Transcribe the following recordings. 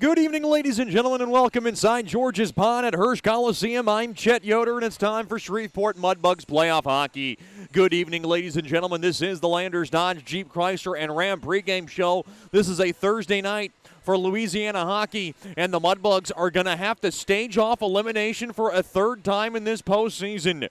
Good evening, ladies and gentlemen, and welcome inside George's Pond at Hirsch Coliseum. I'm Chet Yoder, and it's time for Shreveport Mudbugs playoff hockey. Good evening, ladies and gentlemen. This is the Landers Dodge Jeep Chrysler and Ram pregame show. This is a Thursday night for Louisiana hockey, and the Mudbugs are going to have to stage off elimination for a third time in this postseason.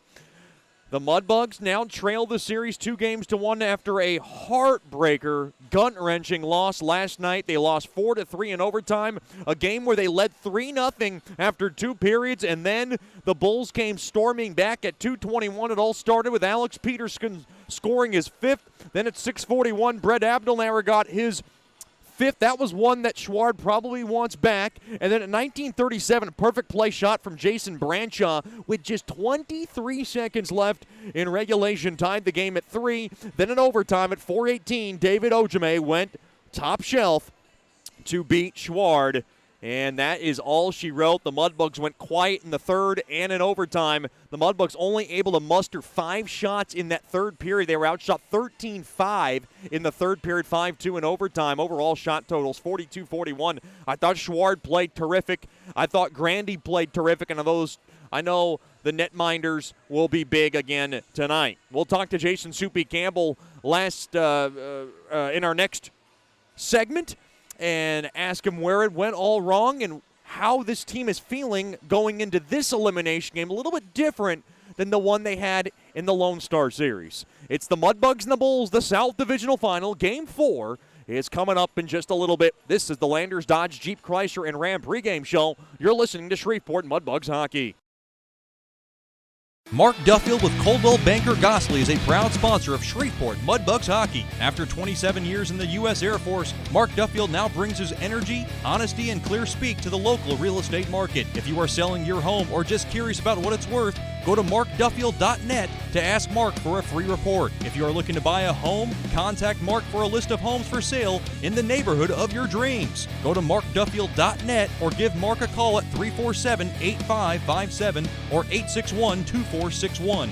The Mudbugs now trail the series 2-1 after a heartbreaker, gut-wrenching loss last night. They lost 4-3 in overtime, a game where they led 3-0 after 2 periods, and then the Bulls came storming back at 2:21. It all started with Alex Peterson scoring his 5th. Then at 6:41, Brett Abdelnauer got his 5th. That was one that Schward probably wants back. And then at 19:37, a perfect play shot from Jason Branshaw with just 23 seconds left in regulation tied the game at 3. Then in overtime at 4:18, David Ojame went top shelf to beat Schward. And that is all she wrote. The Mudbugs went quiet in the third and in overtime. The Mudbugs only able to muster 5 shots in that third period. They were outshot 13-5 in the third period, 5-2 in overtime. Overall shot totals 42-41. I thought Schward played terrific. I thought Grandy played terrific. And of those, I know the netminders will be big again tonight. We'll talk to Jason Soupy Campbell in our next segment and ask him where it went all wrong and how this team is feeling going into this elimination game. A little bit different than the one they had in the Lone Star Series. It's the Mudbugs and the Bulls, the South Divisional Final. Game 4 is coming up in just a little bit. This is the Landers Dodge Jeep Chrysler and Ram pregame show. You're listening to Shreveport Mudbugs Hockey. Mark Duffield with Coldwell Banker Gosley is a proud sponsor of Shreveport Mudbugs Hockey. After 27 years in the U.S. Air Force, Mark Duffield now brings his energy, honesty, and clear speak to the local real estate market. If you are selling your home or just curious about what it's worth, go to markduffield.net to ask Mark for a free report. If you are looking to buy a home, contact Mark for a list of homes for sale in the neighborhood of your dreams. Go to markduffield.net or give Mark a call at 347-8557 or 861-2461.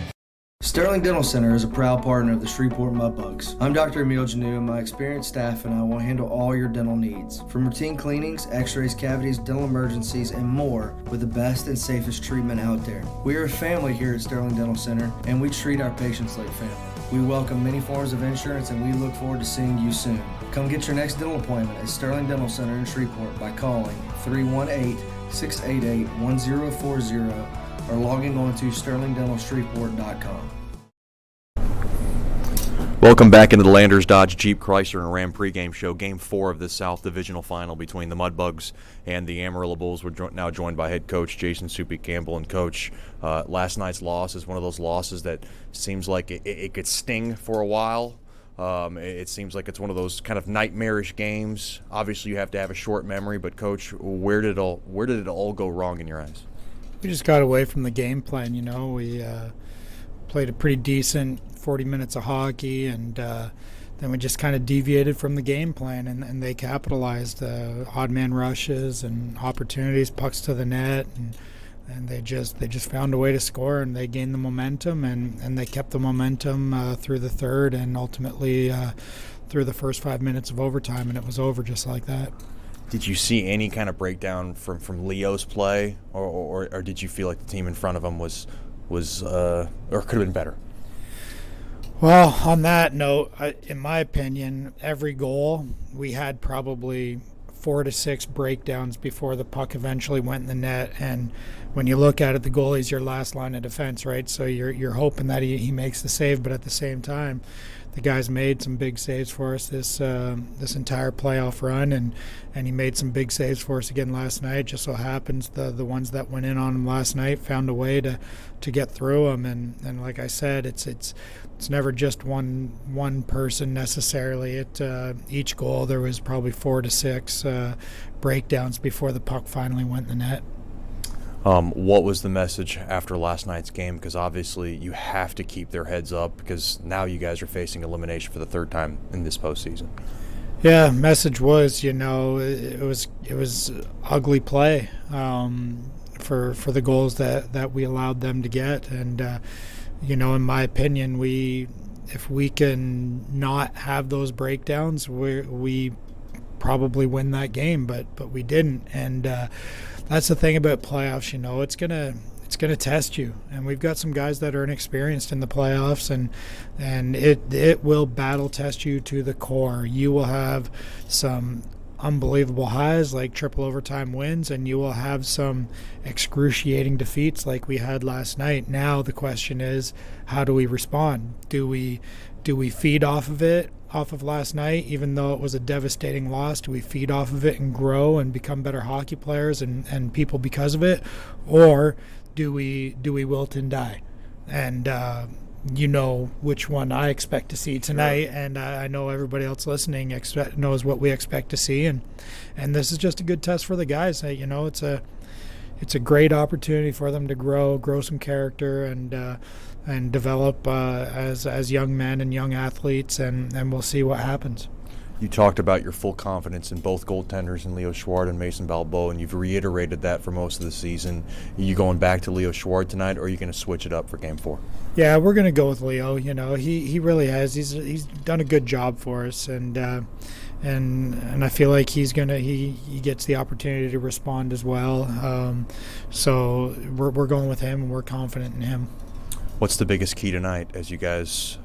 Sterling Dental Center is a proud partner of the Shreveport Mudbugs. I'm Dr. Emil Janu, and my experienced staff and I will handle all your dental needs. From routine cleanings, x-rays, cavities, dental emergencies, and more with the best and safest treatment out there. We are a family here at Sterling Dental Center, and we treat our patients like family. We welcome many forms of insurance, and we look forward to seeing you soon. Come get your next dental appointment at Sterling Dental Center in Shreveport by calling 318-688-1040 or logging on to sterlingdentalshreveport.com. Welcome back into the Landers Dodge Jeep Chrysler and Ram pregame show. Game 4 of the South Divisional Final between the Mudbugs and the Amarillo Bulls. We're now joined by head coach Jason Soupy Campbell. And coach, last night's loss is one of those losses that seems like it could sting for a while. It seems like it's one of those kind of nightmarish games. Obviously, you have to have a short memory, but coach, where did it all go wrong in your eyes? We just got away from the game plan, We played a pretty decent 40 minutes of hockey, and then we just kind of deviated from the game plan, and they capitalized odd man rushes and opportunities, pucks to the net, and they just found a way to score, and they gained the momentum, and they kept the momentum through the third and ultimately through the first 5 minutes of overtime, and it was over just like that. Did you see any kind of breakdown from Leo's play, or did you feel like the team in front of him was or could have been better? Well, on that note, in my opinion, every goal we had probably 4 to 6 breakdowns before the puck eventually went in the net. And when you look at it, the goalie's your last line of defense, right? So you're hoping that he makes the save, but at the same time, the guy's made some big saves for us this entire playoff run, and he made some big saves for us again last night. Just so happens the ones that went in on him last night found a way to get through them. And like I said, it's never just one person necessarily. Each goal there was probably 4 to 6 breakdowns before the puck finally went in the net. What was the message after last night's game? Because obviously you have to keep their heads up, because now you guys are facing elimination for the third time in this postseason. Yeah, message was, it was ugly play for the goals that we allowed them to get, and in my opinion, if we can not have those breakdowns, we probably win that game, but we didn't. And that's the thing about playoffs. It's gonna test you, and we've got some guys that are inexperienced in the playoffs, and it will battle test you to the core. You will have some unbelievable highs like triple overtime wins, and you will have some excruciating defeats like we had last night. Now the question is, how do we respond? Do we feed off of last night, even though it was a devastating loss? Do we feed off of it and grow and become better hockey players and people because of it? Or do we wilt and die? And which one I expect to see tonight, and I know everybody else listening knows what we expect to see, and this is just a good test for the guys. It's a great opportunity for them to grow some character and develop as young men and young athletes, and we'll see what happens. You talked about your full confidence in both goaltenders, in Leo Schwartz and Mason Balboa, and you've reiterated that for most of the season. Are you going back to Leo Schwartz tonight, or are you going to switch it up for Game 4? Yeah, we're going to go with Leo. He really has. He's done a good job for us, and I feel like he gets the opportunity to respond as well. So we're going with him, and we're confident in him. What's the biggest key tonight as you guys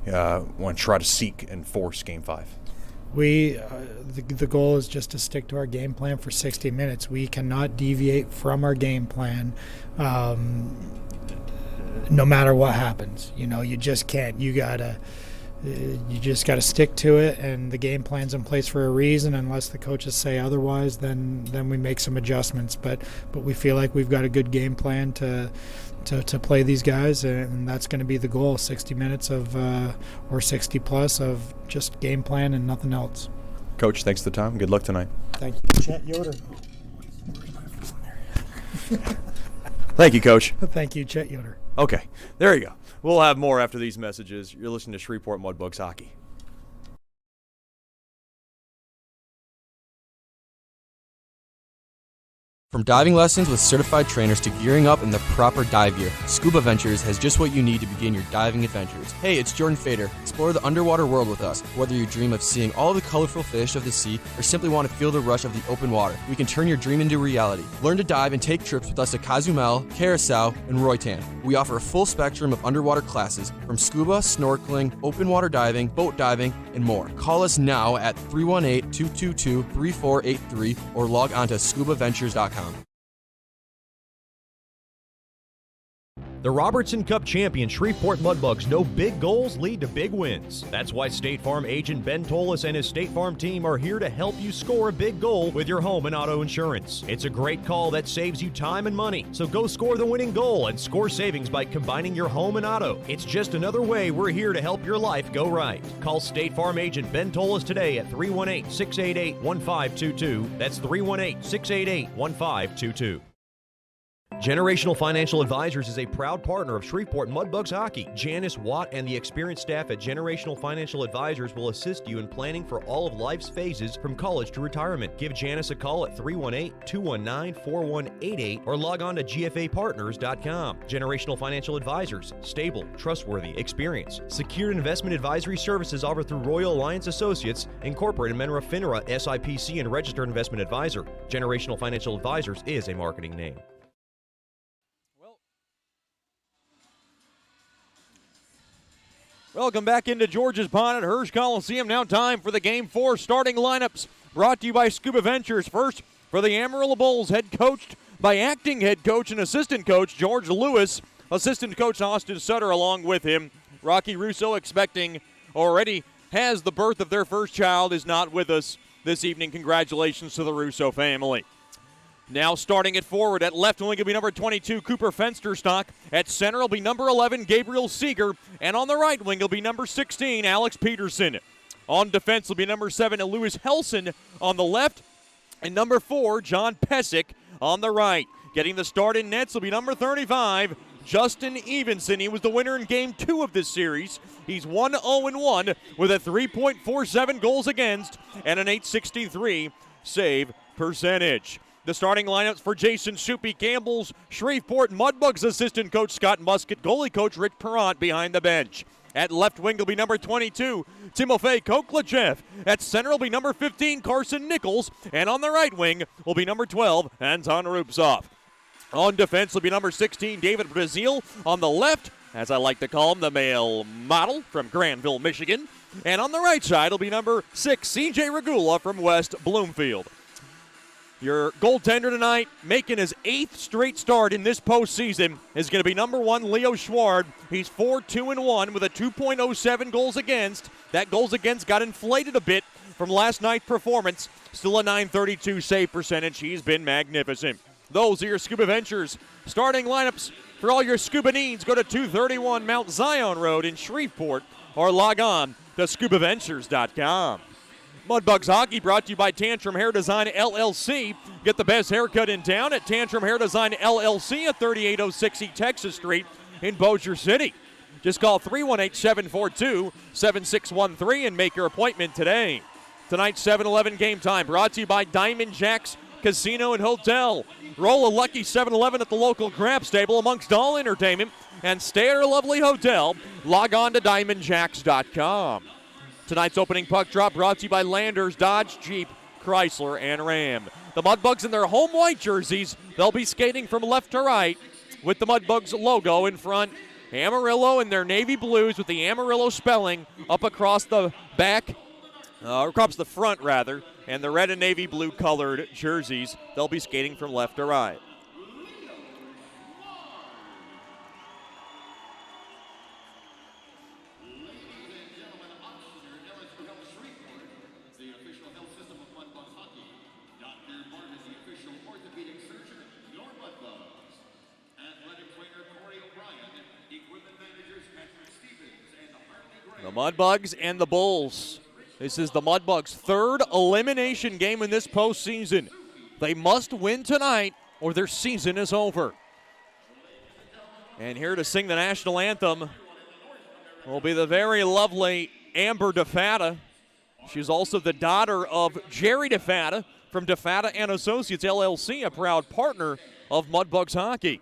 want to try to seek and force Game 5? The goal is just to stick to our game plan for 60 minutes. We cannot deviate from our game plan, no matter what happens. You just can't. You just gotta stick to it, and the game plan's in place for a reason. Unless the coaches say otherwise, then we make some adjustments. But we feel like we've got a good game plan to play these guys, and that's going to be the goal: 60 minutes of or 60 plus of just game plan and nothing else. Coach, thanks for the time. Good luck tonight. Thank you, Chet Yoder. Thank you, Coach. Thank you, Chet Yoder. Okay, there you go. We'll have more after these messages. You're listening to Shreveport Mudbugs Hockey. From diving lessons with certified trainers to gearing up in the proper dive gear, Scuba Ventures has just what you need to begin your diving adventures. Hey, it's Jordan Fader. Explore the underwater world with us. Whether you dream of seeing all the colorful fish of the sea or simply want to feel the rush of the open water, we can turn your dream into reality. Learn to dive and take trips with us to Cozumel, Curacao, and Roatan. We offer a full spectrum of underwater classes from scuba, snorkeling, open water diving, boat diving, and more. Call us now at 318-222-3483 or log on to scubaventures.com. The Robertson Cup champion Shreveport Mudbugs know big goals lead to big wins. That's why State Farm agent Ben Tolis and his State Farm team are here to help you score a big goal with your home and auto insurance. It's a great call that saves you time and money. So go score the winning goal and score savings by combining your home and auto. It's just another way we're here to help your life go right. Call State Farm agent Ben Tolis today at 318-688-1522. That's 318-688-1522. Generational Financial Advisors is a proud partner of Shreveport Mudbugs Hockey. Janice Watt and the experienced staff at Generational Financial Advisors will assist you in planning for all of life's phases from college to retirement. Give Janice a call at 318-219-4188 or log on to gfapartners.com. Generational Financial Advisors. Stable, trustworthy, experience. Secured investment advisory services offered through Royal Alliance Associates, Incorporated, member of FINRA, SIPC, and registered investment advisor. Generational Financial Advisors is a marketing name. Welcome back into George's Pond at Hirsch Coliseum. Now time for the Game 4 starting lineups brought to you by Scuba Ventures. First, for the Amarillo Bulls, head coached by acting head coach and assistant coach George Lewis. Assistant coach Austin Sutter along with him. Rocky Russo already has the birth of their first child, is not with us this evening. Congratulations to the Russo family. Now starting at forward, at left wing will be number 22, Cooper Fensterstock. At center will be number 11, Gabriel Seeger. And on the right wing will be number 16, Alex Peterson. On defense will be number 7, Lewis Helson on the left. And number 4, John Pesic on the right. Getting the start in nets will be number 35, Justin Evenson. He was the winner in Game 2 of this series. He's 1-0-1 with a 3.47 goals against and an .863 save percentage. The starting lineups for Jason Soupy Campbell's Shreveport Mudbugs assistant coach Scott Musket, goalie coach Rich Perrant behind the bench. At left wing will be number 22, Timofey Koklachev. At center will be number 15, Carson Nichols. And on the right wing will be number 12, Anton Rubtsov. On defense will be number 16, David Brazil. On the left, as I like to call him, the male model from Granville, Michigan. And on the right side will be number 6, CJ Regula from West Bloomfield. Your goaltender tonight, making his 8th straight start in this postseason, is going to be number 1, Leo Schward. He's 4-2-1 with a 2.07 goals against. That goals against got inflated a bit from last night's performance. Still a .932 save percentage. He's been magnificent. Those are your Scuba Ventures starting lineups. For all your scuba needs, go to 231 Mount Zion Road in Shreveport or log on to scubaventures.com. Mudbugs Hockey brought to you by Tantrum Hair Design LLC. Get the best haircut in town at Tantrum Hair Design LLC at 3806 East Texas Street in Bossier City. Just call 318-742-7613 and make your appointment today. Tonight's 7-Eleven game time brought to you by Diamond Jacks Casino and Hotel. Roll a lucky 7-Eleven at the local crab stable amongst all entertainment and stay at our lovely hotel. Log on to diamondjacks.com. Tonight's opening puck drop brought to you by Landers, Dodge, Jeep, Chrysler, and Ram. The Mudbugs in their home white jerseys. They'll be skating from left to right with the Mudbugs logo in front. Amarillo in their navy blues with the Amarillo spelling up across the back, across the front rather, and the red and navy blue colored jerseys. They'll be skating from left to right. The Mudbugs and the Bulls. This is the Mudbugs' 3rd elimination game in this postseason. They must win tonight or their season is over. And here to sing the national anthem will be the very lovely Amber DeFata. She's also the daughter of Jerry DeFata from DeFata and Associates LLC, a proud partner of Mudbugs Hockey.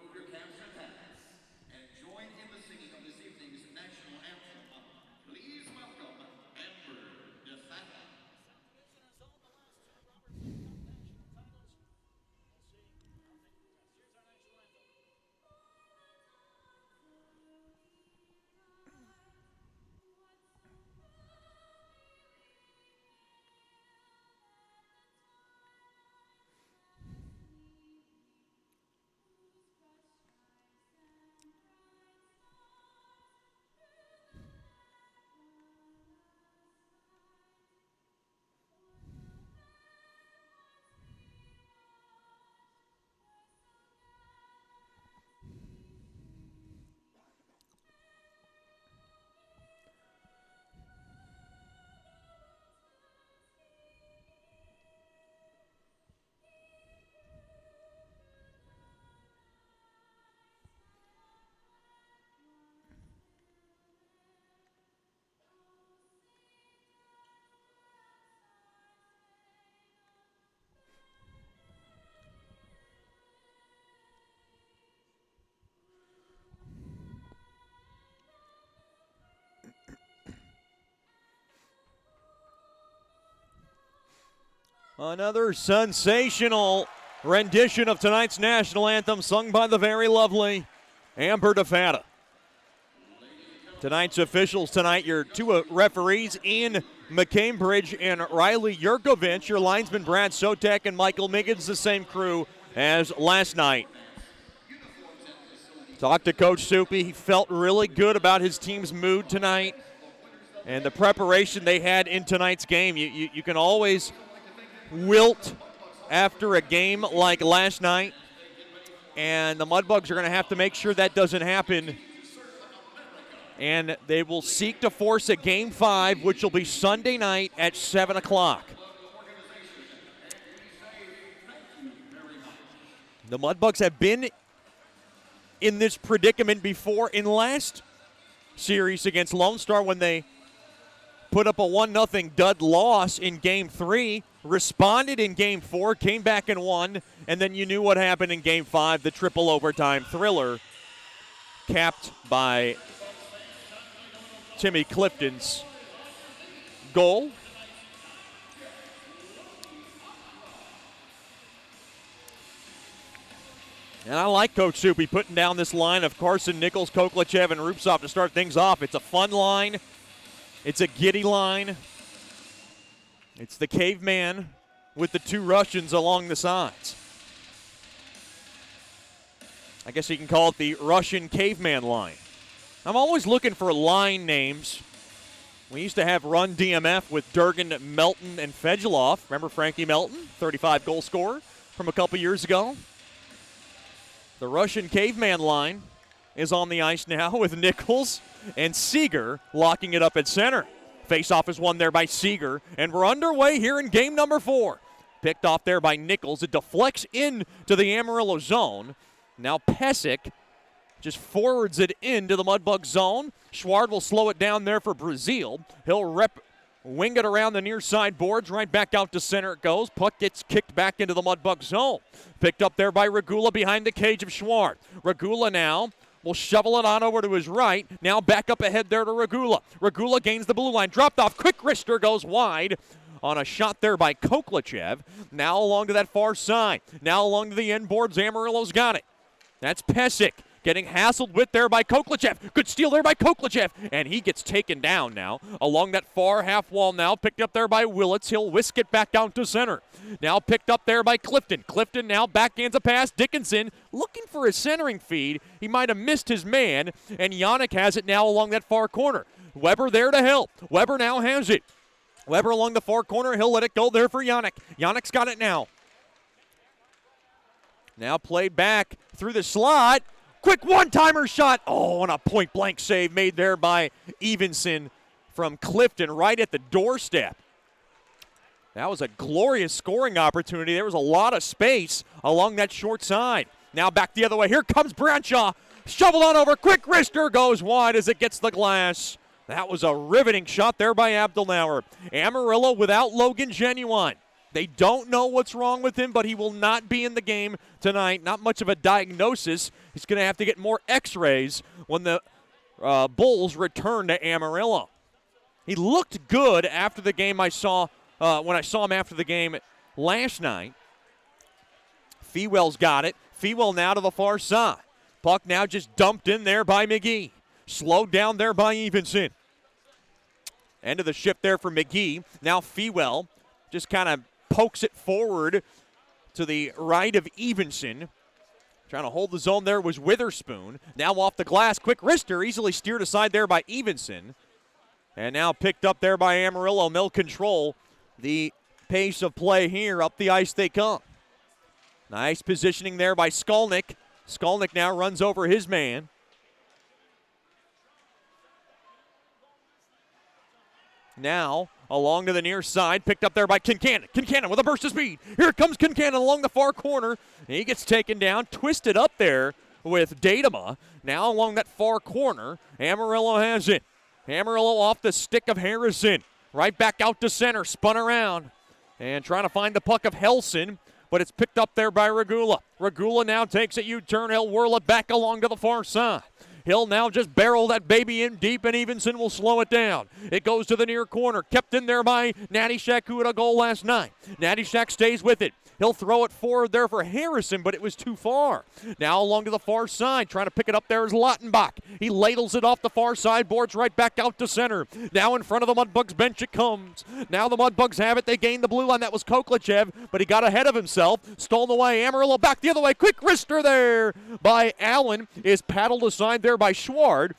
Another sensational rendition of tonight's national anthem sung by the very lovely Amber DeFata. Tonight's officials tonight, your 2 referees, Ian McCambridge and Riley Yurkovich. Your linesmen, Brad Sotek and Michael Miggins, the same crew as last night. Talked to Coach Soupy. He felt really good about his team's mood tonight and the preparation they had in tonight's game. You can always wilt after a game like last night, and the Mudbugs are going to have to make sure that doesn't happen, and they will seek to force a Game 5, which will be Sunday night at 7 o'clock. The Mudbugs have been in this predicament before in last series against Lone Star when they put up a 1-0 dud loss in Game 3, responded in Game 4, came back and won, and then you knew what happened in Game 5, the triple overtime thriller, capped by Timmy Clifton's goal. And I like Coach Soupy putting down this line of Carson, Nichols, Koklachev, and Rupsov to start things off. It's a fun line. It's a giddy line. It's the caveman with the two Russians along the sides. I guess you can call it the Russian caveman line. I'm always looking for line names. We used to have Run DMF with Durgan, Melton, and Fedulov. Remember Frankie Melton, 35 goal scorer from a couple years ago? The Russian caveman line is on the ice now with Nichols and Seeger locking it up at center. Face-off is won there by Seeger, and we're underway here in game number 4. Picked off there by Nichols. It deflects into the Amarillo zone. Now Pesic just forwards it into the Mudbug zone. Schward will slow it down there for Brazil. He'll wing it around the near side boards. Right back out to center it goes. Puck gets kicked back into the Mudbug zone. Picked up there by Regula behind the cage of Schward. Regula now will shovel it on over to his right. Now back up ahead there to Regula. Regula gains the blue line. Dropped off. Quick wrister goes wide on a shot there by Koklachev. Now along to that far side. Now along to the end boards. Amarillo's got it. That's Pesic getting hassled with there by Koklachev. Good steal there by Koklachev. And he gets taken down now along that far half wall now. Picked up there by Willits. He'll whisk it back down to center. Now picked up there by Clifton. Clifton now backhands a pass. Dickinson looking for his centering feed. He might have missed his man. And Yannick has it now along that far corner. Weber there to help. Weber now has it. Weber along the far corner. He'll let it go there for Yannick. Yannick's got it now. Now played back through the slot. Quick one-timer shot. Oh, and a point-blank save made there by Evenson from Clifton right at the doorstep. That was a glorious scoring opportunity. There was a lot of space along that short side. Now back the other way. Here comes Bradshaw. Shoveled on over. Quick wrister goes wide as it gets the glass. That was a riveting shot there by Abdelnauer. Amarillo without Logan Genuine. They don't know what's wrong with him, but he will not be in the game tonight. Not much of a diagnosis. He's going to have to get more x-rays when the Bulls return to Amarillo. He looked good after the game when I saw him after the game last night. Fewell's got it. Fewell now to the far side. Puck now just dumped in there by McGee. Slowed down there by Evenson. End of the shift there for McGee. Now Fewell just kind of pokes it forward to the right of Evenson. Trying to hold the zone there was Witherspoon. Now off the glass. Quick wrister easily steered aside there by Evenson. And now picked up there by Amarillo. And they'll control the pace of play here. Up the ice they come. Nice positioning there by Skolnick. Skolnick now runs over his man. Now along to the near side, picked up there by Kincannon. Kincannon with a burst of speed. Here comes Kincannon along the far corner. He gets taken down, twisted up there with Datema. Now along that far corner, Amarillo has it. Amarillo off the stick of Harrison. Right back out to center, spun around. And trying to find the puck of Helson, but it's picked up there by Regula. Regula now takes a U-turn. He'll whirl it back along to the far side. He'll now just barrel that baby in deep, and Evenson will slow it down. It goes to the near corner, kept in there by Natty Shack, who had a goal last night. Natty Shack stays with it. He'll throw it forward there for Harrison, but it was too far. Now along to the far side, trying to pick it up there is Lautenbach. He ladles it off the far side, boards right back out to center. Now in front of the Mudbugs bench it comes. Now the Mudbugs have it. They gain the blue line. That was Koklachev, but he got ahead of himself. Stolen away. Amarillo back the other way. Quick wrister there by Allen. Is paddled aside there by Schward.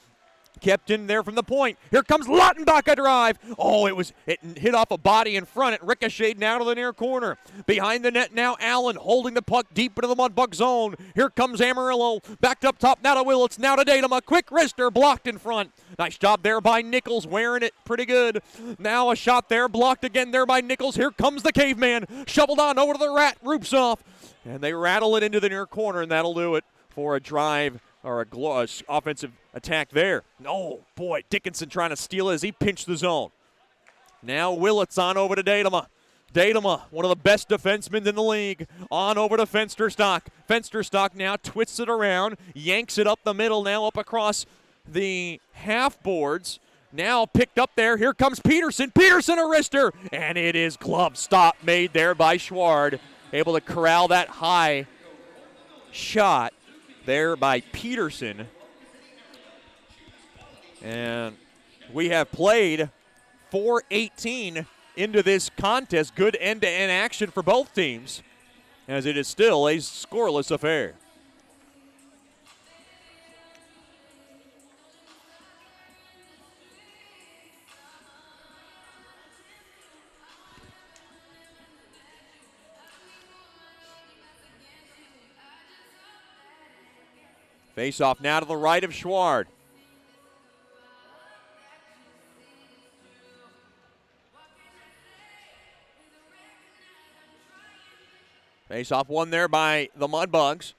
Kept in there from the point. Here comes Lautenbach, a drive. Oh, it hit off a body in front. It ricocheted now to the near corner. Behind the net now, Allen holding the puck deep into the Mudbug zone. Here comes Amarillo. Backed up top now to Willits, now to Datema. Quick wrister blocked in front. Nice job there by Nichols, wearing it pretty good. Now a shot there, blocked again there by Nichols. Here comes the caveman. Shoveled on over to the rat, Rupsov. And they rattle it into the near corner, and that'll do it for a drive or a offensive attack there. Oh, boy, Dickinson trying to steal it as he pinched the zone. Now Willits on over to Datema. Datema, one of the best defensemen in the league, on over to Fensterstock. Fensterstock now twists it around, yanks it up the middle now up across the half boards. Now picked up there. Here comes Peterson. Peterson, a wrister. And it is glove stop made there by Schward. Able to corral that high shot there by Peterson. And we have played 4:18 into this contest. Good end-to-end action for both teams, as it is still a scoreless affair. Face off now to the right of Schward. Face off one there by the Mudbugs.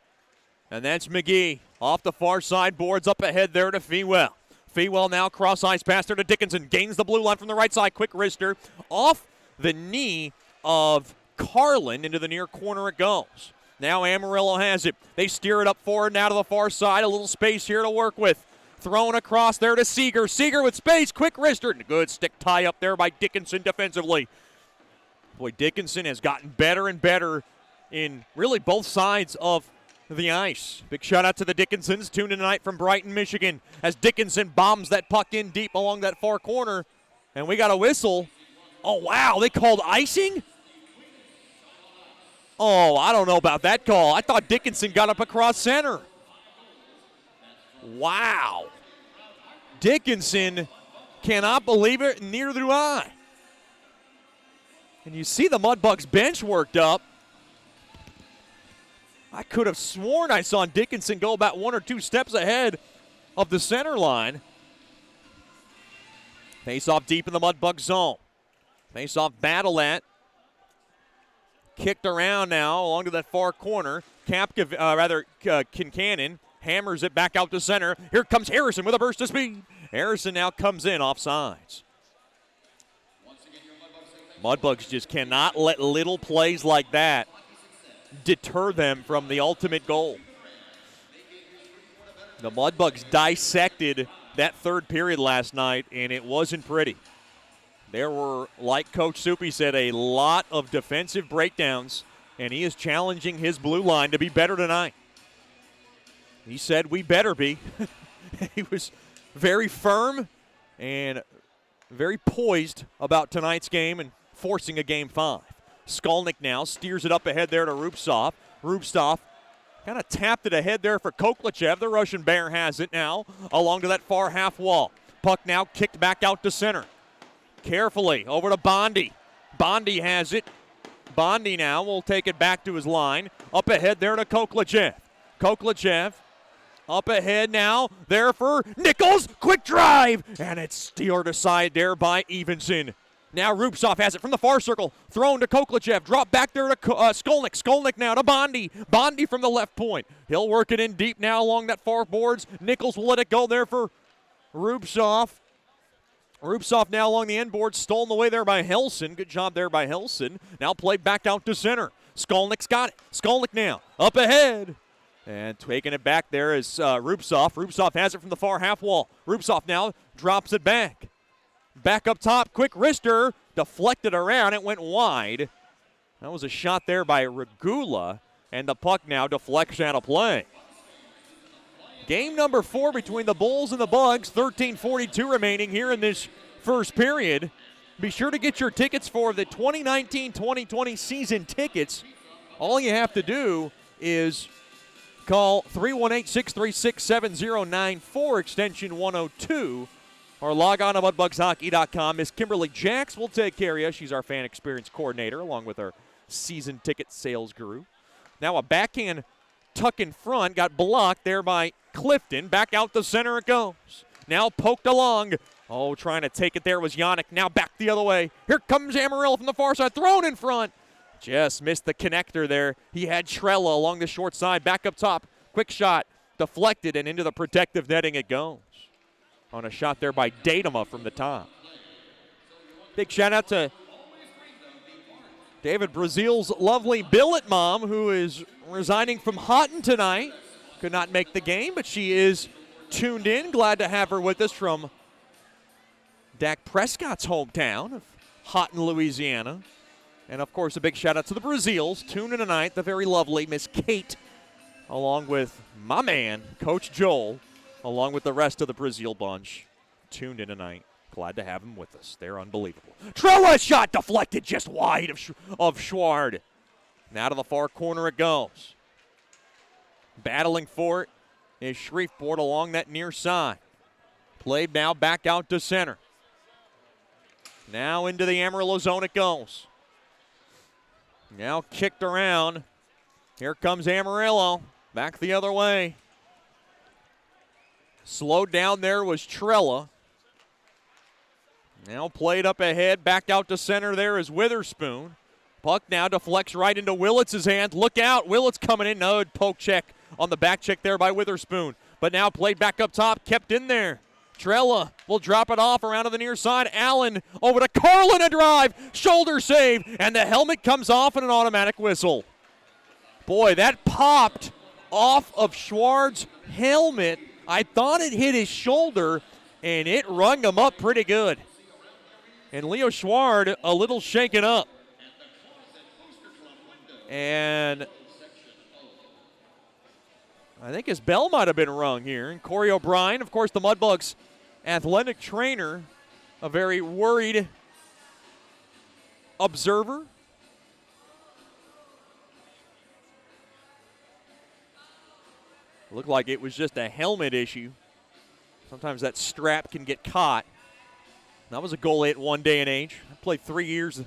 And that's McGee off the far side, boards up ahead there to Fewell. Fewell now cross ice pass there to Dickinson. Gains the blue line from the right side. Quick wrister off the knee of Carlin. Into the near corner it goes. Now Amarillo has it. They steer it up forward now to the far side. A little space here to work with. Thrown across there to Seeger. Seeger with space. Quick wrister. Good stick tie up there by Dickinson defensively. Boy, Dickinson has gotten better and better in really both sides of the ice. Big shout out to the Dickinsons, tuned in tonight from Brighton, Michigan, as Dickinson bombs that puck in deep along that far corner. And we got a whistle. Oh, wow, they called icing? Oh, I don't know about that call. I thought Dickinson got up across center. Wow. Dickinson cannot believe it, and neither do I. And you see the Mudbugs bench worked up. I could have sworn I saw Dickinson go about 1 or 2 steps ahead of the center line. Face off deep in the Mudbug zone. Face off battle at. Kicked around now along to that far corner. Kincannon hammers it back out to center. Here comes Harrison with a burst of speed. Harrison now comes in off sides. Mudbugs just cannot let little plays like that deter them from the ultimate goal. The Mudbugs dissected that third period last night, and it wasn't pretty. There were, like Coach Soupy said, a lot of defensive breakdowns, and he is challenging his blue line to be better tonight. He said, we better be. He was very firm and very poised about tonight's game and forcing a Game 5. Skolnick now steers it up ahead there to Rupsov. Rupsov kind of tapped it ahead there for Koklachev. The Russian Bear has it now along to that far half wall. Puck now kicked back out to center. Carefully over to Bondi. Bondi has it. Bondi now will take it back to his line. Up ahead there to Koklachev. Koklachev up ahead now there for Nichols. Quick drive. And it's steered aside there by Evenson. Now Rupsov has it from the far circle. Thrown to Koklachev. Drop back there to Skolnick. Skolnick now to Bondi. Bondi from the left point. He'll work it in deep now along that far boards. Nichols will let it go there for Rupsov. Rupsov now along the end board. Stolen away there by Helson. Good job there by Helson. Now played back out to center. Skolnick's got it. Skolnick now up ahead. And taking it back there is Rupsov. Rupsov has it from the far half wall. Rupsov now drops it back. Back up top, quick wrister, deflected around, it went wide. That was a shot there by Regula, and the puck now deflects out of play. Game number 4 between the Bulls and the Bugs, 13:42 remaining here in this first period. Be sure to get your tickets for the 2019-2020 season tickets. All you have to do is call 318-636-7094, extension 102. Or log on to mudbugshockey.com. Miss Kimberly Jacks will take care of you. She's our fan experience coordinator along with our season ticket sales guru. Now a backhand tuck in front. Got blocked there by Clifton. Back out the center it goes. Now poked along. Oh, trying to take it there was Yannick. Now back the other way. Here comes Amarillo from the far side. Thrown in front. Just missed the connector there. He had Trella along the short side. Back up top. Quick shot. Deflected and into the protective netting it goes. On a shot there by Datema from the top. Big shout out to David Brazil's lovely billet mom, who is resigning from Houghton tonight. Could not make the game, but she is tuned in. Glad to have her with us from Dak Prescott's hometown of Houghton, Louisiana. And, of course, a big shout-out to the Brazils. Tune in tonight, the very lovely Miss Kate, along with my man, Coach Joel, along with the rest of the Brazil bunch. Tuned in tonight. Glad to have them with us. They're unbelievable. Trella shot deflected just wide of Schward. Now to the far corner it goes. Battling for it is Shreveport along that near side. Played now back out to center. Now into the Amarillo zone it goes. Now kicked around. Here comes Amarillo. Back the other way. Slowed down there was Trella. Now played up ahead. Back out to center there is Witherspoon. Puck now deflects right into Willits' hand. Look out. Willits coming in. No, poke check on the back check there by Witherspoon. But now played back up top. Kept in there. Trella will drop it off around to the near side. Allen over to Carlin, a drive. Shoulder save. And the helmet comes off in an automatic whistle. Boy, that popped off of Schward's helmet. I thought it hit his shoulder, and it rung him up pretty good. And Leo Schward a little shaken up. And I think his bell might have been rung here. And Corey O'Brien, of course, the Mudbugs athletic trainer, a very worried observer. Looked like it was just a helmet issue. Sometimes that strap can get caught. That was a goalie at one day and age. I played 3 years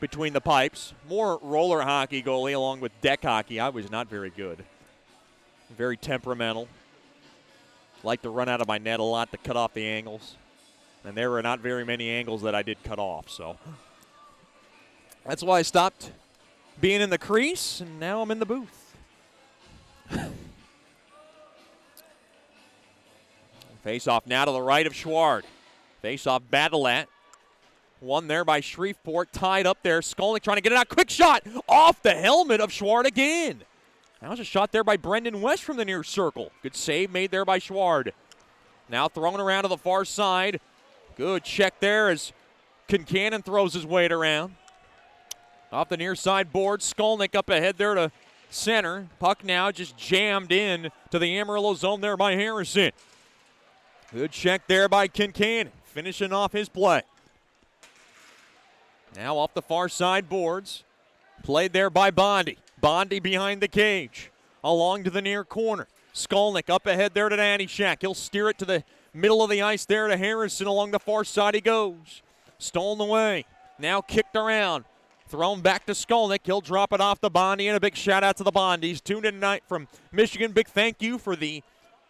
between the pipes. More roller hockey goalie along with deck hockey. I was not very good. Very temperamental. Liked to run out of my net a lot to cut off the angles. And there were not very many angles that I did cut off. So that's why I stopped being in the crease, and now I'm in the booth. Face-off now to the right of Schward. Face-off battle at. Won there by Shreveport. Tied up there. Skolnick trying to get it out. Quick shot off the helmet of Schward again. That was a shot there by Brendan West from the near circle. Good save made there by Schward. Now thrown around to the far side. Good check there as Kincannon throws his weight around. Off the near side board. Skolnick up ahead there to center. Puck now just jammed in to the Amarillo zone there by Harrison. Good check there by Kincannon, finishing off his play. Now off the far side boards. Played there by Bondi. Bondi behind the cage. Along to the near corner. Skolnick up ahead there to Anishak. He'll steer it to the middle of the ice there to Harrison. Along the far side he goes. Stolen away. Now kicked around. Thrown back to Skolnick. He'll drop it off to Bondi. And a big shout out to the Bondis. Tuned in tonight from Michigan. Big thank you for the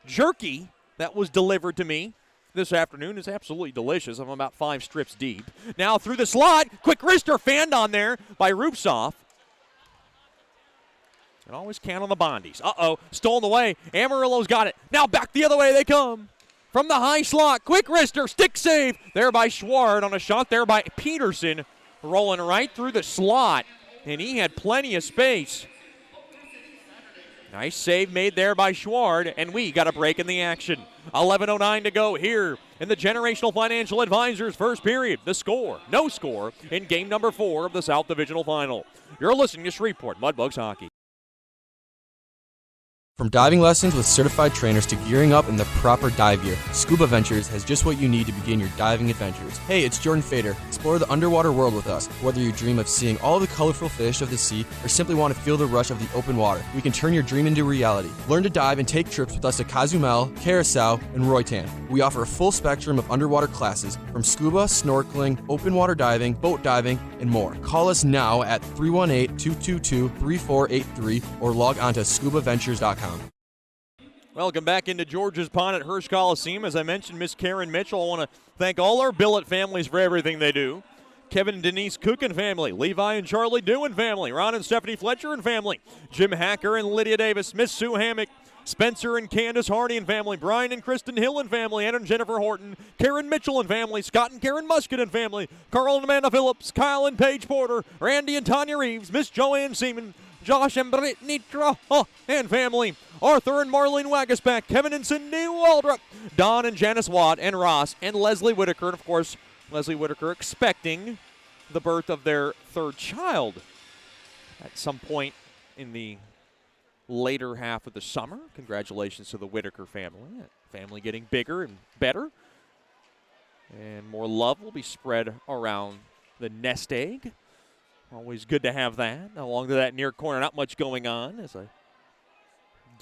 jerky that was delivered to me this afternoon. Is absolutely delicious. I'm about 5 strips deep. Now through the slot. Quick wrister fanned on there by Rupsoff. And always count on the Bondis. Uh-oh. Stolen away. Amarillo's got it. Now back the other way they come. From the high slot. Quick wrister. Stick save. There by Schward on a shot there by Peterson. Rolling right through the slot. And he had plenty of space. Nice save made there by Schward, and we got a break in the action. 11:09 to go here in the Generational Financial Advisors first period. The score, no score, in game number 4 of the South Divisional Final. You're listening to Shreveport Mudbugs Hockey. From diving lessons with certified trainers to gearing up in the proper dive gear, Scuba Ventures has just what you need to begin your diving adventures. Hey, it's Jordan Fader. Explore the underwater world with us. Whether you dream of seeing all the colorful fish of the sea or simply want to feel the rush of the open water, we can turn your dream into reality. Learn to dive and take trips with us to Cozumel, Curacao, and Roatan. We offer a full spectrum of underwater classes from scuba, snorkeling, open water diving, boat diving, and more. Call us now at 318-222-3483 or log on to scubaventures.com. Welcome back into George's Pond at Hirsch Coliseum. As I mentioned, Miss Karen Mitchell. I want to thank all our billet families for everything they do. Kevin and Denise Cook and family, Levi and Charlie Dew and family, Ron and Stephanie Fletcher and family, Jim Hacker and Lydia Davis, Miss Sue Hammock, Spencer and Candace Hardy and family, Brian and Kristen Hill and family, Ann and Jennifer Horton, Karen Mitchell and family, Scott and Karen Musket and family, Carl and Amanda Phillips, Kyle and Paige Porter, Randy and Tanya Reeves, Miss Joanne Seaman, Josh and Brittany Traha and family, Arthur and Marlene Wagasback, Kevin and Cindy Waldrop, Don and Janice Watt and Ross and Leslie Whitaker, and of course, Leslie Whitaker expecting the birth of their third child at some point in the later half of the summer. Congratulations to the Whitaker family. Family getting bigger and better. And more love will be spread around the nest egg. Always good to have that. Along to that near corner, not much going on as I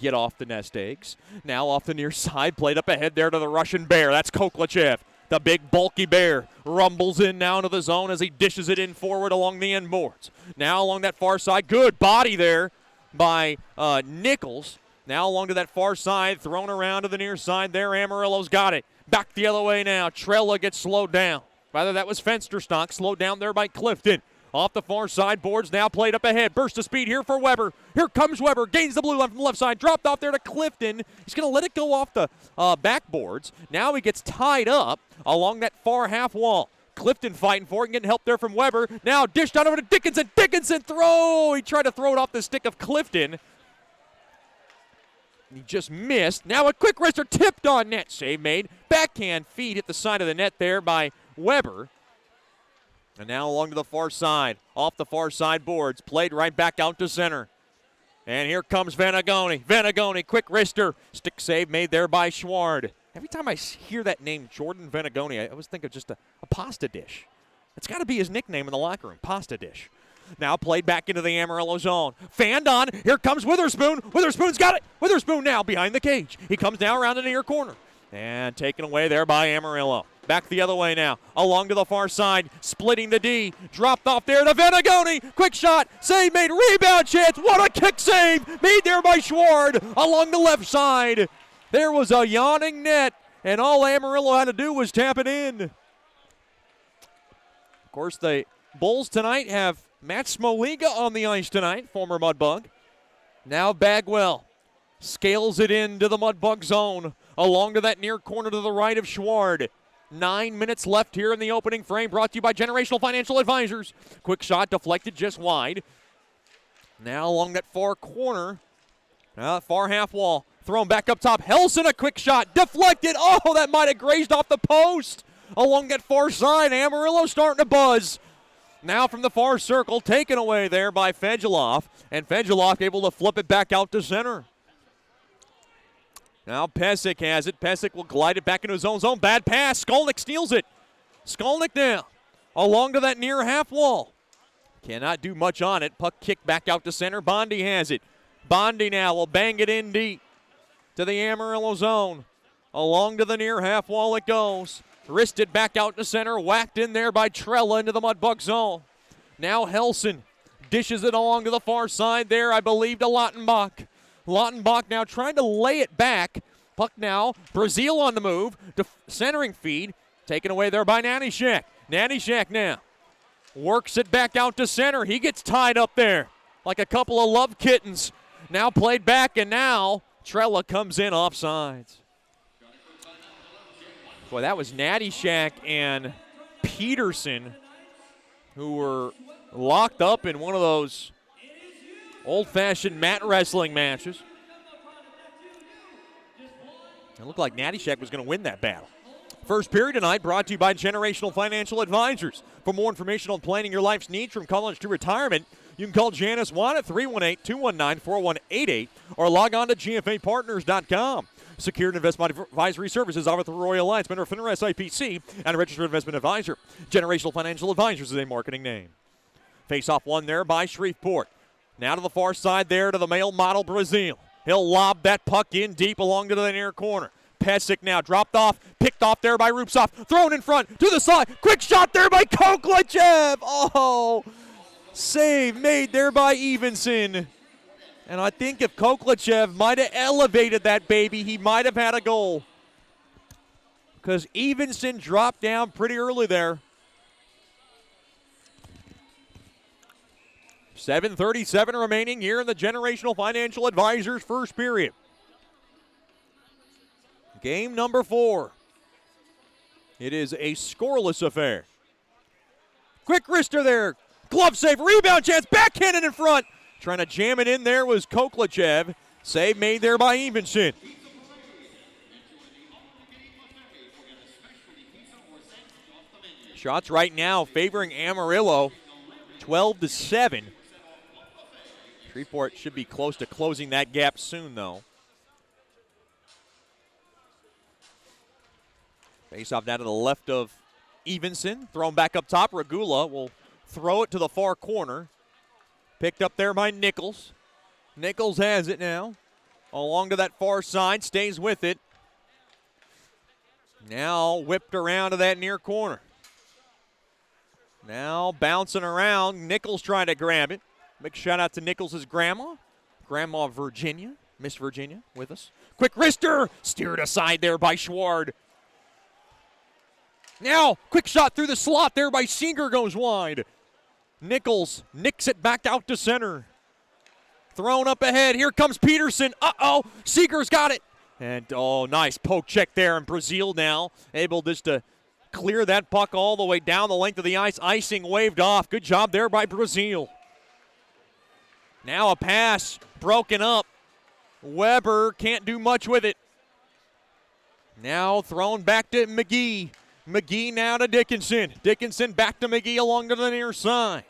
get off the nest eggs. Now off the near side, played up ahead there to the Russian Bear. That's Koklachev. The big, bulky Bear rumbles in now into the zone as he dishes it in forward along the end boards. Now along that far side, good body there by Nichols. Now along to that far side, thrown around to the near side there. Amarillo's got it. Back the other way now. Trella gets slowed down. Rather, that was Fensterstock, slowed down there by Clifton. Off the far side, boards now played up ahead. Burst of speed here for Weber. Here comes Weber. Gains the blue line from the left side. Dropped off there to Clifton. He's going to let it go off the backboards. Now he gets tied up along that far half wall. Clifton fighting for it and getting help there from Weber. Now dished out over to Dickinson. Dickinson throw. He tried to throw it off the stick of Clifton. He just missed. Now a quick wrister tipped on net. Save made. Backhand feed hit the side of the net there by Weber. And now along to the far side. Off the far side boards. Played right back out to center. And here comes Venagoni. Venagoni, quick wrister. Stick save made there by Schward. Every time I hear that name, Jordan Venagoni, I always think of just a pasta dish. It's got to be his nickname in the locker room, pasta dish. Now played back into the Amarillo zone. Fanned on. Here comes Witherspoon. Witherspoon's got it. Witherspoon now behind the cage. He comes now around the near corner. And taken away there by Amarillo. Back the other way now. Along to the far side. Splitting the D. Dropped off there to Venagoni. Quick shot. Save made. Rebound chance. What a kick save. Made there by Schward. Along the left side. There was a yawning net. And all Amarillo had to do was tap it in. Of course, the Bulls tonight have Matt Smoliga on the ice tonight. Former Mudbug. Now Bagwell. Scales it into the Mudbug zone. Along to that near corner to the right of Schward. 9 minutes left here in the opening frame. Brought to you by Generational Financial Advisors. Quick shot deflected just wide. Now along that far corner. Far half wall. Thrown back up top. Helson, a quick shot. Deflected. Oh, that might have grazed off the post. Along that far side. Amarillo starting to buzz. Now from the far circle. Taken away there by Fedulov. And Fedulov able to flip it back out to center. Now Pesic has it. Pesic will glide it back into his own zone. Bad pass. Skolnick steals it. Skolnick now. Along to that near half wall. Cannot do much on it. Puck kicked back out to center. Bondi has it. Bondi now will bang it in deep to the Amarillo zone. Along to the near half wall it goes. Wristed back out to center. Whacked in there by Trella into the Mudbug zone. Now Helson dishes it along to the far side there, I believe, to Lautenbach. Lautenbach now trying to lay it back. Puck now. Brazil on the move. Centering feed. Taken away there by Nanishek. Nanishek now works it back out to center. He gets tied up there like a couple of love kittens. Now played back, and now Trella comes in offsides. Boy, that was Natty Shack and Peterson who were locked up in one of those old-fashioned mat wrestling matches. It looked like Natty Shack was going to win that battle. First period tonight brought to you by Generational Financial Advisors. For more information on planning your life's needs from college to retirement, you can call Janice Wan at 318-219-4188 or log on to gfapartners.com. Secured investment advisory services offered through Royal Alliance, member of FINRA SIPC, and a registered investment advisor. Generational Financial Advisors is a marketing name. Face-off one there by Shreveport. Now to the far side there to the male model Brazil. He'll lob that puck in deep along to the near corner. Pesic now dropped off, picked off there by Rupsov, thrown in front to the side. Quick shot there by Koklachev. Oh, save made there by Evenson. And I think if Koklachev might have elevated that baby, he might have had a goal. Because Evenson dropped down pretty early there. 7:37 remaining here in the Generational Financial Advisors first period. Game number 4. It is a scoreless affair. Quick wrister there. Glove save, rebound chance, backhanded in front. Trying to jam it in there was Koklachev. Save made there by Evenson. Shots right now favoring Amarillo, 12-7. Shreveport should be close to closing that gap soon, though. Face off now to the left of Evenson. Thrown back up top. Regula will throw it to the far corner. Picked up there by Nichols. Nichols has it now. Along to that far side. Stays with it. Now whipped around to that near corner. Now bouncing around. Nichols trying to grab it. Big shout out to Nichols' grandma. Grandma Virginia. Miss Virginia with us. Quick wrister. Steered aside there by Schward. Now, quick shot through the slot there by Seeger goes wide. Nichols nicks it back out to center. Thrown up ahead. Here comes Peterson. Uh-oh. Seeger's got it. And, oh, nice poke check there. And Brazil now able just to clear that puck all the way down the length of the ice. Icing waved off. Good job there by Brazil. Now a pass broken up. Weber can't do much with it. Now thrown back to McGee. McGee now to Dickinson. Dickinson back to McGee along to the near side.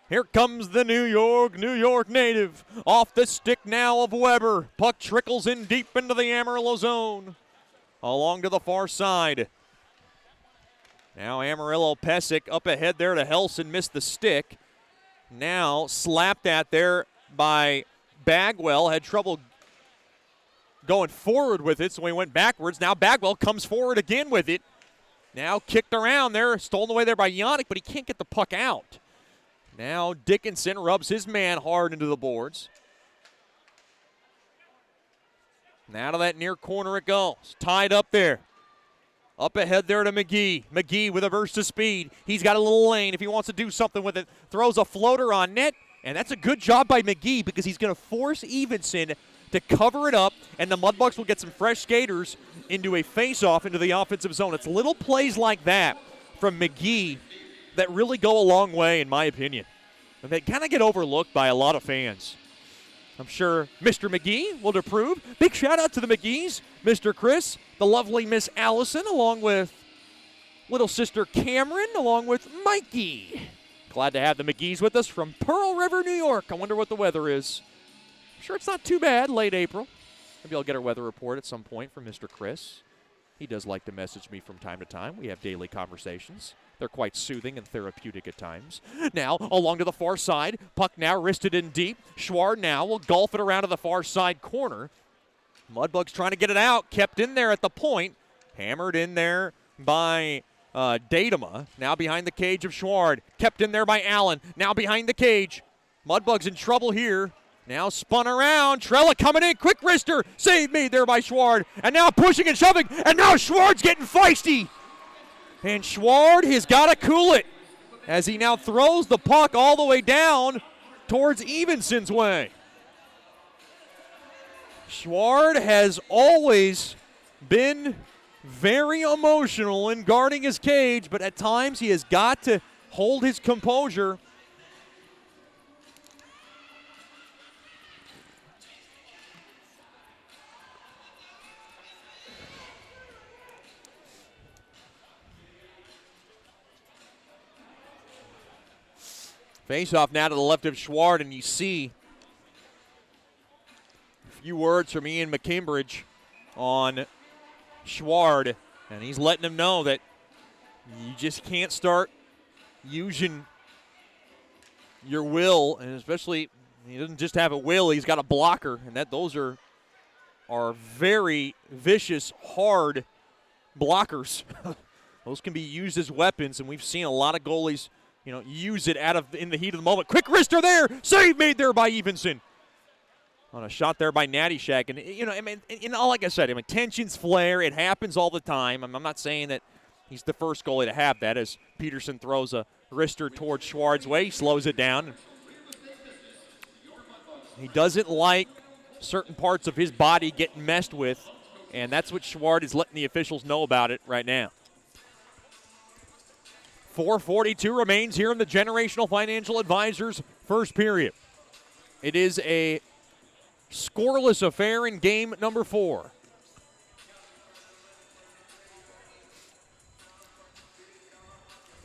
Here comes the New York native. Off the stick now of Weber. Puck trickles in deep into the Amarillo zone. Along to the far side. Now Amarillo Pesic up ahead there to Helson. Missed the stick. Now slapped at there by Bagwell. Had trouble going forward with it, so he went backwards. Now Bagwell comes forward again with it. Now kicked around there, stolen away there by Yannick, but he can't get the puck out. Now Dickinson rubs his man hard into the boards. Now to that near corner it goes. Tied up there. Up ahead there to McGee. McGee with a burst of speed. He's got a little lane if he wants to do something with it. Throws a floater on net, and that's a good job by McGee because he's going to force Evenson to cover it up, and the Mudbugs will get some fresh skaters into a face-off into the offensive zone. It's little plays like that from McGee that really go a long way, in my opinion. And they kind of get overlooked by a lot of fans. I'm sure Mr. McGee will approve. Big shout-out to the McGees, Mr. Chris, the lovely Miss Allison, along with little sister Cameron, along with Mikey. Glad to have the McGees with us from Pearl River, New York. I wonder what the weather is. I'm sure it's not too bad, late April. Maybe I'll get a weather report at some point from Mr. Chris. He does like to message me from time to time. We have daily conversations. They're quite soothing and therapeutic at times. Now, along to the far side. Puck now wristed in deep. Schwar now will golf it around to the far side corner. Mudbugs trying to get it out. Kept in there at the point. Hammered in there by Datema. Now behind the cage of Schward. Kept in there by Allen. Now behind the cage. Mudbugs in trouble here. Now spun around. Trella coming in. Quick wrister. Save made there by Schward. And now pushing and shoving. And now Schward's getting feisty. And Schward has got to cool it as he now throws the puck all the way down towards Evenson's way. Schward has always been very emotional in guarding his cage, but at times he has got to hold his composure. Face off now to the left of Schward, and you see a few words from Ian McKimbridge on Schward, and he's letting him know that you just can't start using your will, and especially he doesn't just have a will, he's got a blocker, and that those are very vicious, hard blockers. Those can be used as weapons, and we've seen a lot of goalies use it in the heat of the moment. Quick wrister there. Save made there by Evenson. On a shot there by Natty Shack. And, like I said, tensions flare. It happens all the time. I'm not saying that he's the first goalie to have that as Peterson throws a wrister towards Schward's way. He slows it down. He doesn't like certain parts of his body getting messed with, and that's what Schward is letting the officials know about it right now. 4:42 remains here in the Generational Financial Advisors first period. It is a scoreless affair in game number 4.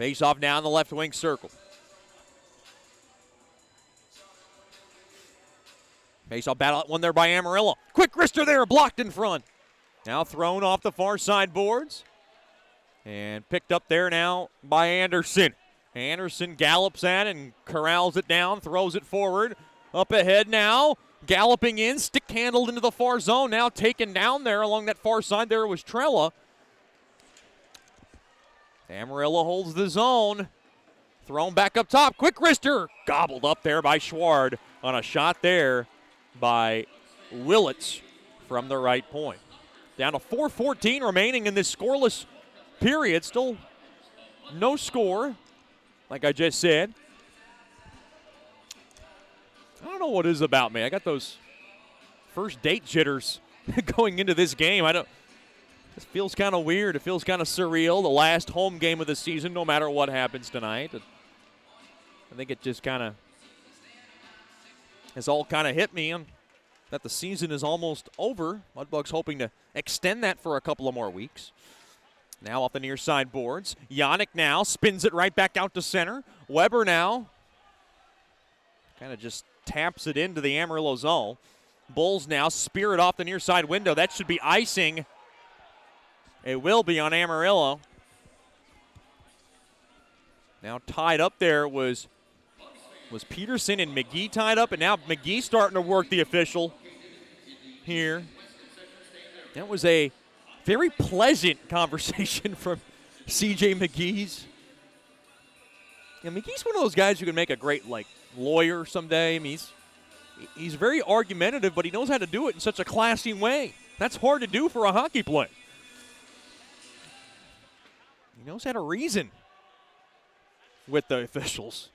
Face off down the left wing circle. Face off battle, one there by Amarillo. Quick wrister there, blocked in front. Now thrown off the far side boards. And picked up there now by Anderson. Anderson gallops at it and corrals it down, throws it forward. Up ahead now, galloping in, stick handled into the far zone. Now taken down there along that far side there was Trella. Amarillo holds the zone. Thrown back up top, quick wrister. Gobbled up there by Schward on a shot there by Willits from the right point. Down to 4:14 remaining in this scoreless period. Still no score, like I just said. I don't know what it is about me. I got those first date jitters going into this game. It feels kind of weird. It feels kind of surreal. The last home game of the season, no matter what happens tonight. I think it just kind of has all kind of hit me that the season is almost over. Mudbugs hoping to extend that for a couple of more weeks. Now off the near side boards. Yannick now spins it right back out to center. Weber now kind of just taps it into the Amarillo zone. Bulls now spear it off the near side window. That should be icing. It will be on Amarillo. Now tied up there was Peterson and McGee tied up, and now McGee starting to work the official here. That was a very pleasant conversation from C.J. McGee's. And McGee's one of those guys who can make a great lawyer someday. I mean, he's very argumentative, but he knows how to do it in such a classy way. That's hard to do for a hockey player. He knows how to reason with the officials.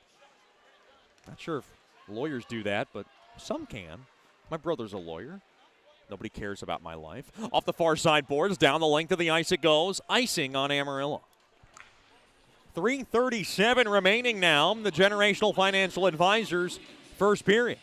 Not sure if lawyers do that, but some can. My brother's a lawyer. Nobody cares about my life. Off the far side boards, down the length of the ice it goes. Icing on Amarillo. 3:37 remaining now. The Generational Financial Advisors first period.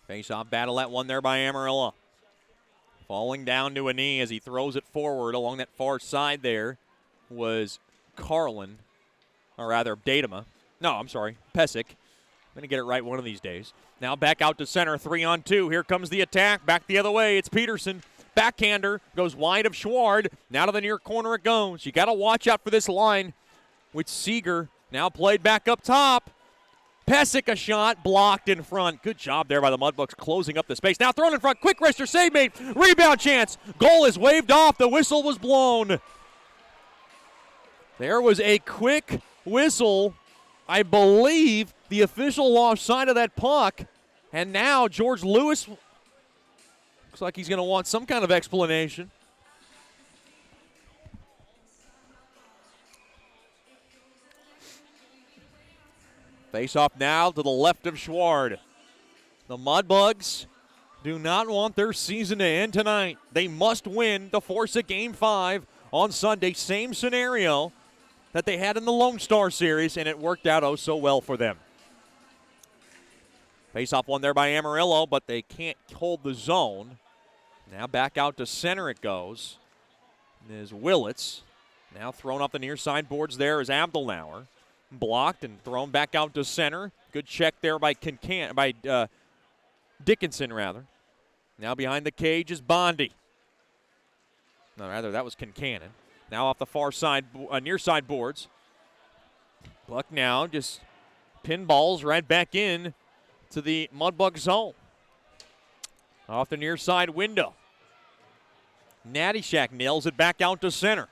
Face-off battle, that one there by Amarillo. Falling down to a knee as he throws it forward along that far side there was Carlin, or rather Datema. No, I'm sorry, Pesic. I'm going to get it right one of these days. Now back out to center, 3-on-2. Here comes the attack. Back the other way, it's Peterson. Backhander goes wide of Schward. Now to the near corner it goes. You got to watch out for this line with Seeger. Now played back up top. Pesic a shot, blocked in front. Good job there by the Mudbugs closing up the space. Now thrown in front, quick wrister, save made, rebound chance. Goal is waved off, the whistle was blown. There was a quick whistle. I believe the official lost sight of that puck. And now George Lewis looks like he's going to want some kind of explanation. Face off now to the left of Schward. The Mudbugs do not want their season to end tonight. They must win to force a Game 5 on Sunday. Same scenario that they had in the Lone Star Series, and it worked out oh so well for them. Face off one there by Amarillo, but they can't hold the zone. Now back out to center it goes. There's Willits. Now thrown off the near side boards there is Abdelnauer. Blocked and thrown back out to center. Good check there by Dickinson, rather. Now behind the cage is Bondi. No, rather, that was Kincannon. Now off the far side, near side boards. Buck now just pinballs right back in to the Mudbug zone. Off the near side window. Natty Shack nails it back out to center.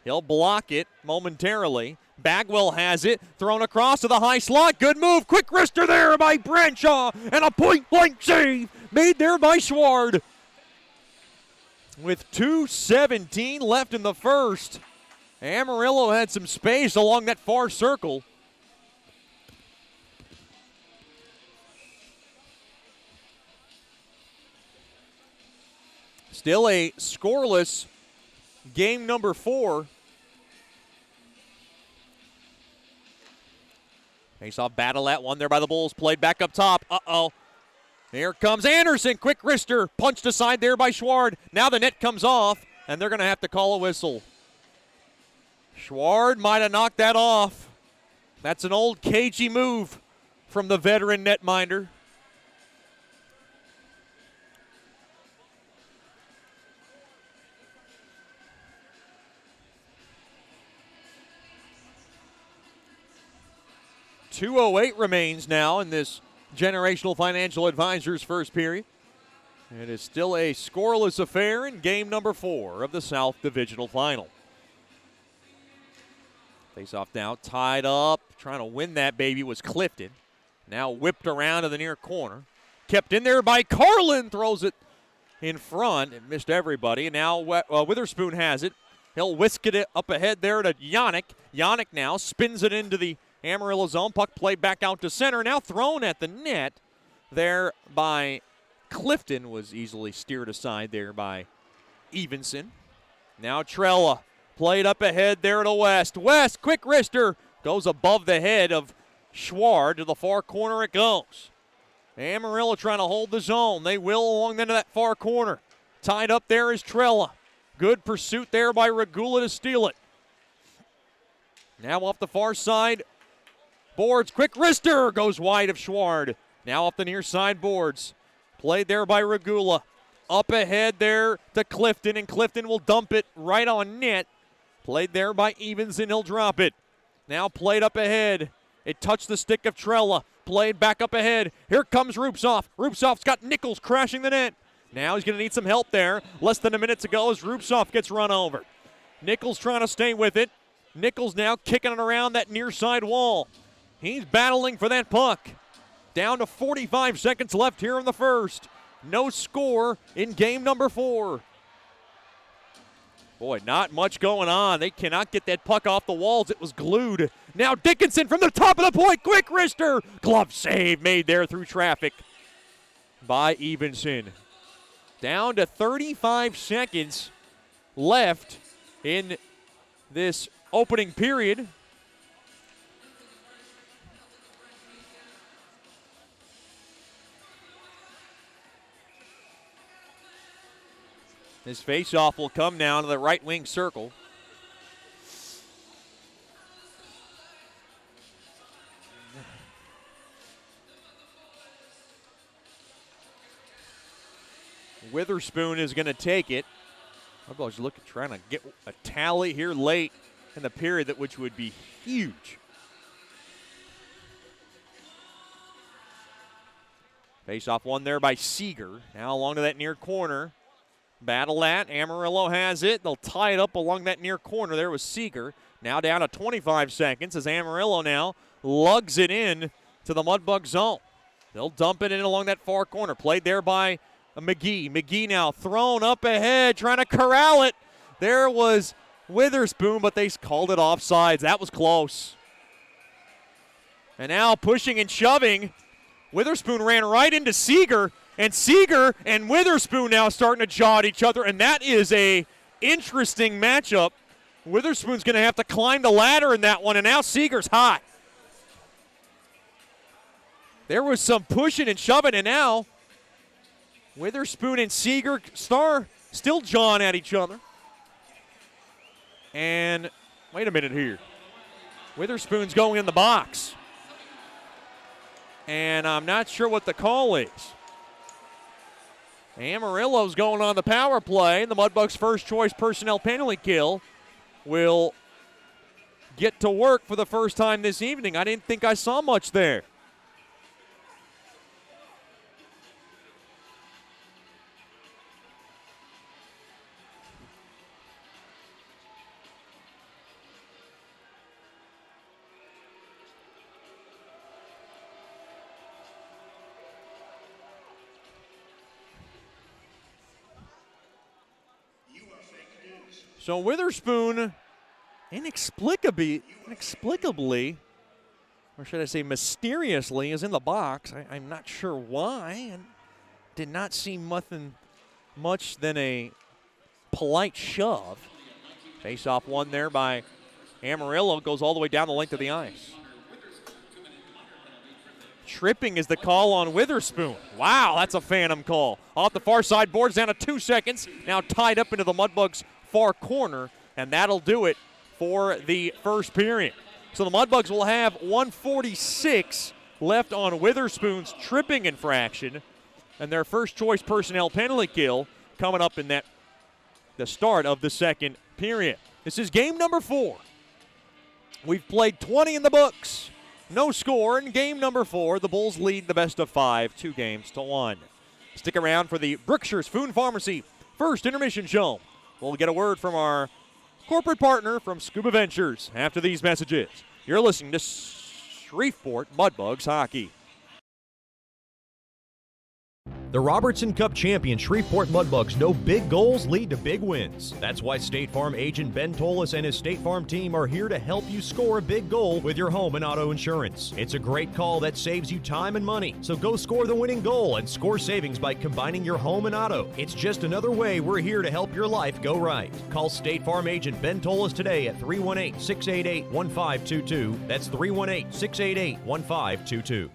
He'll block it momentarily. Bagwell has it, thrown across to the high slot. Good move, quick wrister there by Branshaw, and a point-blank save made there by Schward. With 2:17 left in the first, Amarillo had some space along that far circle. Still a scoreless game number 4. Face-off battle at one there by the Bulls. Played back up top. Uh-oh. Here comes Anderson. Quick wrister. Punched aside there by Schward. Now the net comes off, and they're going to have to call a whistle. Schward might have knocked that off. That's an old cagey move from the veteran netminder. .208 remains now in this Generational Financial Advisors first period. It is still a scoreless affair in game number 4 of the South Divisional Final. Face-off now, tied up, trying to win that baby was Clifton. Now whipped around to the near corner. Kept in there by Carlin, throws it in front and missed everybody. And now Witherspoon has it. He'll whisk it up ahead there to Yannick. Yannick now spins it into the Amarillo zone. Puck played back out to center. Now thrown at the net there by Clifton. Was easily steered aside there by Evenson. Now Trella played up ahead there to West. West, quick wrister, goes above the head of Schward. To the far corner it goes. Amarillo trying to hold the zone. They will along the end of that far corner. Tied up there is Trella. Good pursuit there by Regula to steal it. Now off the far side. Boards, quick wrister, goes wide of Schward. Now off the near side boards. Played there by Regula. Up ahead there to Clifton, and Clifton will dump it right on net. Played there by Evans, and he'll drop it. Now played up ahead. It touched the stick of Trella. Played back up ahead. Here comes Rupsoff. Rupsoff's got Nichols crashing the net. Now he's going to need some help there. Less than a minute to go as Rupsoff gets run over. Nichols trying to stay with it. Nichols now kicking it around that near side wall. He's battling for that puck. Down to 45 seconds left here in the first. No score in game number 4. Boy, not much going on. They cannot get that puck off the walls. It was glued. Now Dickinson from the top of the point. Quick wrister. Glove save made there through traffic by Evenson. Down to 35 seconds left in this opening period. This faceoff will come now to the right wing circle. Witherspoon is going to take it. Mudbugs looking, trying to get a tally here late in the period, which would be huge. Face-off won there by Seeger. Now along to that near corner. Battle at, Amarillo has it. They'll tie it up along that near corner there with Seeger. Now down to 25 seconds as Amarillo now lugs it in to the Mudbug zone. They'll dump it in along that far corner. Played there by McGee. McGee now thrown up ahead, trying to corral it. There was Witherspoon, but they called it offsides. That was close. And now pushing and shoving. Witherspoon ran right into Seeger. And Seeger and Witherspoon now starting to jaw at each other, and that is a interesting matchup. Witherspoon's going to have to climb the ladder in that one, and now Seeger's hot. There was some pushing and shoving, and now Witherspoon and Seeger still jawing at each other. And wait a minute here. Witherspoon's going in the box. And I'm not sure what the call is. Amarillo's going on the power play. The Mudbugs' first choice personnel penalty kill will get to work for the first time this evening. I didn't think I saw much there. So Witherspoon inexplicably, or should I say mysteriously, is in the box. I'm not sure why, and did not see nothing much than a polite shove. Face-off won there by Amarillo, goes all the way down the length of the ice. Tripping is the call on Witherspoon. Wow, that's a phantom call. Off the far side, boards down to 2 seconds. Now tied up into the Mudbugs' far corner, and that'll do it for the first period. So the Mudbugs will have 1:46 left on Witherspoon's tripping infraction, and their first choice personnel penalty kill coming up in the start of the second period. This is game number 4. We've played 20 in the books. No score in game number 4. The Bulls lead the best of 5, 2-1. Stick around for the Brookshire's Food Pharmacy first intermission show. We'll get a word from our corporate partner from Scuba Ventures after these messages. You're listening to Shreveport Mudbugs Hockey. The Robertson Cup champion Shreveport Mudbugs know big goals lead to big wins. That's why State Farm agent Ben Tolis and his State Farm team are here to help you score a big goal with your home and auto insurance. It's a great call that saves you time and money. So go score the winning goal and score savings by combining your home and auto. It's just another way we're here to help your life go right. Call State Farm agent Ben Tolis today at 318-688-1522. That's 318-688-1522.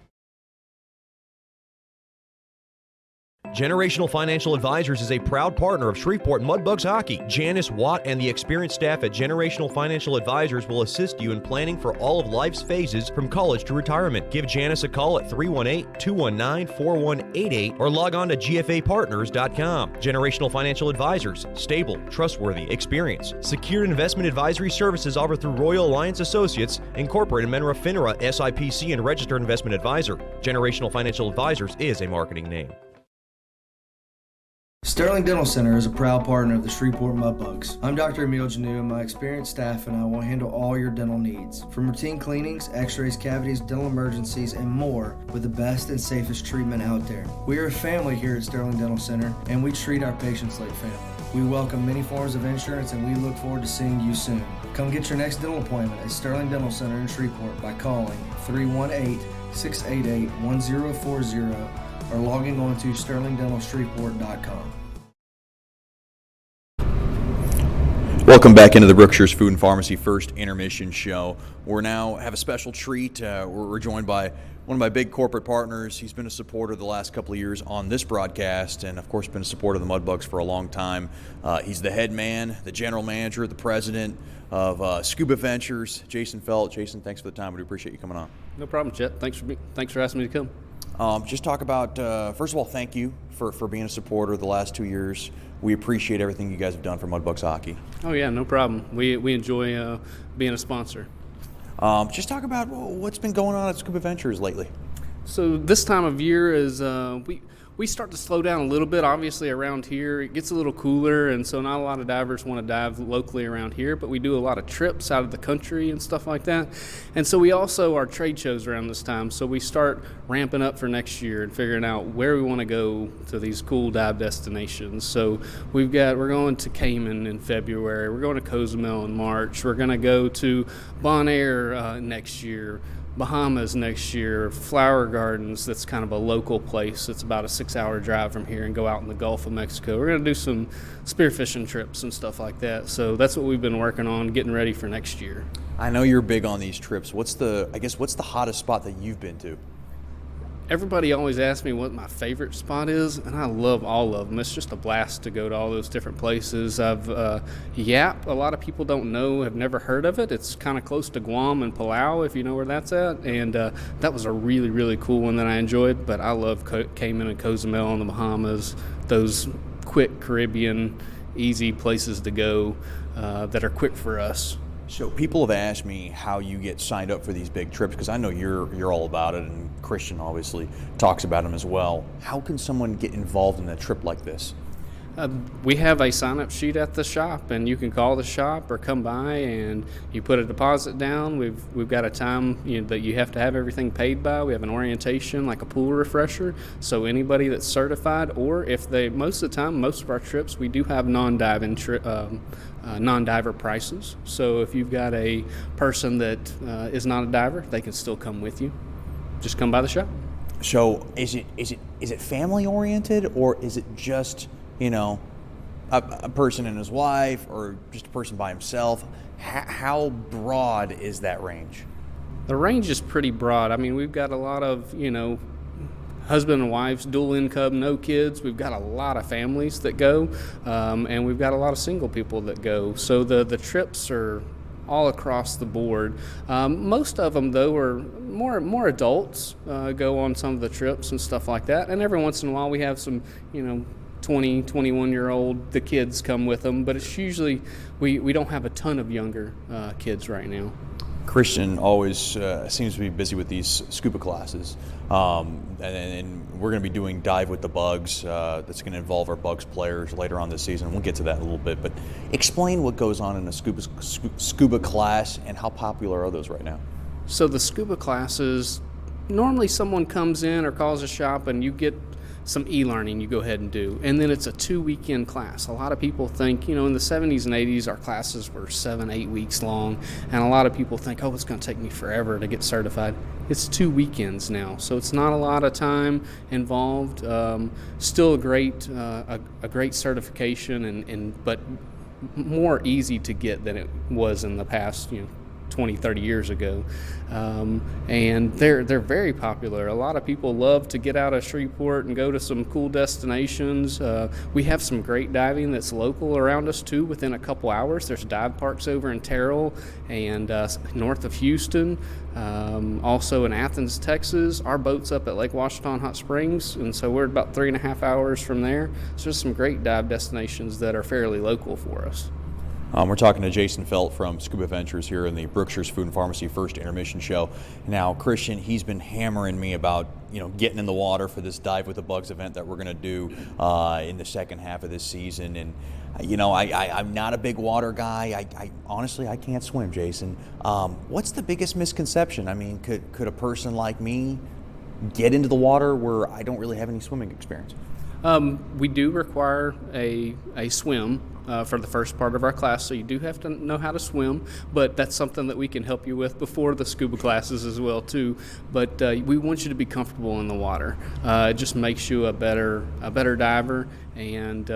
Generational Financial Advisors is a proud partner of Shreveport Mudbugs Hockey. Janice Watt and the experienced staff at Generational Financial Advisors will assist you in planning for all of life's phases from college to retirement. Give Janice a call at 318-219-4188 or log on to gfapartners.com. Generational Financial Advisors. Stable, trustworthy, experienced. Secured investment advisory services offered through Royal Alliance Associates, Incorporated, member of FINRA, SIPC, and registered investment advisor. Generational Financial Advisors is a marketing name. Sterling Dental Center is a proud partner of the Shreveport Mudbugs. I'm Dr. Emil Janu, and my experienced staff and I will handle all your dental needs. From routine cleanings, x-rays, cavities, dental emergencies, and more with the best and safest treatment out there. We are a family here at Sterling Dental Center, and we treat our patients like family. We welcome many forms of insurance, and we look forward to seeing you soon. Come get your next dental appointment at Sterling Dental Center in Shreveport by calling 318-688-1040 or logging on to sterlingdentalshreveport.com. Welcome back into the Brookshire's Food and Pharmacy first intermission show. We're now have a special treat. We're joined by one of my big corporate partners. He's been a supporter the last couple of years on this broadcast, and of course been a supporter of the Mudbugs for a long time. He's the head man, the general manager, the president of Scuba Ventures, Jason Felt. Jason, thanks for the time. We appreciate you coming on. No problem, Chet. Thanks for asking me to come. Just talk about, first of all, thank you for being a supporter the last 2 years. We appreciate everything you guys have done for Mudbugs Hockey. Oh, yeah, no problem. We enjoy being a sponsor. Just talk about what's been going on at Scuba Ventures lately. So this time of year is we start to slow down a little bit. Obviously around here it gets a little cooler, and so not a lot of divers want to dive locally around here, but we do a lot of trips out of the country and stuff like that. And so we also our trade shows around this time, so we start ramping up for next year and figuring out where we want to go to these cool dive destinations. So we're going to Cayman in February, we're going to Cozumel in March, we're going to go to Bonaire next year, Bahamas next year, Flower Gardens, that's kind of a local place. It's about a 6-hour drive from here, and go out in the Gulf of Mexico. We're going to do some spearfishing trips and stuff like that. So that's what we've been working on, getting ready for next year. I know you're big on these trips. What's the hottest spot that you've been to? Everybody always asks me what my favorite spot is, and I love all of them. It's just a blast to go to all those different places. Yap, a lot of people don't know, have never heard of it. It's kind of close to Guam and Palau, if you know where that's at. And that was a really, really cool one that I enjoyed. But I love Cayman and Cozumel and the Bahamas, those quick Caribbean, easy places to go that are quick for us. So people have asked me how you get signed up for these big trips, because I know you're all about it, and Christian obviously talks about them as well. How can someone get involved in a trip like this? We have a sign-up sheet at the shop, and you can call the shop or come by and you put a deposit down. We've got a time that you have to have everything paid by. We have an orientation, like a pool refresher, so anybody that's certified, or if most of the time, most of our trips, we do have non-diver prices. So if you've got a person that is not a diver, they can still come with you. Just come by the shop. So is it family oriented, or is it just a person and his wife, or just a person by himself? How broad is that range? The range is pretty broad. I mean, we've got a lot of, husband and wives, dual income, no kids. We've got a lot of families that go, and we've got a lot of single people that go. So the trips are all across the board. Most of them, though, are more adults go on some of the trips and stuff like that. And every once in a while we have some, 20, 21-year-old, the kids come with them. But it's usually, we don't have a ton of younger kids right now. Christian always seems to be busy with these scuba classes, and we're going to be doing Dive with the Bugs. That's going to involve our Bugs players later on this season. We'll get to that in a little bit, but explain what goes on in a scuba class and how popular are those right now? So the scuba classes, normally someone comes in or calls a shop and you get some e-learning you go ahead and do, and then it's a 2-weekend class. A lot of people think, in the 70s and 80s our classes were 7-8 weeks long, and a lot of people think, it's going to take me forever to get certified. It's 2 weekends now, so it's not a lot of time involved. Still a great certification, but more easy to get than it was in the past 20, 30 years ago. And they're very popular. A lot of people love to get out of Shreveport and go to some cool destinations. We have some great diving that's local around us too, within a couple hours. There's dive parks over in Terrell and north of Houston. Also in Athens, Texas. Our boat's up at Lake Washington Hot Springs, and so we're about 3.5 hours from there. So there's some great dive destinations that are fairly local for us. We're talking to Jason Felt from Scuba Ventures here in the Brookshire's Food and Pharmacy First Intermission Show. Now, Christian, he's been hammering me about, getting in the water for this Dive with the Bugs event that we're going to do in the second half of this season. And, I'm not a big water guy. I honestly, I can't swim, Jason. What's the biggest misconception? I mean, could a person like me get into the water where I don't really have any swimming experience? We do require a swim for the first part of our class, so you do have to know how to swim, but that's something that we can help you with before the scuba classes as well too. But we want you to be comfortable in the water. It just makes you a better diver, and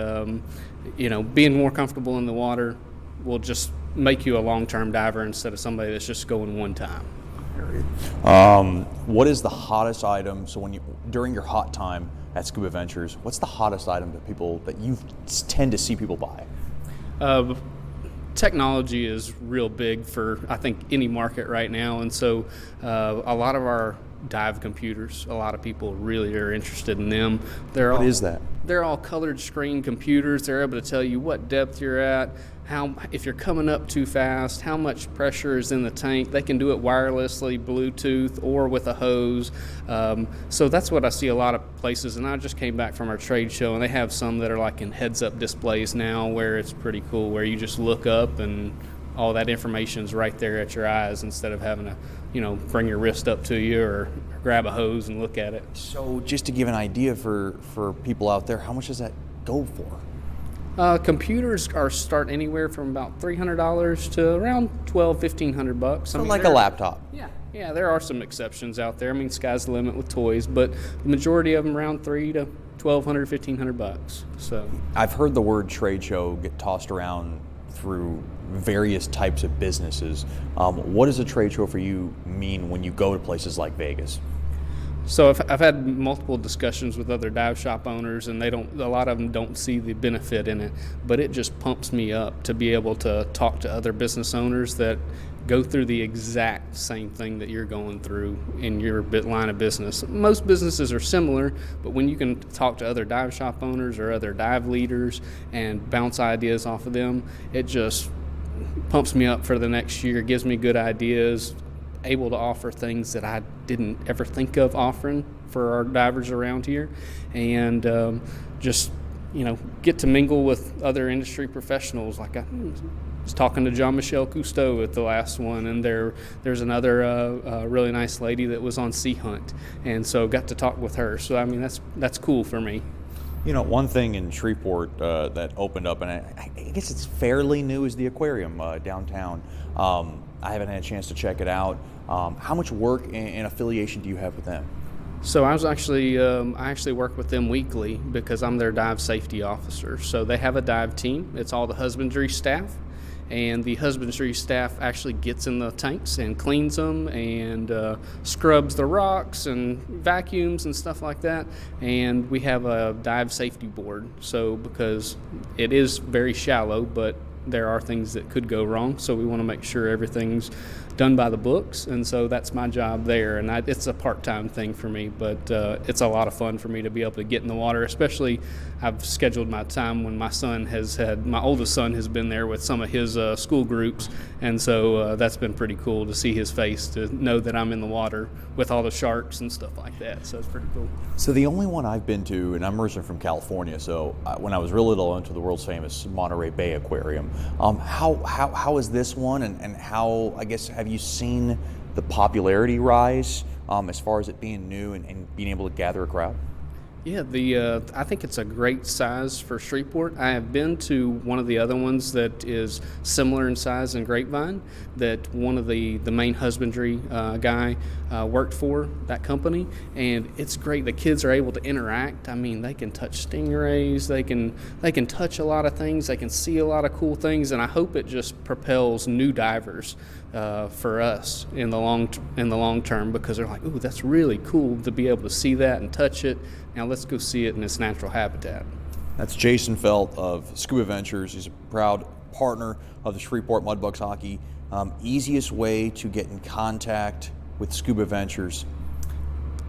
being more comfortable in the water will just make you a long-term diver instead of somebody that's just going one time. What is the hottest item? So during your hot time at Scuba Ventures, what's the hottest item that you tend to see people buy? Technology is real big for, I think, any market right now, and so a lot of our dive computers, a lot of people really are interested in them. What is that? They're all colored screen computers. They're able to tell you what depth you're at, if you're coming up too fast, how much pressure is in the tank. They can do it wirelessly, Bluetooth, or with a hose. So that's what I see a lot of places. And I just came back from our trade show, and they have some that are like in heads-up displays now, where it's pretty cool, where you just look up and all that information's right there at your eyes instead of having to, bring your wrist up to you or grab a hose and look at it. So just to give an idea for people out there, how much does that go for? Computers start anywhere from about $300 to around $1,200-$1,500. So like a laptop. Yeah, there are some exceptions out there. I mean, sky's the limit with toys, but the majority of them around $300 to $1,200, $1,500. So I've heard the word trade show get tossed around through various types of businesses. What does a trade show for you mean when you go to places like Vegas? So I've had multiple discussions with other dive shop owners, and a lot of them don't see the benefit in it, but it just pumps me up to be able to talk to other business owners that go through the exact same thing that you're going through in your line of business. Most businesses are similar, but when you can talk to other dive shop owners or other dive leaders and bounce ideas off of them, it just pumps me up for the next year, gives me good ideas, able to offer things that I didn't ever think of offering for our divers around here, and just get to mingle with other industry professionals. Like I was talking to Jean-Michel Cousteau at the last one, and there's another really nice lady that was on Sea Hunt, and so got to talk with her. So I mean, that's cool for me. One thing in Shreveport that opened up, and I guess it's fairly new, is the aquarium downtown. I haven't had a chance to check it out. How much work and affiliation do you have with them? So I actually work with them weekly because I'm their dive safety officer. So they have a dive team. It's all the husbandry staff, and the husbandry staff actually gets in the tanks and cleans them and scrubs the rocks and vacuums and stuff like that. And we have a dive safety board. So because it is very shallow, but there are things that could go wrong, so we want to make sure everything's done by the books, and so that's my job there. And it's a part-time thing for me, but it's a lot of fun for me to be able to get in the water. Especially, I've scheduled my time when my oldest son has been there with some of his school groups, and so that's been pretty cool to see his face, to know that I'm in the water with all the sharks and stuff like that. So it's pretty cool. So the only one I've been to, and I'm originally from California, so when I was real little, I went to the world's famous Monterey Bay Aquarium. How is this one, and how, I guess, have you seen the popularity rise as far as it being new and being able to gather a crowd? Yeah, I think it's a great size for Shreveport. I have been to one of the other ones that is similar in size in Grapevine, that one of the main husbandry guy worked for that company, and it's great. The kids are able to interact. I mean, they can touch stingrays, they can touch a lot of things, they can see a lot of cool things, and I hope it just propels new divers for us in the long term, because they're like, ooh, that's really cool to be able to see that and touch it. Now let's go see it in its natural habitat. That's Jason Felt of Scuba Ventures. He's a proud partner of the Shreveport Mudbugs hockey. Easiest way to get in contact with Scuba Ventures?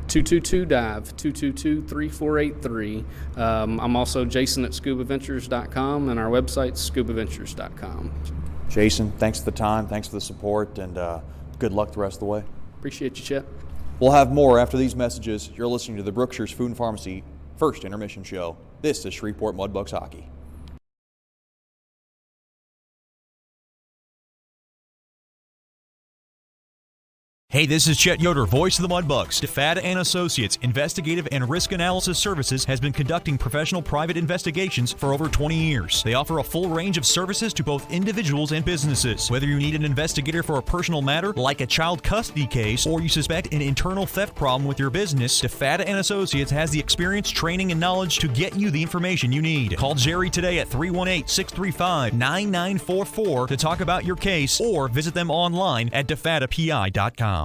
222-DIVE, 222-3483. I'm also Jason at scubaventures.com, and our website's scubaventures.com. Jason, thanks for the time, thanks for the support, and good luck the rest of the way. Appreciate you, Chet. We'll have more after these messages. You're listening to the Brookshire's Food and Pharmacy First Intermission Show. This is Shreveport Mudbugs Hockey. Hey, this is Chet Yoder, voice of the Mudbugs. DeFada and Associates Investigative and Risk Analysis Services has been conducting professional private investigations for over 20 years. They offer a full range of services to both individuals and businesses. Whether you need an investigator for a personal matter like a child custody case, or you suspect an internal theft problem with your business, DeFada and Associates has the experience, training, and knowledge to get you the information you need. Call Jerry today at 318-635-9944 to talk about your case, or visit them online at defadapi.com.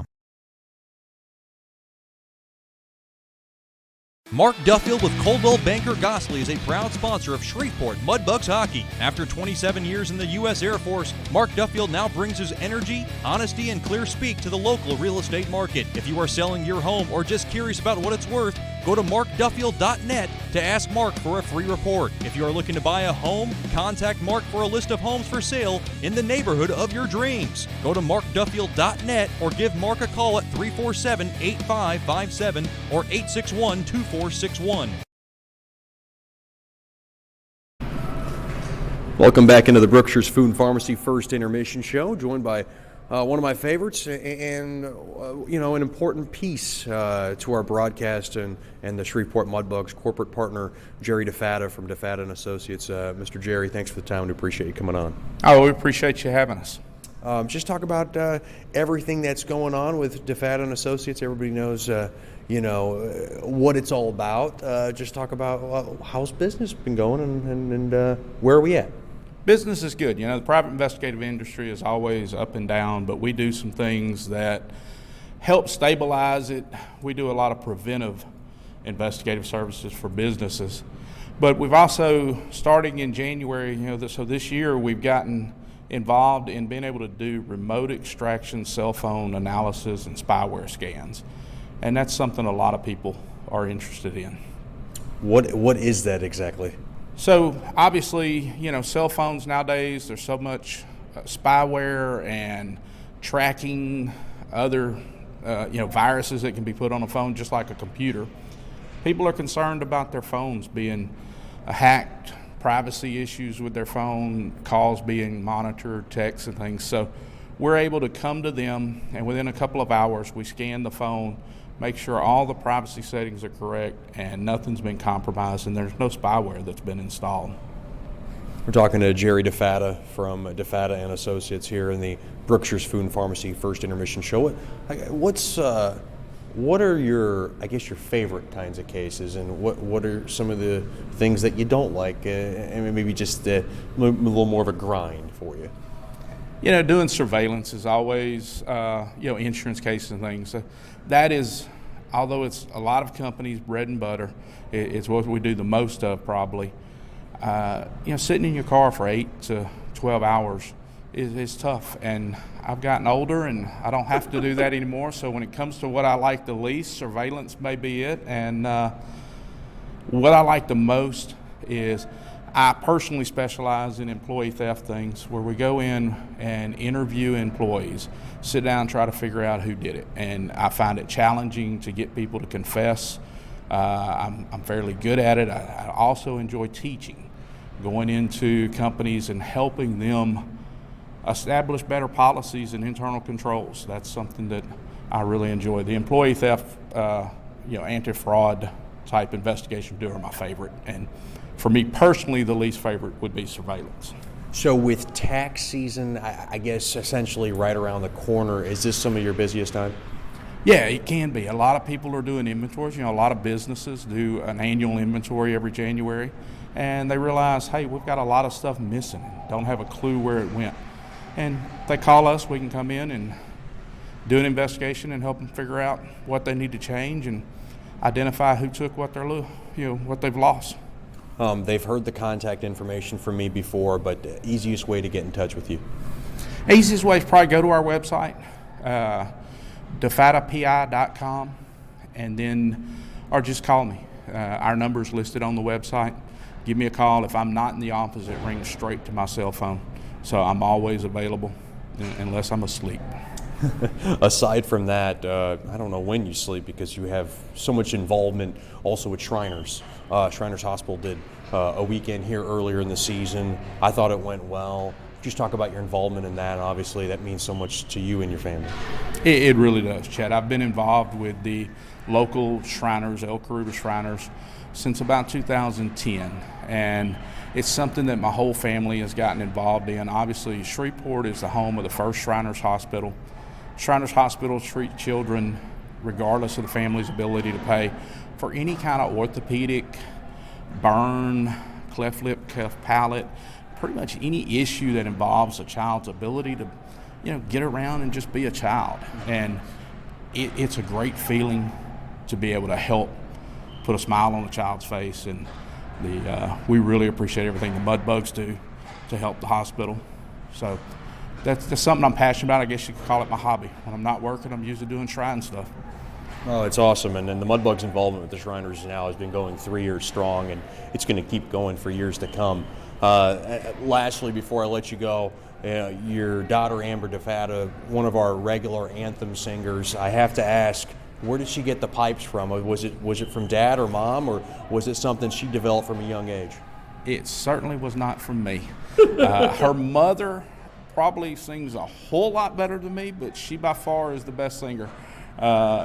Mark Duffield with Coldwell Banker Gosley is a proud sponsor of Shreveport Mudbugs hockey. After 27 years in the U.S. Air Force, Mark Duffield now brings his energy, honesty, and clear speak to the local real estate market. If you are selling your home or just curious about what it's worth, go to markduffield.net to ask Mark for a free report. If you are looking to buy a home, contact Mark for a list of homes for sale in the neighborhood of your dreams. Go to markduffield.net or give Mark a call at 347-8557 or 861-2461. Welcome back into the Brookshire's Food and Pharmacy First Intermission Show, joined by one of my favorites and an important piece to our broadcast and the Shreveport Mudbugs corporate partner, Jerry DeFada from DeFada and Associates. Mr. Jerry, thanks for the time. We appreciate you coming on. Oh, we appreciate you having us. Just talk about everything that's going on with DeFada and Associates. Everybody knows, what it's all about. Just talk about how's business been going and where are we at? Business is good. The private investigative industry is always up and down, but we do some things that help stabilize it. We do a lot of preventive investigative services for businesses. But we've also, starting in January, so this year we've gotten involved in being able to do remote extraction, cell phone analysis, and spyware scans. And that's something a lot of people are interested in. What is that exactly? So obviously, cell phones nowadays, there's so much spyware and tracking other, viruses that can be put on a phone just like a computer. People are concerned about their phones being hacked, privacy issues with their phone, calls being monitored, texts and things. So we're able to come to them, and within a couple of hours, we scan the phone, make sure all the privacy settings are correct and nothing's been compromised and there's no spyware that's been installed. We're talking to Jerry DeFada from DeFada and Associates here in the Brookshire's Food and Pharmacy First Intermission Show. What are your favorite kinds of cases, and what are some of the things that you don't like, and maybe just a little more of a grind for you? Doing surveillance is always, insurance cases and things. That is, although it's a lot of companies' bread and butter, it's what we do the most of probably. Sitting in your car for 8 to 12 hours is tough, and I've gotten older and I don't have to do that anymore. So when it comes to what I like the least, surveillance may be it. And what I like the most is I personally specialize in employee theft things, where we go in and interview employees, sit down and try to figure out who did it. And I find it challenging to get people to confess. I'm fairly good at it. I also enjoy teaching, going into companies and helping them establish better policies and internal controls. That's something that I really enjoy. The employee theft, anti-fraud type investigations are my favorite. And for me personally, the least favorite would be surveillance. So with tax season, I guess essentially right around the corner, is this some of your busiest time? Yeah, it can be. A lot of people are doing inventories. A lot of businesses do an annual inventory every January, and they realize, hey, we've got a lot of stuff missing, don't have a clue where it went. And they call us, we can come in and do an investigation and help them figure out what they need to change and identify who took what what they've lost. They've heard the contact information from me before, but the easiest way to get in touch with you? Easiest way is probably go to our website, defatapi.com, and then, or just call me. Our number's listed on the website. Give me a call. If I'm not in the office, it rings straight to my cell phone. So I'm always available unless I'm asleep. Aside from that, I don't know when you sleep because you have so much involvement also with Shriners. Shriners Hospital did a weekend here earlier in the season. I thought it went well. Just talk about your involvement in that. Obviously, that means so much to you and your family. It really does, Chad. I've been involved with the local Shriners, El Caribe Shriners, since about 2010. And it's something that my whole family has gotten involved in. Obviously, Shreveport is the home of the first Shriners Hospital. Shriners Hospital treat children, regardless of the family's ability to pay, for any kind of orthopedic, burn, cleft lip, cleft palate, pretty much any issue that involves a child's ability to, get around and just be a child. And it's a great feeling to be able to help put a smile on a child's face. And we really appreciate everything the Mudbugs do to help the hospital. So that's something I'm passionate about. I guess you could call it my hobby. When I'm not working, I'm usually doing shrine stuff. Oh, it's awesome. And the Mudbugs' involvement with the Shriners now has been going 3 years strong, and it's going to keep going for years to come. Lastly, before I let you go, your daughter Amber DeFata, one of our regular anthem singers, I have to ask, where did she get the pipes from? Was it from dad or mom, or was it something she developed from a young age? It certainly was not from me. Her mother probably sings a whole lot better than me, but she by far is the best singer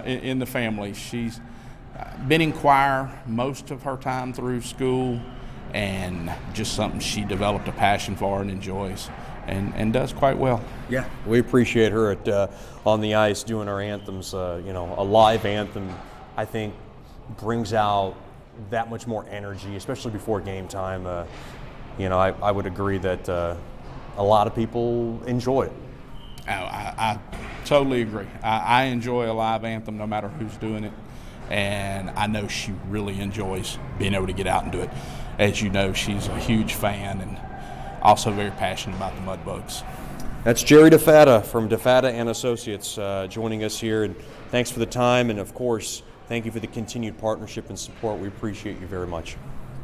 in the family. She's been in choir most of her time through school, and just something she developed a passion for and enjoys, and does quite well. Yeah, we appreciate her on the ice doing our anthems. A live anthem, I think, brings out that much more energy, especially before game time. I would agree that a lot of people enjoy it. I totally agree. I enjoy a live anthem no matter who's doing it, and I know she really enjoys being able to get out and do it. As you know, she's a huge fan and also very passionate about the Mudbugs. That's Jerry DeFata from DeFata and Associates joining us here, and thanks for the time, and of course, thank you for the continued partnership and support. We appreciate you very much.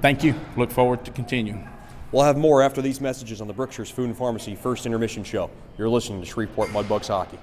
Thank you. Look forward to continuing. We'll have more after these messages on the Brookshire's Food and Pharmacy First Intermission Show. You're listening to Shreveport Mudbugs Hockey.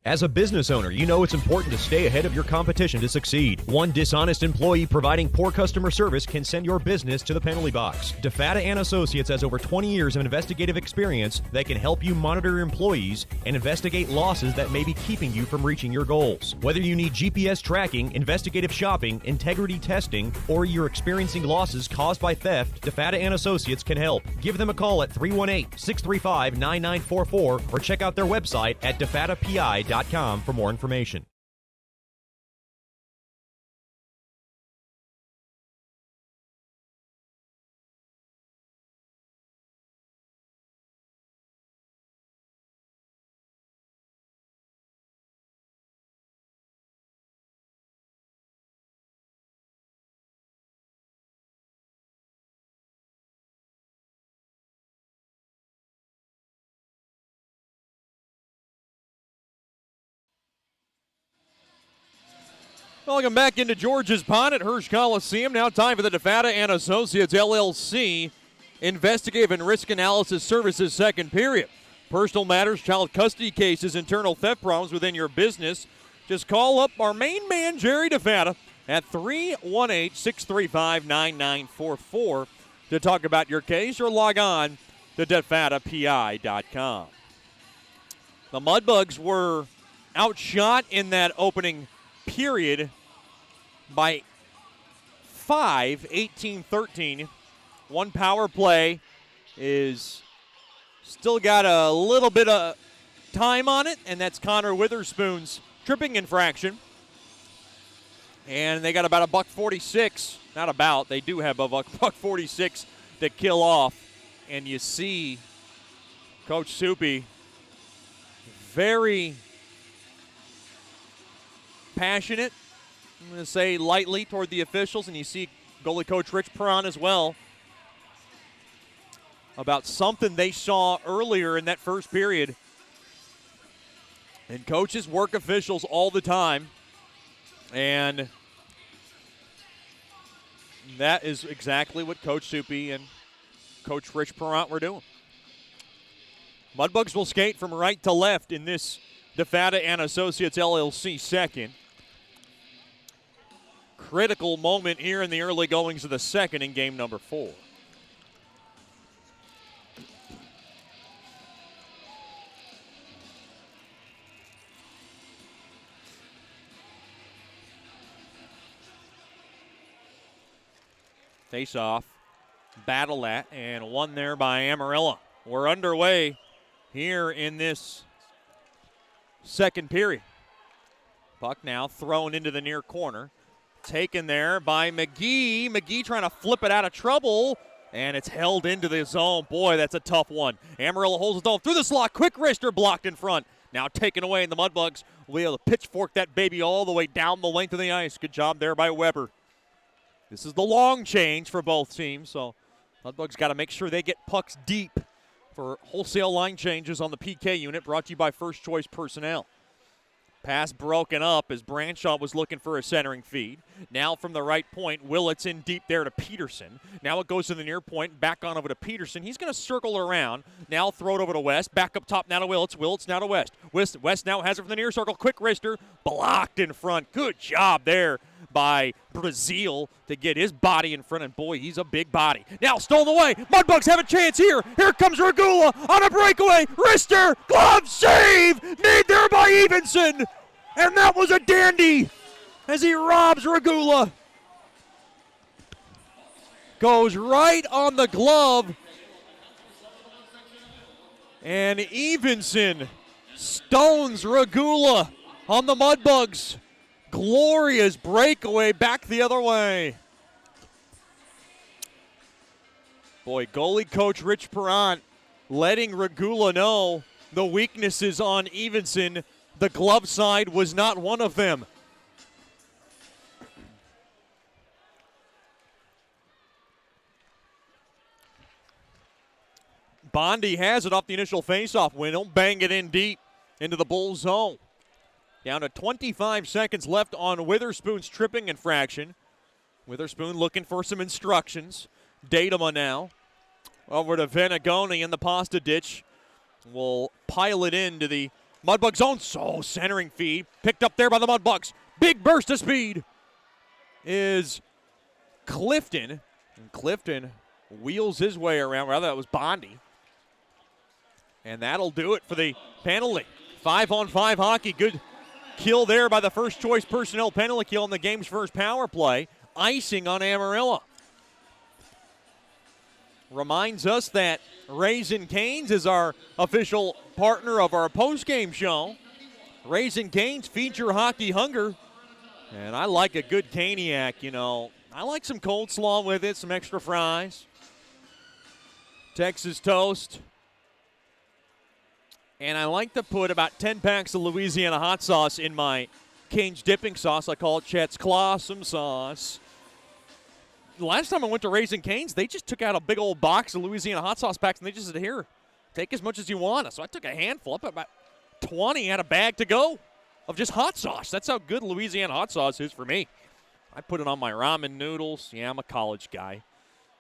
As a business owner, you know it's important to stay ahead of your competition to succeed. One dishonest employee providing poor customer service can send your business to the penalty box. DeFata and Associates has over 20 years of investigative experience that can help you monitor your employees and investigate losses that may be keeping you from reaching your goals. Whether you need GPS tracking, investigative shopping, integrity testing, or you're experiencing losses caused by theft, DeFata and Associates can help. Give them a call at 318-635-9944 or check out their website at defatapi.com for more information. Welcome back into George's Pond at Hirsch Coliseum. Now time for the DeFata and Associates LLC Investigative and Risk Analysis Services second period. Personal matters, child custody cases, internal theft problems within your business. Just call up our main man, Jerry DeFata, at 318-635-9944 to talk about your case, or log on to defatapi.com. The Mudbugs were outshot in that opening period by 5, 18-13. One power play is still got a little bit of time on it, and that's Connor Witherspoon's tripping infraction. And they got about a $146. Not about, they do have a $146 to kill off. And you see Coach Soupy very passionate, I'm going to say lightly, toward the officials, and you see goalie coach Rich Perron as well about something they saw earlier in that first period. And coaches work officials all the time, and that is exactly what Coach Soupy and Coach Rich Perron were doing. Mudbugs will skate from right to left in this DeFata and Associates LLC second. Critical moment here in the early goings of the second in game number 4. Face off, battle at, and won there by Amarillo. We're underway here in this second period. Puck now thrown into the near corner. Taken there by McGee. McGee trying to flip it out of trouble, and it's held into the zone. Boy, that's a tough one. Amarillo holds it on through the slot. Quick wrister blocked in front. Now taken away, and the Mudbugs will be able to pitchfork that baby all the way down the length of the ice. Good job there by Weber. This is the long change for both teams, so Mudbugs got to make sure they get pucks deep for wholesale line changes on the PK unit, brought to you by First Choice Personnel. Pass broken up as Branshaw was looking for a centering feed. Now from the right point, Willits in deep there to Peterson. Now it goes to the near point, back on over to Peterson. He's going to circle around. Now throw it over to West. Back up top now to Willits. Willits now to West. West now has it from the near circle. Quick wrister, blocked in front. Good job there by Brazil to get his body in front, and boy, he's a big body. Now stolen away. Mudbugs have a chance here. Here comes Regula on a breakaway. Wrister, glove save, made there by Evenson, and that was a dandy as he robs Regula. Goes right on the glove, and Evenson stones Regula on the Mudbugs. Glorious breakaway back the other way. Boy, goalie coach Rich Perron letting Regula know the weaknesses on Evenson. The glove side was not one of them. Bondi has it off the initial faceoff win. He'll bang it in deep into the Bulls zone. Down to 25 seconds left on Witherspoon's tripping infraction. Witherspoon looking for some instructions. Datema now over to Venegoni in the pasta ditch. Will pile it into the Mudbug zone, centering feed. Picked up there by the Mudbugs. Big burst of speed is Clifton. And Clifton wheels his way around. Rather, that was Bondi. And that'll do it for the penalty. 5-on-5 hockey. Good kill there by the first choice personnel penalty kill in the game's first power play. Icing on Amarillo. Reminds us that Raising Cane's is our official partner of our post-game show. Raising Cane's, feed your hockey hunger. And I like a good caniac, you know. I like some cold slaw with it, some extra fries. Texas toast. And I like to put about 10 packs of Louisiana hot sauce in my Cane's dipping sauce. I call it Chet's Clawsome sauce. The last time I went to Raising Cane's, they just took out a big old box of Louisiana hot sauce packs, and they just said, here, take as much as you want. So I took a handful. I put about 20, had a bag to go of just hot sauce. That's how good Louisiana hot sauce is for me. I put it on my ramen noodles. Yeah, I'm a college guy,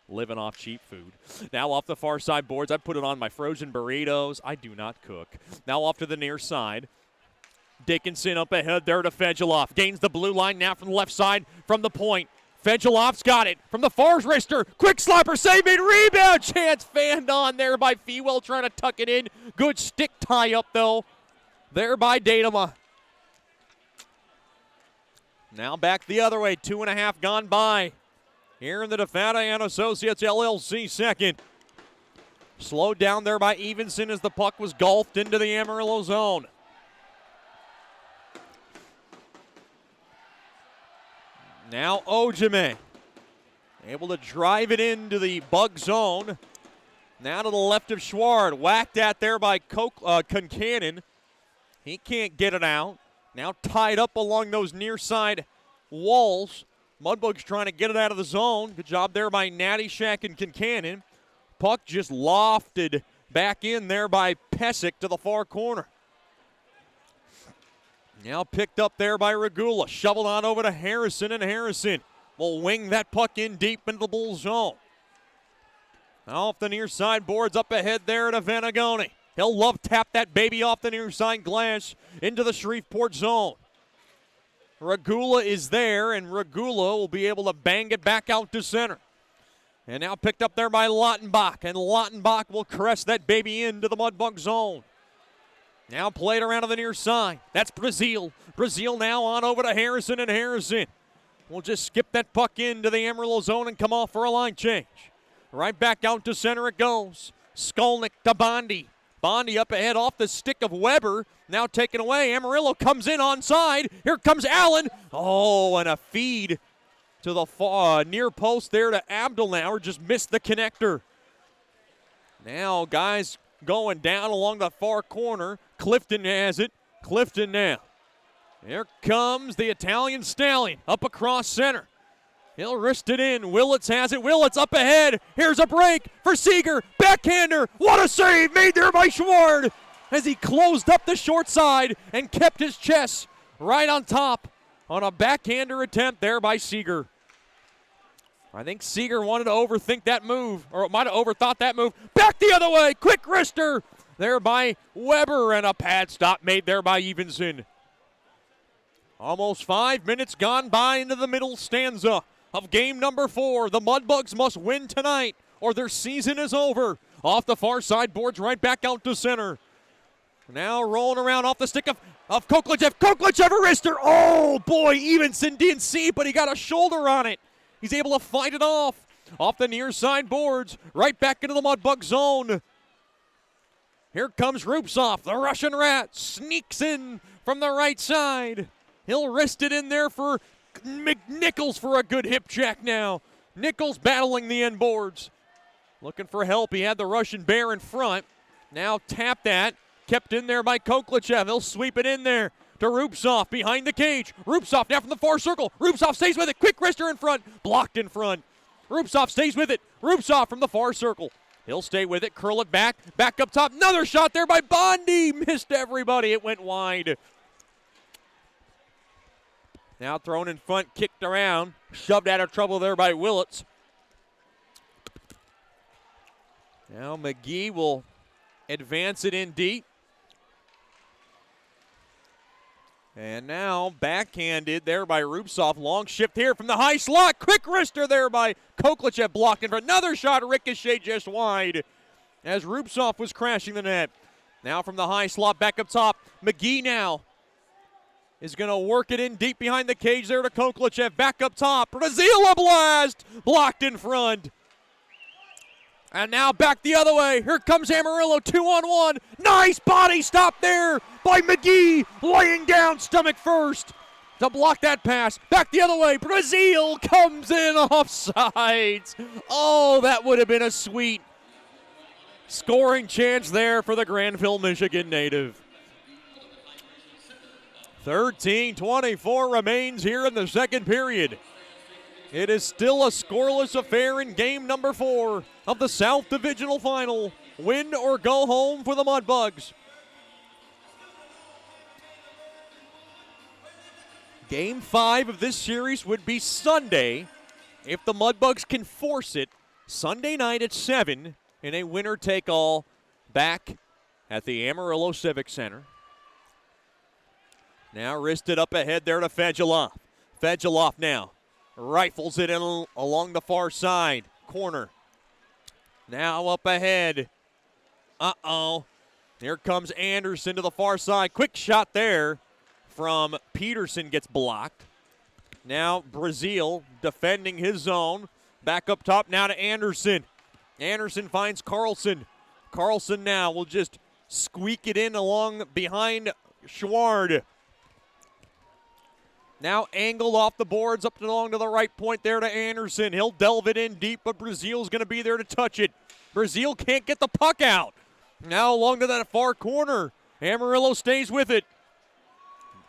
living off cheap food. Now off the far side boards, I put it on my frozen burritos. I do not cook. Now off to the near side. Dickinson up ahead there to Fegeloff. Gains the blue line now from the left side from the point. Fegeloff's got it from the far wrister. Quick slapper, save it, rebound. Chance fanned on there by Fewell trying to tuck it in. Good stick tie up though there by Datema. Now back the other way, 2.5 gone by. Here in the DeFata and Associates LLC second. Slowed down there by Evenson as the puck was golfed into the Amarillo zone. Now Ojime able to drive it into the Bug zone. Now to the left of Schward. Whacked at there by Concannon. He can't get it out. Now tied up along those near side walls. Mudbugs trying to get it out of the zone. Good job there by Natty Shack and Concannon. Puck just lofted back in there by Pesic to the far corner. Now picked up there by Regula. Shoveled on over to Harrison, and Harrison will wing that puck in deep into the Bulls zone. Now off the near side boards up ahead there to Venagoni. He'll love tap that baby off the near side glass into the Shreveport zone. Regula is there, and Regula will be able to bang it back out to center. And now picked up there by Lautenbach, and Lautenbach will caress that baby into the Mudbug zone. Now played around to the near side. That's Brazil. Brazil now on over to Harrison, and Harrison will just skip that puck into the Amarillo zone and come off for a line change. Right back out to center it goes. Skolnick to Bondi. Bondi up ahead off the stick of Weber. Now taken away. Amarillo comes in onside. Here comes Allen. Oh, and a feed to the far, near post there to Abdelnauer. Just missed the connector. Now guys going down along the far corner. Clifton has it. Clifton now. Here comes the Italian Stallion up across center. He'll wrist it in. Willits has it. Willits up ahead. Here's a break for Seeger. Backhander. What a save made there by Schward as he closed up the short side and kept his chest right on top on a backhander attempt there by Seeger. I think Seeger wanted to overthink that move, or might have overthought that move. Back the other way. Quick wrister there by Weber, and a pad stop made there by Evenson. Almost 5 minutes gone by into the middle stanza of game number 4. The Mudbugs must win tonight or their season is over. Off the far side boards, right back out to center. Now rolling around off the stick of Koklichev. Koklichev a wrister. Oh, boy, Evenson didn't see, but he got a shoulder on it. He's able to fight it off. Off the near side boards, right back into the Mudbug zone. Here comes Rupsov, the Russian rat, sneaks in from the right side. He'll wrist it in there for McNichols for a good hip check now. Nichols battling the end boards. Looking for help. He had the Russian bear in front. Now tapped that. Kept in there by Koklichev. He'll sweep it in there to Rupsov behind the cage. Rupsov now from the far circle. Rupsov stays with it. Quick wrister in front. Blocked in front. Rupsov stays with it. Rupsov from the far circle. He'll stay with it. Curl it back. Back up top. Another shot there by Bondi. Missed everybody. It went wide. Now thrown in front, kicked around, shoved out of trouble there by Willits. Now McGee will advance it in deep. And now backhanded there by Rubtsov. Long shift here from the high slot. Quick wrister there by Koklichev, blocking for another shot. Ricochet just wide as Rubtsov was crashing the net. Now from the high slot back up top. McGee now is going to work it in deep behind the cage there to Koklichev. Back up top. Brazil a blast. Blocked in front. And now back the other way. Here comes Amarillo, 2-on-1. Nice body stop there by McGee, laying down stomach first to block that pass. Back the other way. Brazil comes in offsides. Oh, that would have been a sweet scoring chance there for the Granville, Michigan native. 13:24 remains here in the second period. It is still a scoreless affair in game number 4 of the South Divisional Final. Win or go home for the Mudbugs. Game 5 of this series would be Sunday if the Mudbugs can force it Sunday night at 7 in a winner-take-all back at the Amarillo Civic Center. Now wristed up ahead there to Fedulov. Fedulov now rifles it in along the far side corner. Now up ahead. Here comes Anderson to the far side. Quick shot there from Peterson, gets blocked. Now Brazil defending his zone. Back up top now to Anderson. Anderson finds Carlson. Carlson now will just squeak it in along behind Schward. Now angled off the boards up along to the right point there to Anderson. He'll delve it in deep, but Brazil's going to be there to touch it. Brazil can't get the puck out. Now along to that far corner. Amarillo stays with it.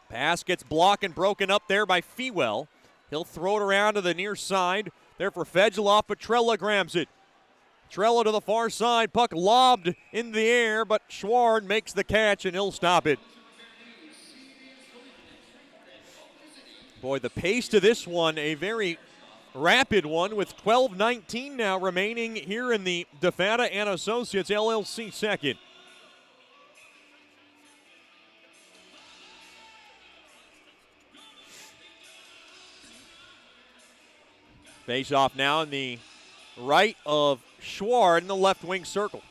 Pass gets blocked and broken up there by Fewell. He'll throw it around to the near side. There for Fedulov, but Trella grabs it. Trella to the far side. Puck lobbed in the air, but Schward makes the catch and he'll stop it. Boy, the pace to this one, a very rapid one with 12:19 now remaining here in the DeFata and Associates LLC second. Face off now in the right of Schward in the left wing circle.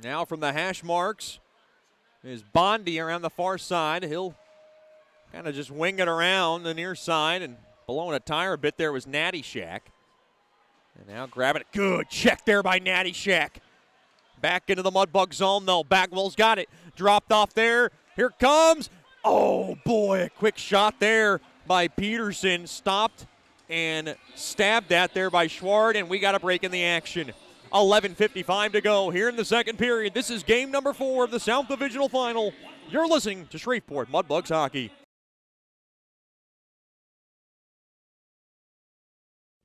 Now from the hash marks is Bondi around the far side. He'll kind of just wing it around the near side, and blowing a tire a bit there was Natty Shack. And now grabbing it. Good check there by Natty Shack. Back into the Mudbug zone, though. Bagwell's got it. Dropped off there. Here comes. Oh, boy, a quick shot there by Peterson. Stopped and stabbed at there by Schward, and we got a break in the action. 11:55 to go here in the second period. This is game number 4 of the South Divisional Final. You're listening to Shreveport Mudbugs Hockey.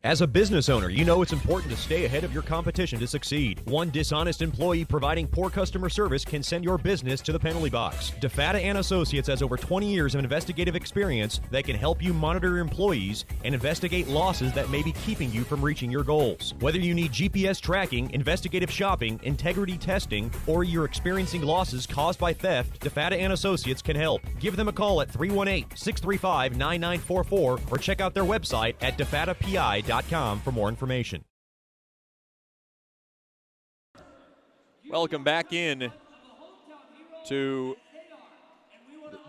As a business owner, you know it's important to stay ahead of your competition to succeed. One dishonest employee providing poor customer service can send your business to the penalty box. DeFata and Associates has over 20 years of investigative experience that can help you monitor your employees and investigate losses that may be keeping you from reaching your goals. Whether you need GPS tracking, investigative shopping, integrity testing, or you're experiencing losses caused by theft, DeFata and Associates can help. Give them a call at 318-635-9944 or check out their website at defatapi.com for more information. Welcome back in to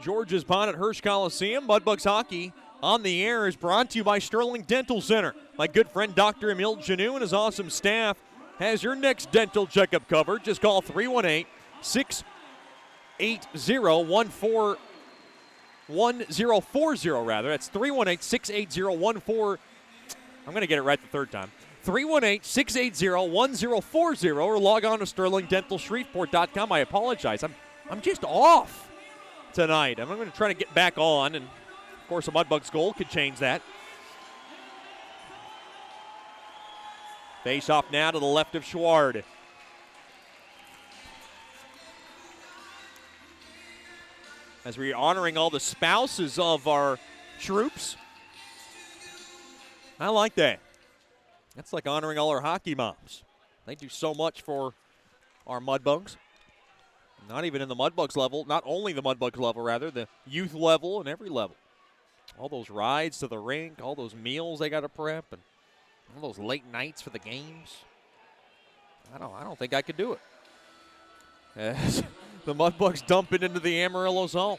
George's Pond at Hirsch Coliseum. Mudbugs Hockey on the air is brought to you by Sterling Dental Center. My good friend Dr. Emil Janou and his awesome staff has your next dental checkup covered. Just call 318-680-1040 rather. That's 318-680-1440. I'm going to get it right the third time. 318-680-1040 or log on to sterlingdentalshreveport.com. I apologize. I'm just off tonight. I'm going to try to get back on, and of course a Mudbugs goal could change that. Face off now to the left of Schward. As we're honoring all the spouses of our troops. I like that. That's like honoring all our hockey moms. They do so much for our Mudbugs. Not even in the Mudbugs level, not only the Mudbugs level, rather, the youth level and every level. All those rides to the rink, all those meals they got to prep, and all those late nights for the games. I don't think I could do it. As the Mudbugs dump it into the Amarillo zone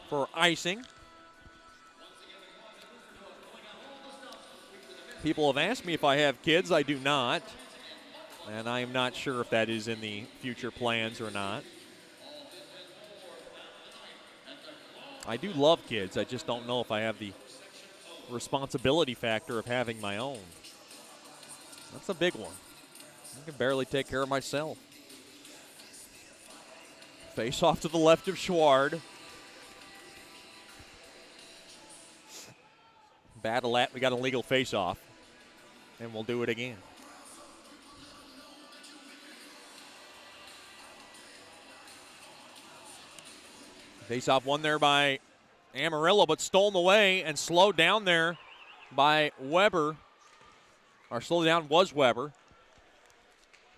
for icing. People have asked me if I have kids. I do not. And I am not sure if that is in the future plans or not. I do love kids. I just don't know if I have the responsibility factor of having my own. That's a big one. I can barely take care of myself. Face off to the left of Schward. Battle at, we got a legal face off. And we'll do it again. Face-off won there by Amarillo, but stolen away and slowed down there by Weber. Or slowed down was Weber.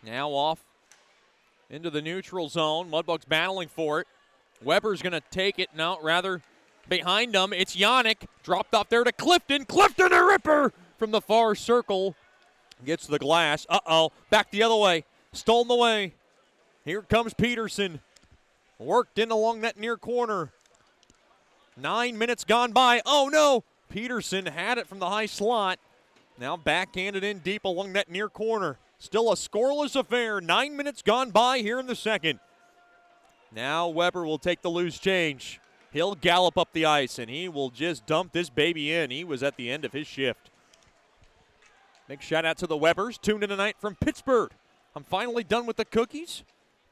Now off into the neutral zone. Mudbugs battling for it. Weber's going to take it. No, rather behind him. It's Yannick. Dropped off there to Clifton. Clifton a ripper from the far circle. Gets to the glass. Uh-oh. Back the other way. Stolen away. Here comes Peterson. Worked in along that near corner. 9 minutes gone by. Oh, no. Peterson had it from the high slot. Now backhanded in deep along that near corner. Still a scoreless affair. 9 minutes gone by here in the second. Now Weber will take the loose change. He'll gallop up the ice, and he will just dump this baby in. He was at the end of his shift. Big shout out to the Webers. Tuned in tonight from Pittsburgh. I'm finally done with the cookies,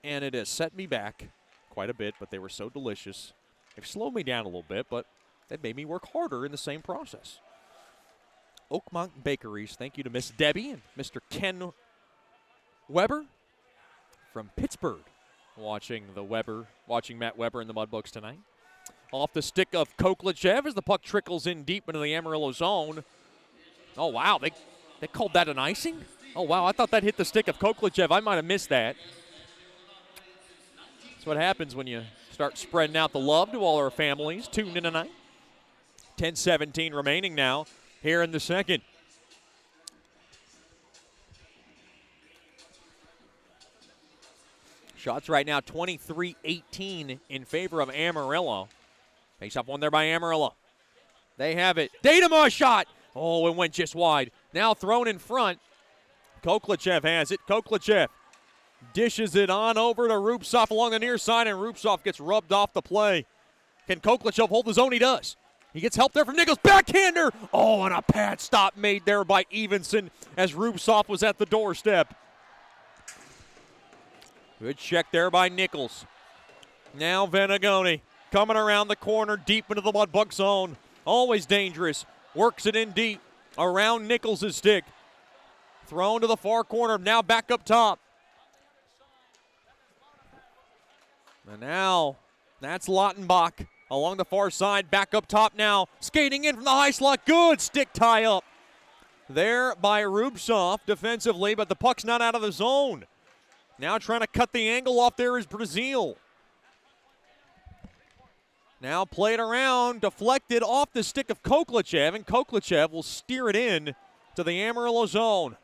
and it has set me back quite a bit, but they were so delicious. They've slowed me down a little bit, but they made me work harder in the same process. Oakmont Bakeries, thank you to Miss Debbie and Mr. Ken Weber from Pittsburgh. Watching Matt Weber and the Mudbugs tonight. Off the stick of Koklachev as the puck trickles in deep into the Amarillo zone. Oh, wow, they called that an icing? Oh, wow, I thought that hit the stick of Koklachev. I might have missed that. That's what happens when you start spreading out the love to all our families tuned in tonight. 10:17 remaining now here in the second. Shots right now 23-18 in favor of Amarillo. Face-off one there by Amarillo. They have it. Datama shot. Oh, it went just wide. Now thrown in front. Koklachev has it. Koklachev dishes it on over to Rupsov along the near side, and Rupsov gets rubbed off the play. Can Koklachev hold his own? He does. He gets help there from Nichols. Backhander. Oh, and a pad stop made there by Evenson as Rupsov was at the doorstep. Good check there by Nichols. Now Venagoni coming around the corner deep into the Mudbug zone. Always dangerous. Works it in deep around Nichols' stick. Thrown to the far corner. Now back up top. And now that's Lautenbach along the far side. Back up top now. Skating in from the high slot. Good stick tie up there by Rubtsov defensively, but the puck's not out of the zone. Now trying to cut the angle off there is Brazil. Now played around, deflected off the stick of Koklachev, and Koklachev will steer it in to the Amarillo zone.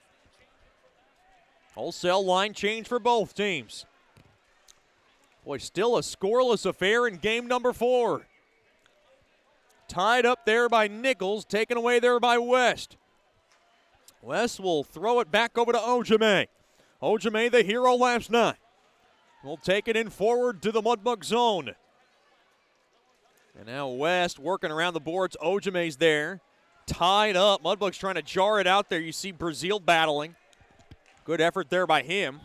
Wholesale line change for both teams. Boy, still a scoreless affair in game number 4. Tied up there by Nichols, taken away there by West. West will throw it back over to Ojime. Ojime, the hero last night, will take it in forward to the Mudbug zone. And now West working around the boards. Ojime's there. Tied up. Mudbugs trying to jar it out there. You see Brazil battling. Good effort there by him.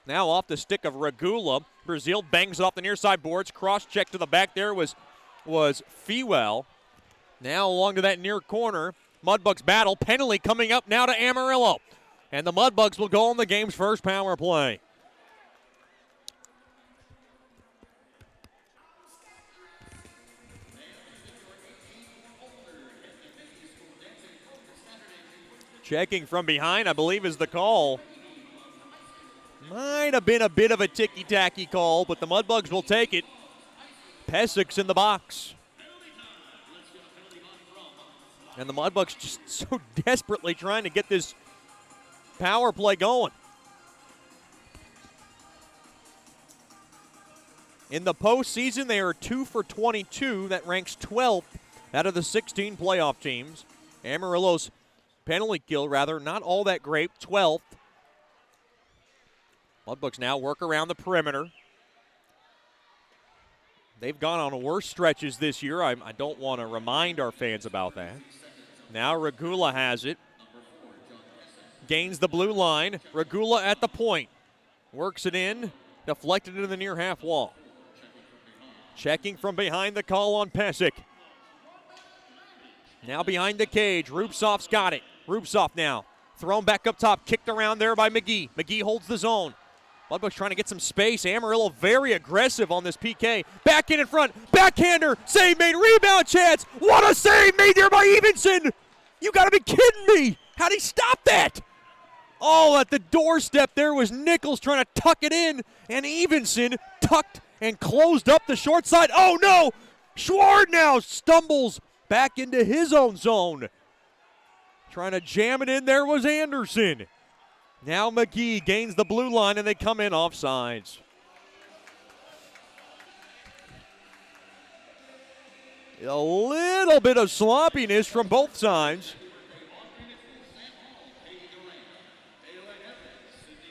Now off the stick of Regula. Brazil bangs it off the near side boards. Cross check to the back there was Fewell. Now along to that near corner. Mudbugs battle. Penalty coming up now to Amarillo. And the Mudbugs will go on the game's first power play. Checking from behind, I believe, is the call. Might might have been a bit of a ticky-tacky call, but the Mudbugs will take it. Pesik's in the box. And the Mudbugs just so desperately trying to get this power play going. In the postseason, they are 2 for 22. That ranks 12th out of the 16 playoff teams. Amarillo's penalty kill, not all that great, 12th. Mudbugs now work around the perimeter. They've gone on worse stretches this year. I don't want to remind our fans about that. Now Regula has it. Gains the blue line. Regula at the point. Works it in. Deflected into the near half wall. Checking from behind the call on Pesik. Now behind the cage. Rupsov's got it. Rupsov now. Thrown back up top. Kicked around there by McGee. McGee holds the zone. Mudbugs trying to get some space. Amarillo very aggressive on this PK. Back in front. Backhander. Save made. Rebound chance. What a save made there by Evenson. You got to be kidding me. How'd he stop that? Oh, at the doorstep there was Nichols trying to tuck it in. And Evenson tucked and closed up the short side. Oh, no. Schward now stumbles back into his own zone. Trying to jam it in there was Anderson. Now McGee gains the blue line, and they come in offsides. A little bit of sloppiness from both sides.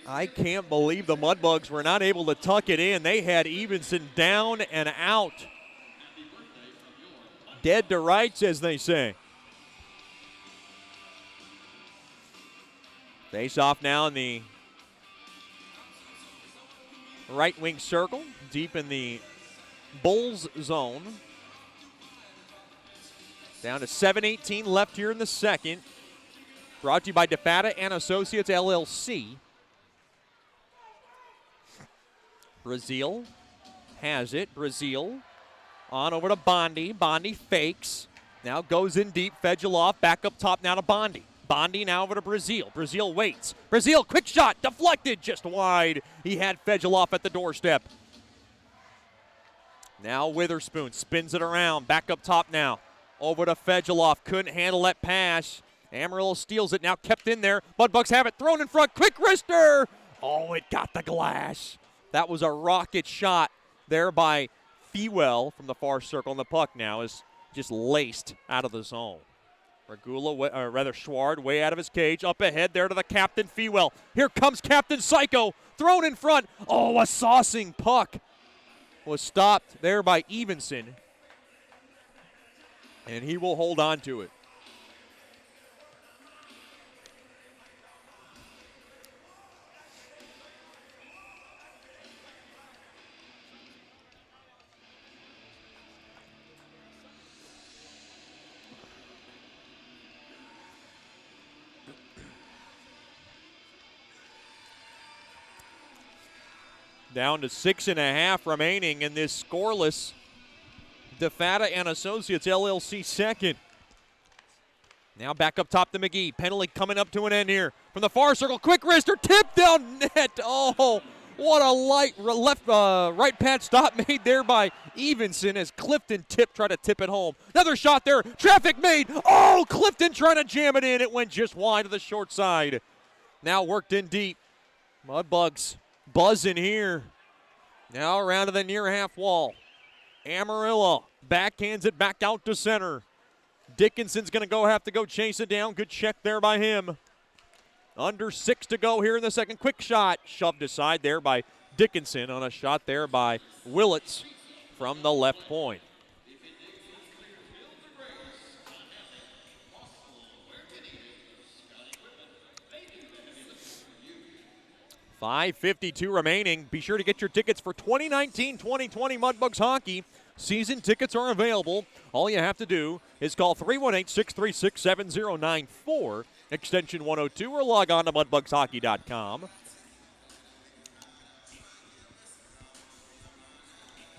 I can't believe the Mudbugs were not able to tuck it in. They had Evenson down and out. Dead to rights, as they say. Face off now in the right wing circle, deep in the Bulls zone. Down to 7:18 left here in the second. Brought to you by DeFata and Associates LLC. Brazil has it. Brazil on over to Bondi. Bondi fakes. Now goes in deep. Fedulov back up top now to Bondi. Bondi now over to Brazil. Brazil waits. Brazil, quick shot, deflected, just wide. He had Fedulov at the doorstep. Now Witherspoon spins it around. Back up top now. Over to Fedulov. Couldn't handle that pass. Amarillo steals it. Now kept in there. Mudbugs have it. Thrown in front. Quick wrister. Oh, it got the glass. That was a rocket shot there by Fewell from the far circle. And the puck now is just laced out of the zone. Regula, or rather Schward, way out of his cage. Up ahead there to the captain, Fewell. Here comes Captain Psycho. Thrown in front. Oh, a saucing puck was stopped there by Evenson. And he will hold on to it. Down to 6.5 remaining in this scoreless DeFata and Associates LLC second. Now back up top to McGee. Penalty coming up to an end here. From the far circle, quick wrister, tip down net. Oh, what a light right pad stop made there by Evenson as Clifton tried to tip it home. Another shot there. Traffic made. Oh, Clifton trying to jam it in. It went just wide to the short side. Now worked in deep. Mudbugs buzzing here. Now around to the near half wall. Amarillo backhands it back out to center. Dickinson's going to have to go chase it down. Good check there by him. Under 6 to go here in the second. Quick shot shoved aside there by Dickinson on a shot there by Willits from the left point. $5:52 remaining. Be sure to get your tickets for 2019-2020 Mudbugs hockey. Season tickets are available. All you have to do is call 318-636-7094, extension 102, or log on to mudbugshockey.com.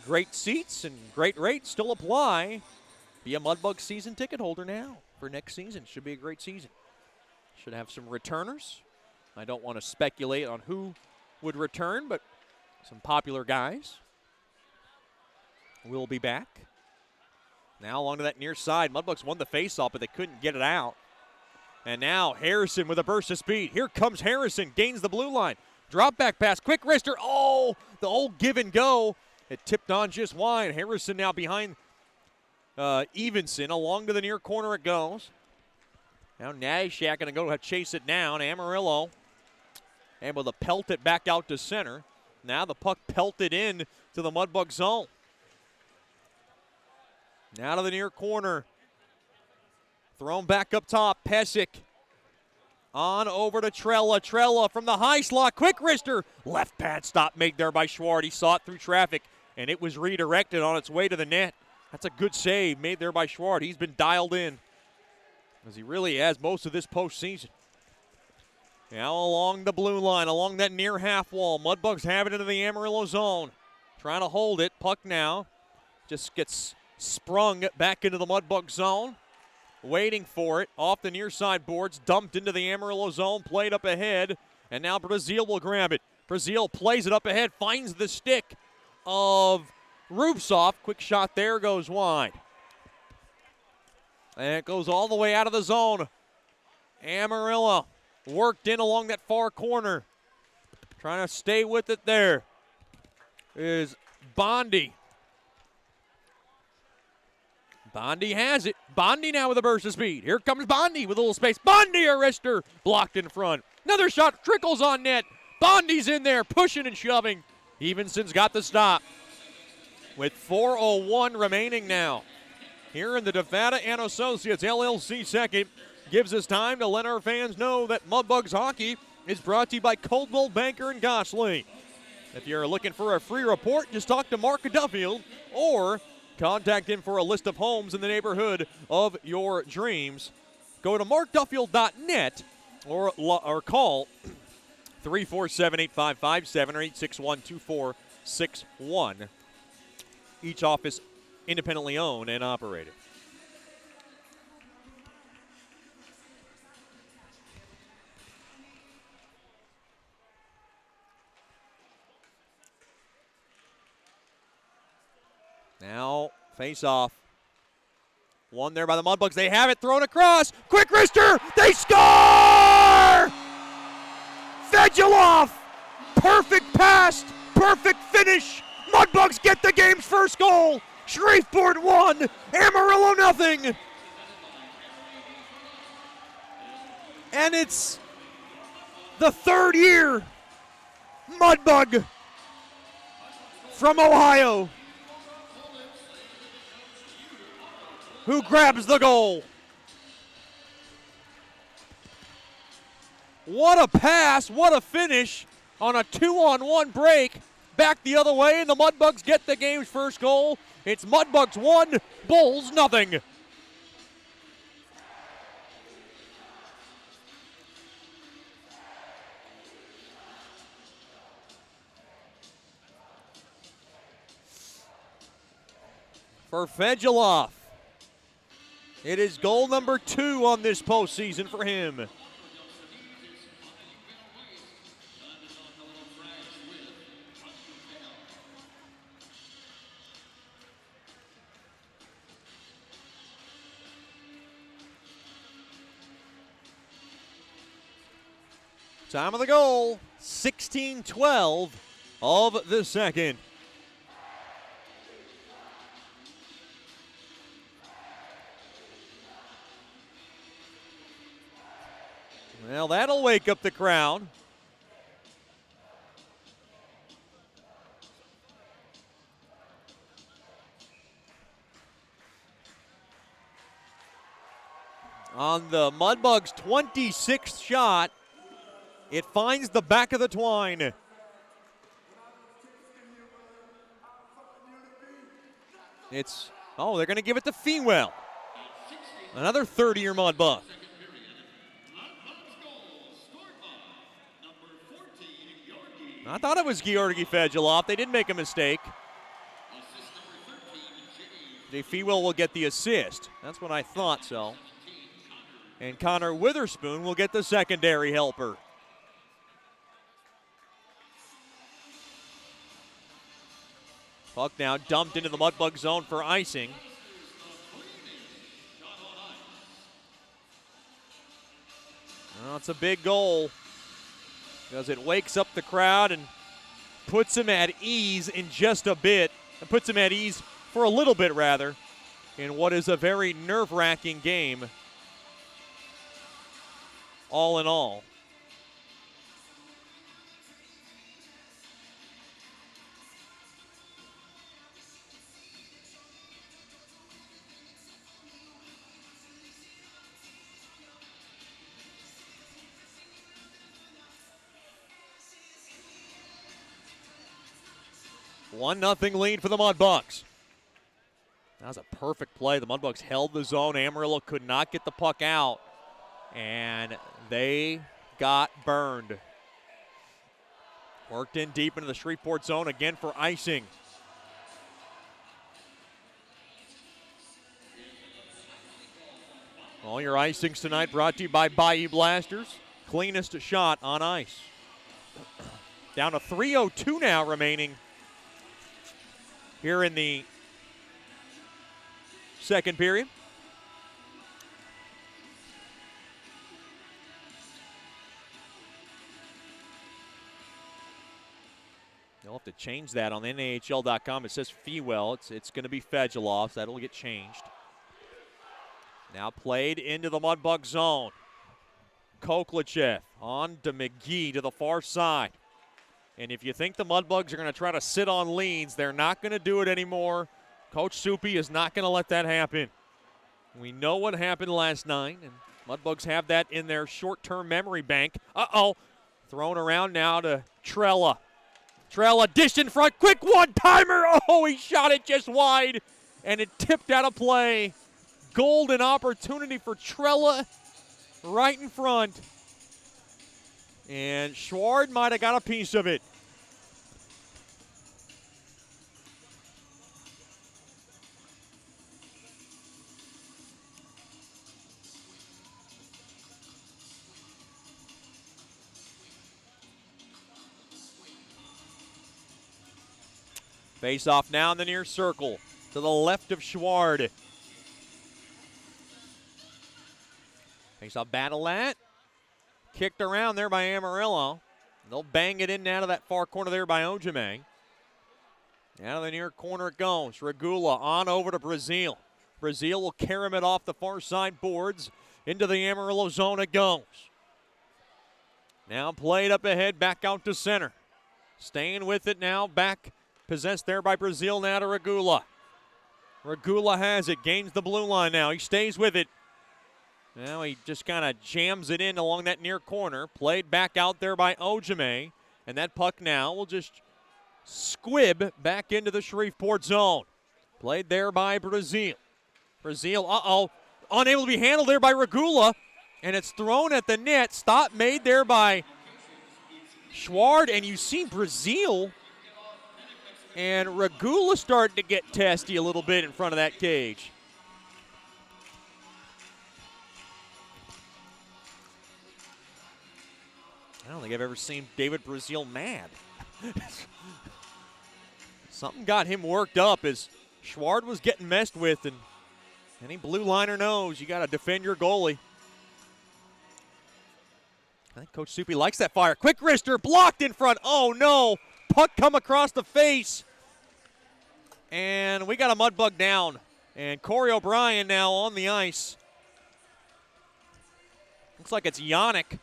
Great seats and great rates still apply. Be a Mudbugs season ticket holder now for next season. Should be a great season. Should have some returners. I don't want to speculate on who would return, but some popular guys will be back. Now along to that near side. Mudbugs won the faceoff, but they couldn't get it out. And now Harrison with a burst of speed. Here comes Harrison, gains the blue line. Drop back pass, quick wrister. Oh, the old give and go. It tipped on just wide. Harrison now behind Evenson. Along to the near corner it goes. Now Nashak going to go chase it down. Amarillo able to pelt it back out to center. Now the puck pelted in to the Mudbug zone. Now to the near corner. Thrown back up top. Pesic on over to Trella. Trella from the high slot. Quick wrister. Left pad stop made there by Schwartz. He saw it through traffic, and it was redirected on its way to the net. That's a good save made there by Schwartz. He's been dialed in, as he really has most of this postseason. Now along the blue line, along that near half wall. Mudbugs have it into the Amarillo zone. Trying to hold it. Puck now just gets sprung back into the Mudbug zone. Waiting for it. Off the near side boards. Dumped into the Amarillo zone. Played up ahead. And now Brazil will grab it. Brazil plays it up ahead. Finds the stick of Rubtsov. Quick shot there. Goes wide. And it goes all the way out of the zone. Amarillo worked in along that far corner. Trying to stay with it there is Bondi. Bondi has it. Bondi now with a burst of speed. Here comes Bondi with a little space. Bondi, a wrister, blocked in front. Another shot, trickles on net. Bondi's in there, pushing and shoving. Evenson's got the stop. With 4:01 remaining now. Here in the Devada and Associates LLC second. Gives us time to let our fans know that Mudbugs Hockey is brought to you by Coldwell Banker and Gosling. If you're looking for a free report, just talk to Mark Duffield or contact him for a list of homes in the neighborhood of your dreams. Go to markduffield.net or call 347-8557 or 861-2461. Each office independently owned and operated. Now, face off. One there by the Mudbugs. They have it thrown across. Quick wrister. They score! Fedulov. Perfect pass. Perfect finish. Mudbugs get the game's first goal. Shreveport 1, Amarillo nothing. And it's the third year Mudbug from Ohio who grabs the goal. What a pass, what a finish on a 2-on-1 break. Back the other way, and the Mudbugs get the game's first goal. It's Mudbugs 1, Bulls nothing. For Fedulov, it is goal number 2 on this postseason for him. Time of the goal, 16-12 of the second. Well, that'll wake up the crowd. On the Mudbugs' 26th shot, it finds the back of the twine. They're going to give it to Fewell. Another 30-year Mudbug. I thought it was Georgi Fedulov. They did make a mistake. Jay Fewell will get the assist. That's what I thought so. And Connor Witherspoon will get the secondary helper. Puck now dumped into the Mudbug zone for icing. Well, it's a big goal because it wakes up the crowd and puts him at ease in just a bit. It puts him at ease for a little bit, rather, in what is a very nerve-wracking game, all in all. One nothing lead for the Mudbugs. That was a perfect play. The Mudbugs held the zone. Amarillo could not get the puck out, and they got burned. Worked in deep into the Shreveport zone again for icing. All your icings tonight brought to you by Bayou Blasters. Cleanest shot on ice. Down to 3:02 now remaining here in the second period. They'll have to change that on NHL.com. It says Fewell. It's going to be Fedulov, so that'll get changed. Now played into the Mudbug zone. Koklachev on to McGee to the far side. And if you think the Mudbugs are going to try to sit on leads, they're not going to do it anymore. Coach Soupy is not going to let that happen. We know what happened last night, and Mudbugs have that in their short-term memory bank. Uh-oh. Thrown around now to Trella. Trella dished in front. Quick one-timer. Oh, he shot it just wide, and it tipped out of play. Golden opportunity for Trella right in front. And Schward might have got a piece of it. Face off now in the near circle to the left of Schward. Face off Battlelat. Kicked around there by Amarillo. They'll bang it in now to that far corner there by Ojime. Out of the near corner it goes. Regula on over to Brazil. Brazil will carry it off the far side boards. Into the Amarillo zone it goes. Now played up ahead, back out to center. Staying with it now, back possessed there by Brazil now to Regula. Regula has it, gains the blue line now. He stays with it. Now he just kind of jams it in along that near corner. Played back out there by Ojime. And that puck now will just squib back into the Shreveport zone. Played there by Brazil. Brazil, unable to be handled there by Regula. And it's thrown at the net. Stop made there by Schward. And you see Brazil and Regula starting to get testy a little bit in front of that cage. I don't think I've ever seen David Brazil mad. Something got him worked up as Schward was getting messed with, and any blue liner knows you got to defend your goalie. I think Coach Soupy likes that fire. Quick wrister, blocked in front. Oh, no. Puck come across the face. And we got a Mudbug down. And Corey O'Brien now on the ice. Looks like it's Yannick.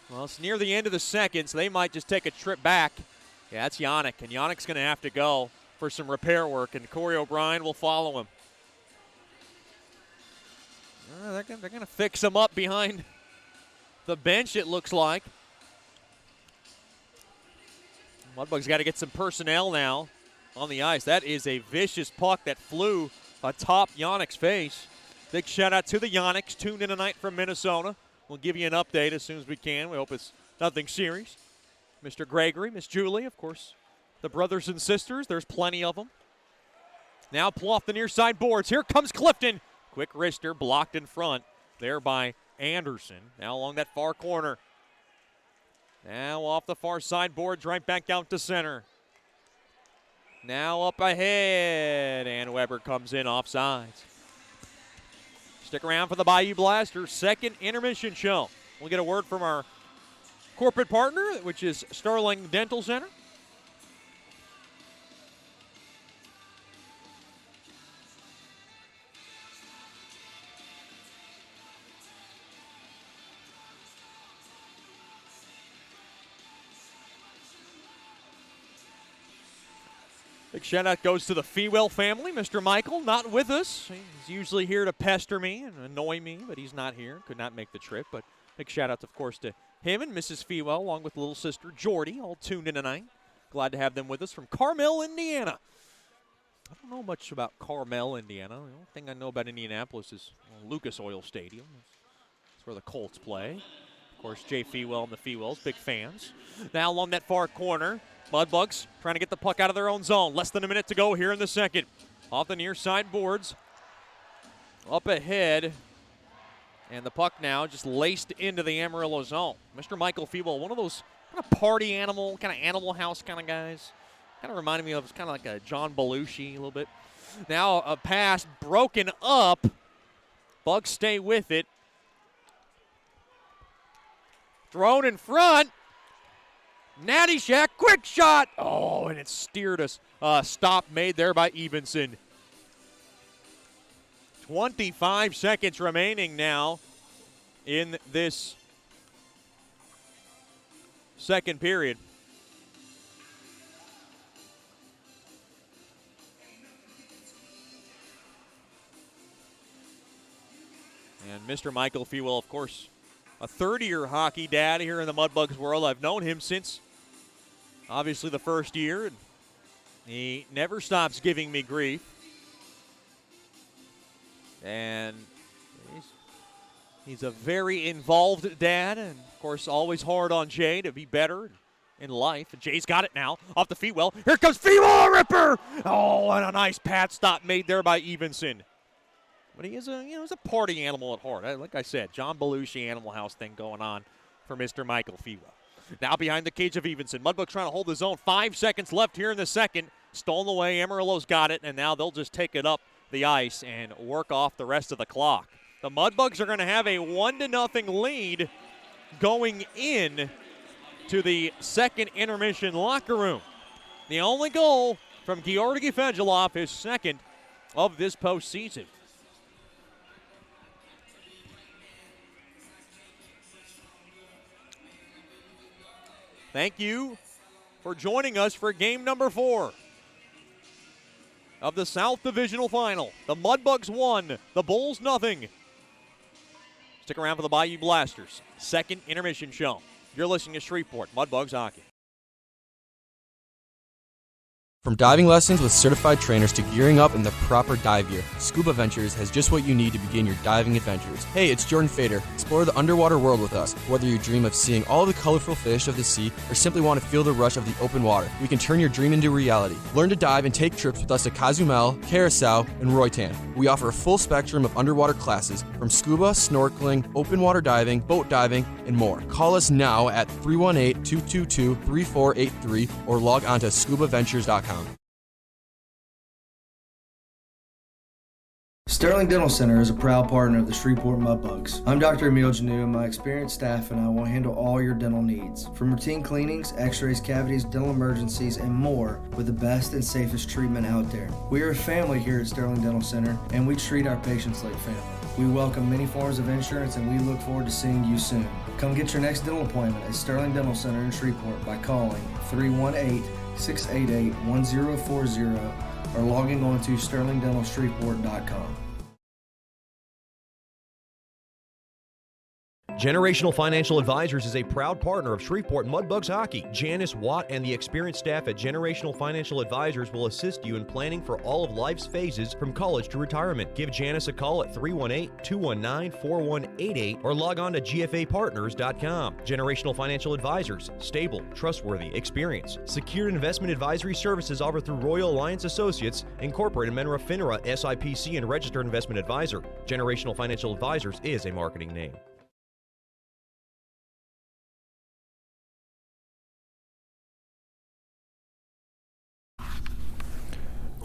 Well, it's near the end of the second, so they might just take a trip back. Yeah, that's Yannick, and Yannick's going to have to go for some repair work, and Corey O'Brien will follow him. They're going to fix him up behind the bench, it looks like. Mudbugs got to get some personnel now on the ice. That is a vicious puck that flew atop Yannick's face. Big shout-out to the Yannicks, tuned in tonight from Minnesota. We'll give you an update as soon as we can. We hope it's nothing serious. Mr. Gregory, Miss Julie, of course, the brothers and sisters. There's plenty of them. Now pull off the near side boards. Here comes Clifton. Quick wrister blocked in front there by Anderson. Now along that far corner. Now off the far side boards, right back out to center. Now up ahead, and Weber comes in offsides. Stick around for the Bayou Blasters' second intermission show. We'll get a word from our corporate partner, which is Sterling Dental Center. Big shout out goes to the Fewell family. Mr. Michael not with us. He's usually here to pester me and annoy me, but he's not here. Could not make the trip. But big shout out, of course, to him and Mrs. Fewell, along with little sister Jordy, all tuned in tonight. Glad to have them with us from Carmel, Indiana. I don't know much about Carmel, Indiana. The only thing I know about Indianapolis is Lucas Oil Stadium. That's where the Colts play. Of course, Jay Fewell and the Fewells, big fans. Now along that far corner, Mudbugs trying to get the puck out of their own zone. Less than a minute to go here in the second. Off the near side boards. Up ahead. And the puck now just laced into the Amarillo zone. Mr. Michael Fewell, one of those kind of party animal, kind of Animal House kind of guys. Kind of reminded me of, it's kind of like a John Belushi a little bit. Now a pass broken up. Bugs stay with it. Thrown in front. Natty Shack, quick shot. Oh, and it steered us. Stop made there by Evenson. 25 seconds remaining now in this second period. And Mr. Michael Fewell, of course, a third-year hockey dad here in the Mudbugs world. I've known him since, obviously, the first year, and he never stops giving me grief. And he's a very involved dad, and, of course, always hard on Jay to be better in life. And Jay's got it now, off the Fewell. Here comes Fewell, ripper! Oh, and a nice pad stop made there by Evenson. But he is he's a party animal at heart. Like I said, John Belushi Animal House thing going on for Mr. Michael Fewell. Now behind the cage of Evenson. Mudbugs trying to hold the zone. 5 seconds left here in the second. Stolen away. Amarillo's got it, and now they'll just take it up the ice and work off the rest of the clock. The Mudbugs are going to have a 1-0 lead going in to the second intermission locker room. The only goal from Georgi Fedulov, his second of this postseason. Thank you for joining us for game number 4 of the South Divisional Final. The Mudbugs won, the Bulls nothing. Stick around for the Bayou Blasters' second intermission show. You're listening to Shreveport Mudbugs Hockey. From diving lessons with certified trainers to gearing up in the proper dive gear, Scuba Ventures has just what you need to begin your diving adventures. Hey, it's Jordan Fader. Explore the underwater world with us. Whether you dream of seeing all the colorful fish of the sea or simply want to feel the rush of the open water, we can turn your dream into reality. Learn to dive and take trips with us to Cozumel, Curacao, and Roatan. We offer a full spectrum of underwater classes from scuba, snorkeling, open water diving, boat diving, and more. Call us now at 318-222-3483 or log on to scubaventures.com. Sterling Dental Center is a proud partner of the Shreveport Mudbugs. I'm Dr. Emil Janu, and my experienced staff and I will handle all your dental needs. From routine cleanings, x-rays, cavities, dental emergencies, and more with the best and safest treatment out there. We are a family here at Sterling Dental Center, and we treat our patients like family. We welcome many forms of insurance, and we look forward to seeing you soon. Come get your next dental appointment at Sterling Dental Center in Shreveport by calling 318-688-1040 or logging on to sterlingdentalshreveport.com. Generational Financial Advisors is a proud partner of Shreveport Mudbugs Hockey. Janice Watt and the experienced staff at Generational Financial Advisors will assist you in planning for all of life's phases from college to retirement. Give Janice a call at 318-219-4188 or log on to gfapartners.com. Generational Financial Advisors, stable, trustworthy, experience. Secured investment advisory services offered through Royal Alliance Associates, Incorporated, Menra FINRA, SIPC, and Registered Investment Advisor. Generational Financial Advisors is a marketing name.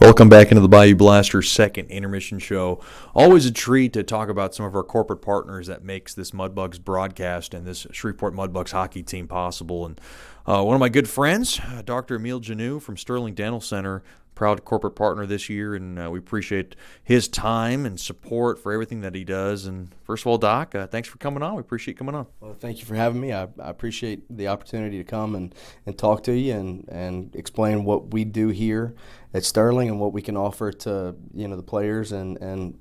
Welcome back into the Bayou Blasters second intermission show. Always a treat to talk about some of our corporate partners that makes this Mudbugs broadcast and this Shreveport Mudbugs hockey team possible. And one of my good friends, Dr. Emile Janou from Sterling Dental Center, proud corporate partner this year, and we appreciate his time and support for everything that he does. And first of all, Doc, thanks for coming on. We appreciate you coming on. Well, thank you for having me. I appreciate the opportunity to come and talk to you and explain what we do here at Sterling and what we can offer to the players and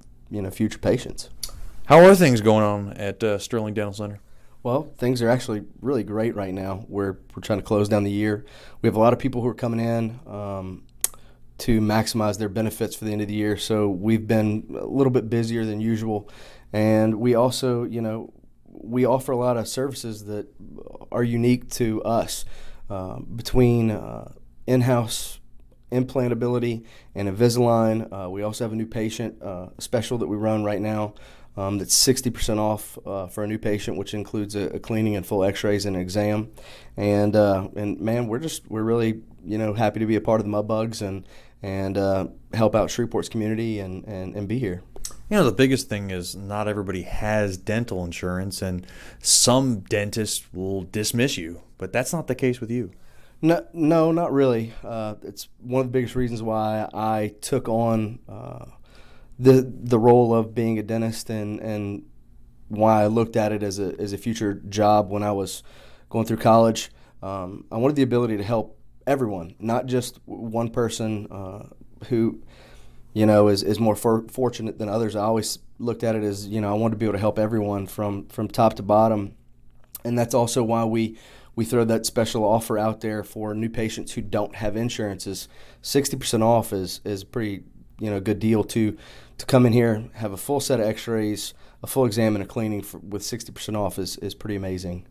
future patients. How are things going on at Sterling Dental Center? Well, things are actually really great right now. We're trying to close down the year. We have a lot of people who are coming in to maximize their benefits for the end of the year. So we've been a little bit busier than usual. And we also, we offer a lot of services that are unique to us between in-house implantability and Invisalign. We also have a new patient special that we run right now that's 60% off for a new patient, which includes a cleaning and full x-rays and an exam. And man, we're really, happy to be a part of the Mudbugs and help out Shreveport's community and be here. The biggest thing is not everybody has dental insurance, and some dentists will dismiss you, but that's not the case with you. No, not really. It's one of the biggest reasons why I took on the role of being a dentist and why I looked at it as a future job when I was going through college. I wanted the ability to help everyone, not just one person who, is more fortunate than others. I always looked at it as, I wanted to be able to help everyone from top to bottom. And that's also why we throw that special offer out there for new patients who don't have insurances. 60% off is a pretty, good deal to come in here, have a full set of x-rays, a full exam and a cleaning with 60% off is pretty amazing.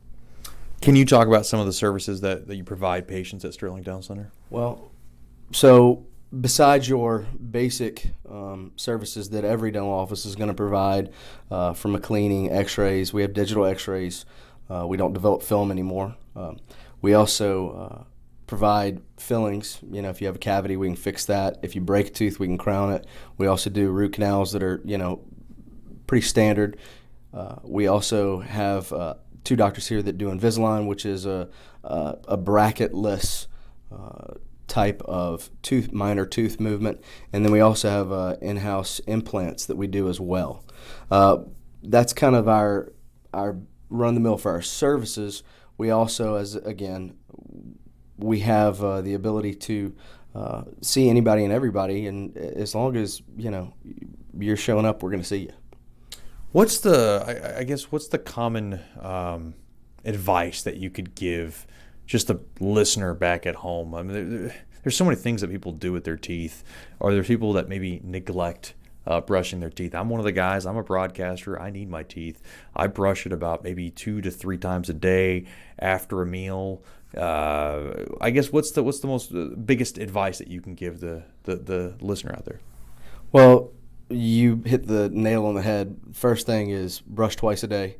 Can you talk about some of the services that you provide patients at Sterling Dental Center? Well, so besides your basic services that every dental office is going to provide, from a cleaning, x-rays, we have digital x-rays. We don't develop film anymore. We also provide fillings. If you have a cavity, we can fix that. If you break a tooth, we can crown it. We also do root canals that are, pretty standard. We also have two doctors here that do Invisalign, which is a bracketless type of minor tooth movement. And then we also have in-house implants that we do as well. That's kind of our run-the-mill for our services. We also, we have the ability to see anybody and everybody, and as long as you're showing up, we're going to see you. What's the common advice that you could give just a listener back at home? I mean, there's so many things that people do with their teeth, or there's people that maybe neglect brushing their teeth. I'm one of the guys. I'm a broadcaster. I need my teeth. I brush it about maybe 2 to 3 times a day after a meal. I guess what's the most biggest advice that you can give the listener out there? Well, you hit the nail on the head. First thing is brush twice a day,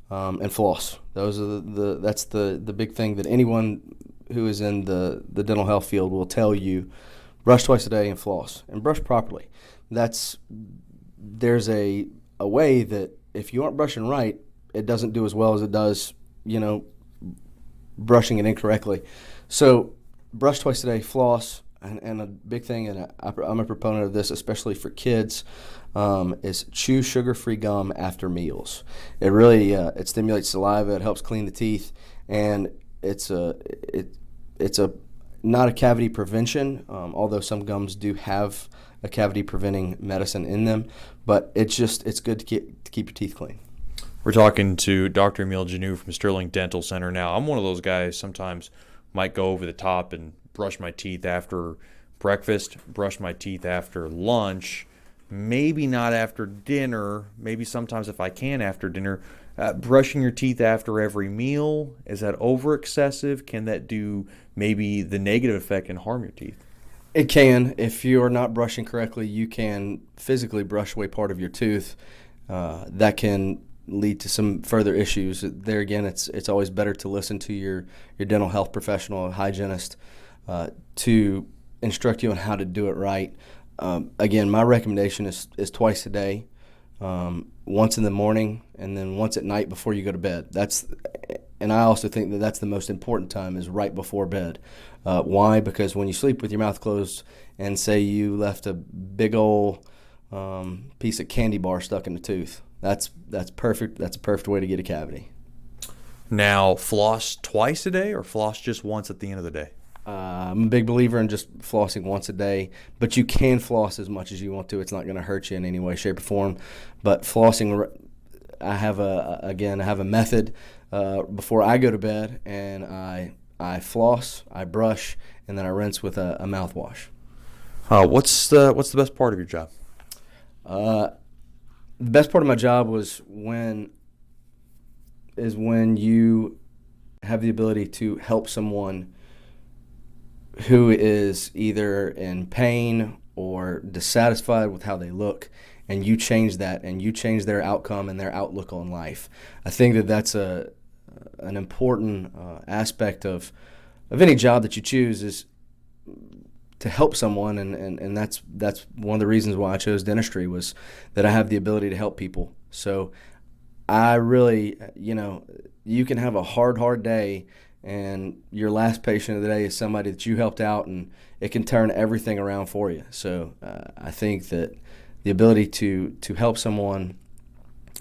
and floss. Those are that's the big thing that anyone who is in the dental health field will tell you. Brush twice a day and floss, and brush properly. There's a way that if you aren't brushing right, it doesn't do as well as it does, brushing it incorrectly. So brush twice a day, floss, and a big thing, and I'm a proponent of this, especially for kids, is chew sugar-free gum after meals. It really it stimulates saliva, it helps clean the teeth, and it's not a cavity prevention, although some gums do have a cavity preventing medicine in them, but it's good to keep your teeth clean. We're talking to Dr. Emile Janou from Sterling Dental Center now. I'm one of those guys sometimes might go over the top and brush my teeth after breakfast, brush my teeth after lunch, maybe not after dinner, maybe sometimes if I can after dinner. Brushing your teeth after every meal, is that over excessive? Can that do maybe the negative effect and harm your teeth? It can. If you're not brushing correctly, you can physically brush away part of your tooth. That can lead to some further issues. There again, it's always better to listen to your dental health professional, hygienist, to instruct you on how to do it right. Again, my recommendation is twice a day, once in the morning and then once at night before you go to bed. And I also think that that's the most important time, is right before bed. Why? Because when you sleep with your mouth closed and say you left a big old piece of candy bar stuck in the tooth, that's perfect. That's a perfect way to get a cavity. Now, floss twice a day or floss just once at the end of the day? I'm a big believer in just flossing once a day, but you can floss as much as you want to. It's not going to hurt you in any way, shape, or form. But flossing, I have a method before I go to bed, and I floss, I brush, and then I rinse with a mouthwash. What's the best part of your job? The best part of my job was when you have the ability to help someone who is either in pain or dissatisfied with how they look, and you change that, and you change their outcome and their outlook on life. I think that that's an important aspect of any job that you choose, is to help someone, and that's one of the reasons why I chose dentistry, was that I have the ability to help people. So I really, you can have a hard day, and your last patient of the day is somebody that you helped out, and it can turn everything around for you. So I think that the ability to help someone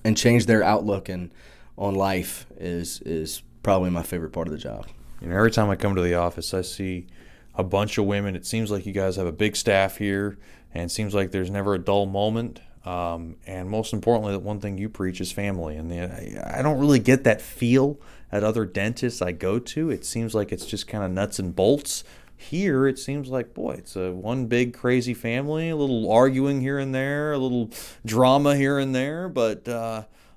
and change their outlook on life is probably my favorite part of the job. Every time I come to the office, I see a bunch of women. It seems like you guys have a big staff here, and it seems like there's never a dull moment. And most importantly, the one thing you preach is family. And I don't really get that feel at other dentists I go to. It seems like it's just kind of nuts and bolts. Here, it seems like, boy, it's one big crazy family, a little arguing here and there, a little drama here and there, but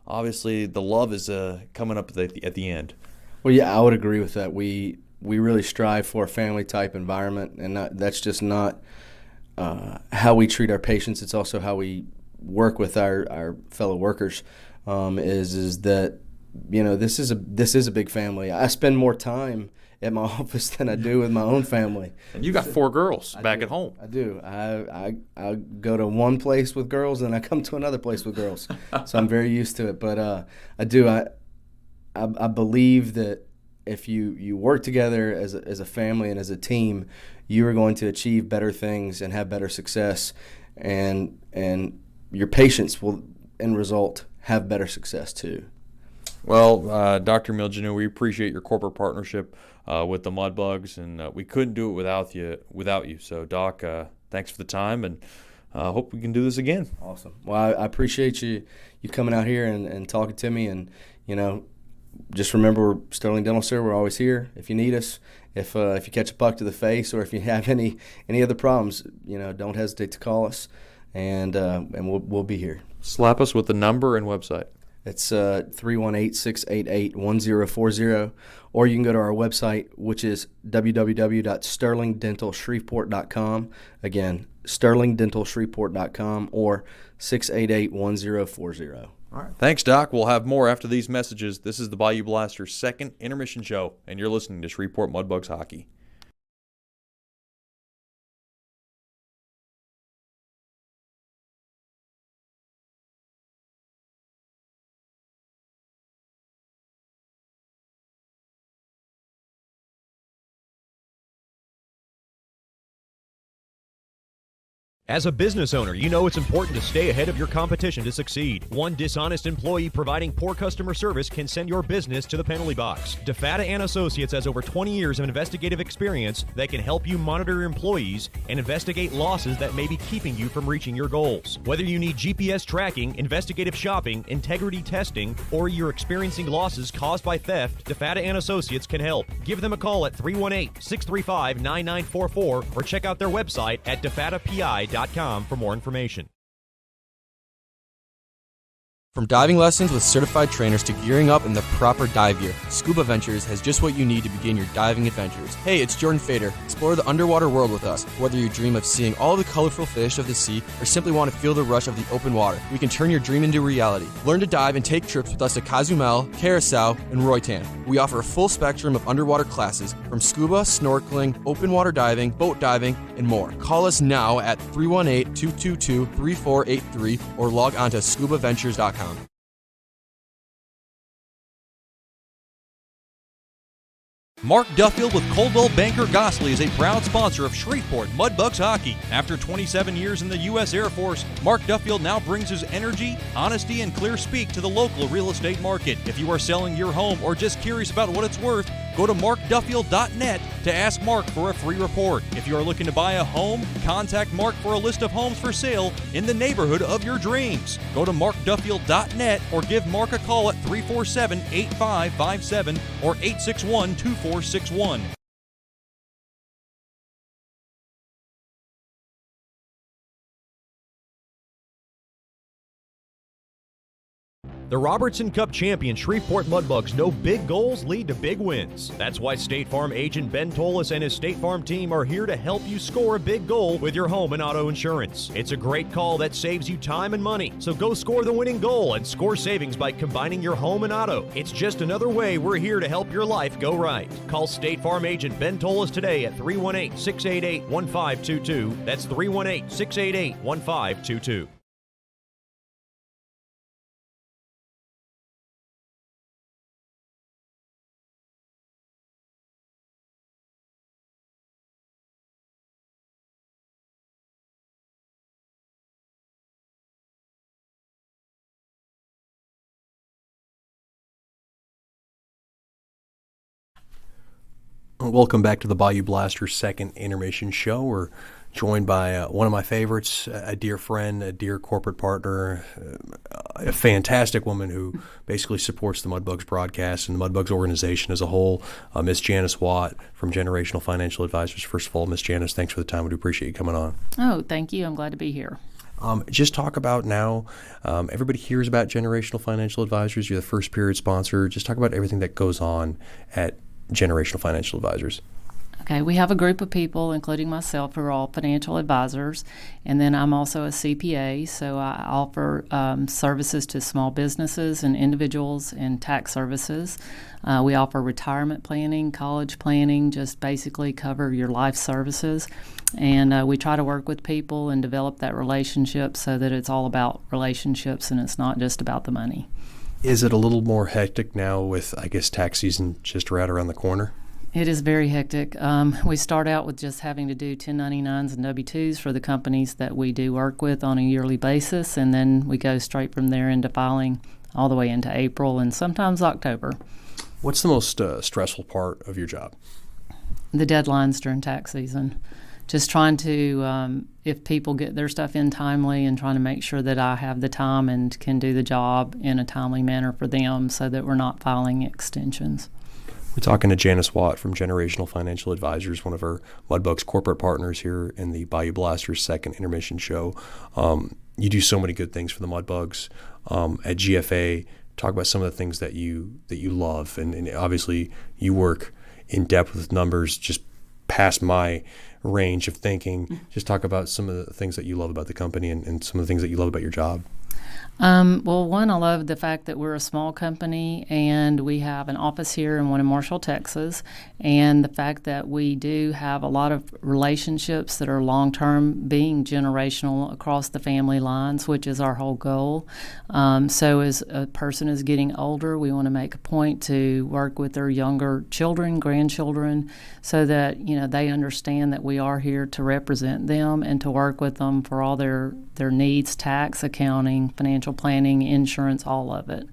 obviously the love is coming up at the end. Well, yeah, I would agree with that. We really strive for a family-type environment, and that's just not how we treat our patients. It's also how we work with our fellow workers. Is that this is a big family. I spend more time at my office than I do with my own family. And you got 4 girls back at home. I do. I go to one place with girls, and I come to another place with girls. So I'm very used to it. But I do. I believe that if you work together as a family and as a team, you are going to achieve better things and have better success, and your patients will, in result, have better success too. Well, Dr. Miljanu, we appreciate your corporate partnership with the Mudbugs, and we couldn't do it without you. So, Doc, thanks for the time, and hope we can do this again. Awesome. Well, I appreciate you coming out here and talking to me, and just remember, Sterling Dental, sir, we're always here if you need us. If you catch a puck to the face, or if you have any other problems, don't hesitate to call us, and we'll be here. Slap us with the number and website. It's 318-688-1040, or you can go to our website, which is www.sterlingdentalshreveport.com. Again, sterlingdentalshreveport.com, or 688-1040. All right. Thanks, Doc. We'll have more after these messages. This is the Bayou Blasters' second intermission show, and you're listening to Shreveport Mudbugs Hockey. As a business owner, you know it's important to stay ahead of your competition to succeed. One dishonest employee providing poor customer service can send your business to the penalty box. DeFatta & Associates has over 20 years of investigative experience that can help you monitor your employees and investigate losses that may be keeping you from reaching your goals. Whether you need GPS tracking, investigative shopping, integrity testing, or you're experiencing losses caused by theft, DeFatta & Associates can help. Give them a call at 318-635-9944 or check out their website at defattapi.com for more information. From diving lessons with certified trainers to gearing up in the proper dive gear, Scuba Ventures has just what you need to begin your diving adventures. Hey, it's Jordan Fader. Explore the underwater world with us. Whether you dream of seeing all the colorful fish of the sea or simply want to feel the rush of the open water, we can turn your dream into reality. Learn to dive and take trips with us to Cozumel, Curacao, and Roatan. We offer a full spectrum of underwater classes from scuba, snorkeling, open water diving, boat diving, and more. Call us now at 318-222-3483 or log on to scubaventures.com. Mark Duffield with Coldwell Banker Gosley is a proud sponsor of Shreveport Mudbugs hockey. After 27 years in the U.S. Air Force, Mark Duffield now brings his energy, honesty, and clear speak to the local real estate market. If you are selling your home or just curious about what it's worth, go to markduffield.net to ask Mark for a free report. If you are looking to buy a home, contact Mark for a list of homes for sale in the neighborhood of your dreams. Go to markduffield.net or give Mark a call at 347-8557 or 861-2461. The Robertson Cup champion Shreveport Mudbugs know big goals lead to big wins. That's why State Farm agent Ben Tolis and his State Farm team are here to help you score a big goal with your home and auto insurance. It's a great call that saves you time and money. So go score the winning goal and score savings by combining your home and auto. It's just another way we're here to help your life go right. Call State Farm agent Ben Tolis today at 318-688-1522. That's 318-688-1522. Welcome back to the Bayou Blasters' second intermission show. We're joined by one of my favorites, a dear friend, a dear corporate partner, a fantastic woman who basically supports the Mudbugs broadcast and the Mudbugs organization as a whole, Miss Janice Watt from Generational Financial Advisors. First of all, Miss Janice, thanks for the time. We do appreciate you coming on. Oh, thank you. I'm glad to be here. Just talk about now, everybody hears about Generational Financial Advisors. You're the first period sponsor. Just talk about everything that goes on at Generational Financial Advisors. Okay, we have a group of people, including myself, who are all financial advisors, and then I'm also a CPA, so I offer services to small businesses and individuals and tax services. We offer retirement planning, college planning, just basically cover your life services, and we try to work with people and develop that relationship so that it's all about relationships and it's not just about the money. Is it a little more hectic now with, I guess, tax season just right around the corner? It is very hectic. We start out with just having to do 1099s and W-2s for the companies that we do work with on a yearly basis, and then we go straight from there into filing all the way into April and sometimes October. What's the most stressful part of your job? The deadlines during tax season. Just trying to, if people get their stuff in timely, and trying to make sure that I have the time and can do the job in a timely manner for them so that we're not filing extensions. We're talking to Janice Watt from Generational Financial Advisors, one of our Mudbugs corporate partners here in the Bayou Blasters' second intermission show. You do so many good things for the Mudbugs at GFA. Talk about some of the things that you love, and obviously you work in depth with numbers just past my range of thinking. Just talk about some of the things that you love about the company and some of the things that you love about your job. Well, one, I love the fact that we're a small company and we have an office here and one in Marshall, Texas, and the fact that we do have a lot of relationships that are long-term, being generational across the family lines, which is our whole goal. So as a person is getting older, we want to make a point to work with their younger children, grandchildren, so that, you know, they understand that we are here to represent them and to work with them for all their needs, tax, accounting, financial planning, insurance, all of it.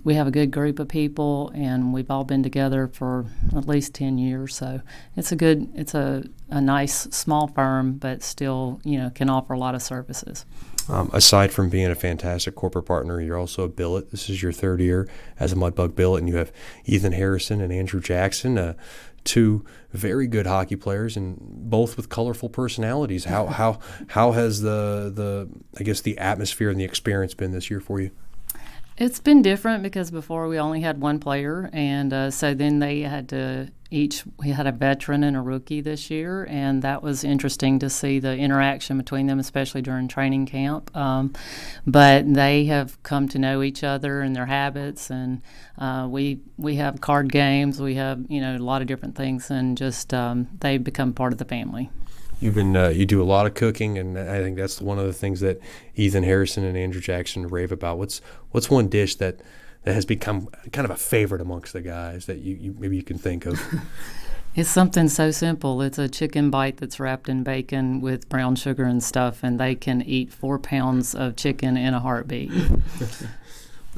We have a good group of people, and we've all been together for at least 10 years. So it's a nice small firm, but still, you know, can offer a lot of services. Aside from being a fantastic corporate partner, you're also a billet. This is your third year as a Mudbug billet, and you have Ethan Harrison and Andrew Jackson, two very good hockey players, and both with colorful personalities. How has the I guess the atmosphere and the experience been this year for you? It's been different because before we only had one player, and so then they had to we had a veteran and a rookie this year, and that was interesting to see the interaction between them, especially during training camp. But they have come to know each other and their habits, and we have card games, we have a lot of different things, and just they become part of the family. You've been you do a lot of cooking, and I think that's one of the things that Ethan Harrison and Andrew Jackson rave about. What's one dish that has become kind of a favorite amongst the guys that you maybe you can think of? It's something so simple. It's a chicken bite that's wrapped in bacon with brown sugar and stuff, and they can eat 4 pounds of chicken in a heartbeat.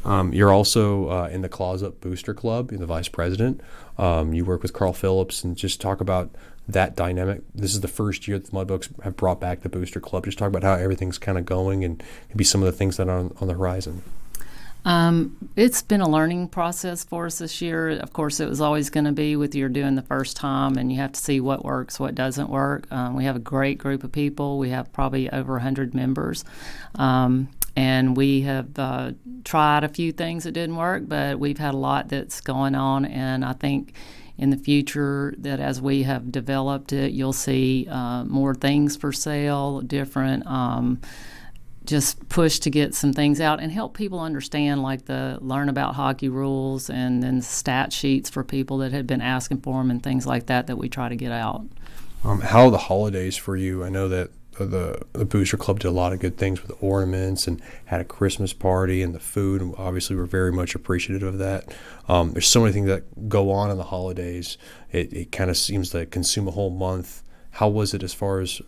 You're also in the Claws Up Booster Club. You're the vice president. You work with Carl Phillips, and just talk about that dynamic. This is the first year that the Mudbugs have brought back the Booster Club. Just talk about how everything's kind of going and maybe some of the things that are on the horizon. It's been a learning process for us this year. Of course, it was always going to be with you're doing the first time, and you have to see what works, what doesn't work. We have a great group of people. We have probably over 100 members. And we have tried a few things that didn't work, but we've had a lot that's going on, and I think in the future that as we have developed it, you'll see more things for sale, different just push to get some things out and help people understand, like learn about hockey rules, and then stat sheets for people that had been asking for them and things like that we try to get out. How are the holidays for you? I know that the Booster Club did a lot of good things with ornaments and had a Christmas party, and the food, and obviously we're very much appreciative of that. There's so many things that go on in the holidays. It kind of seems to consume a whole month. How was it as far as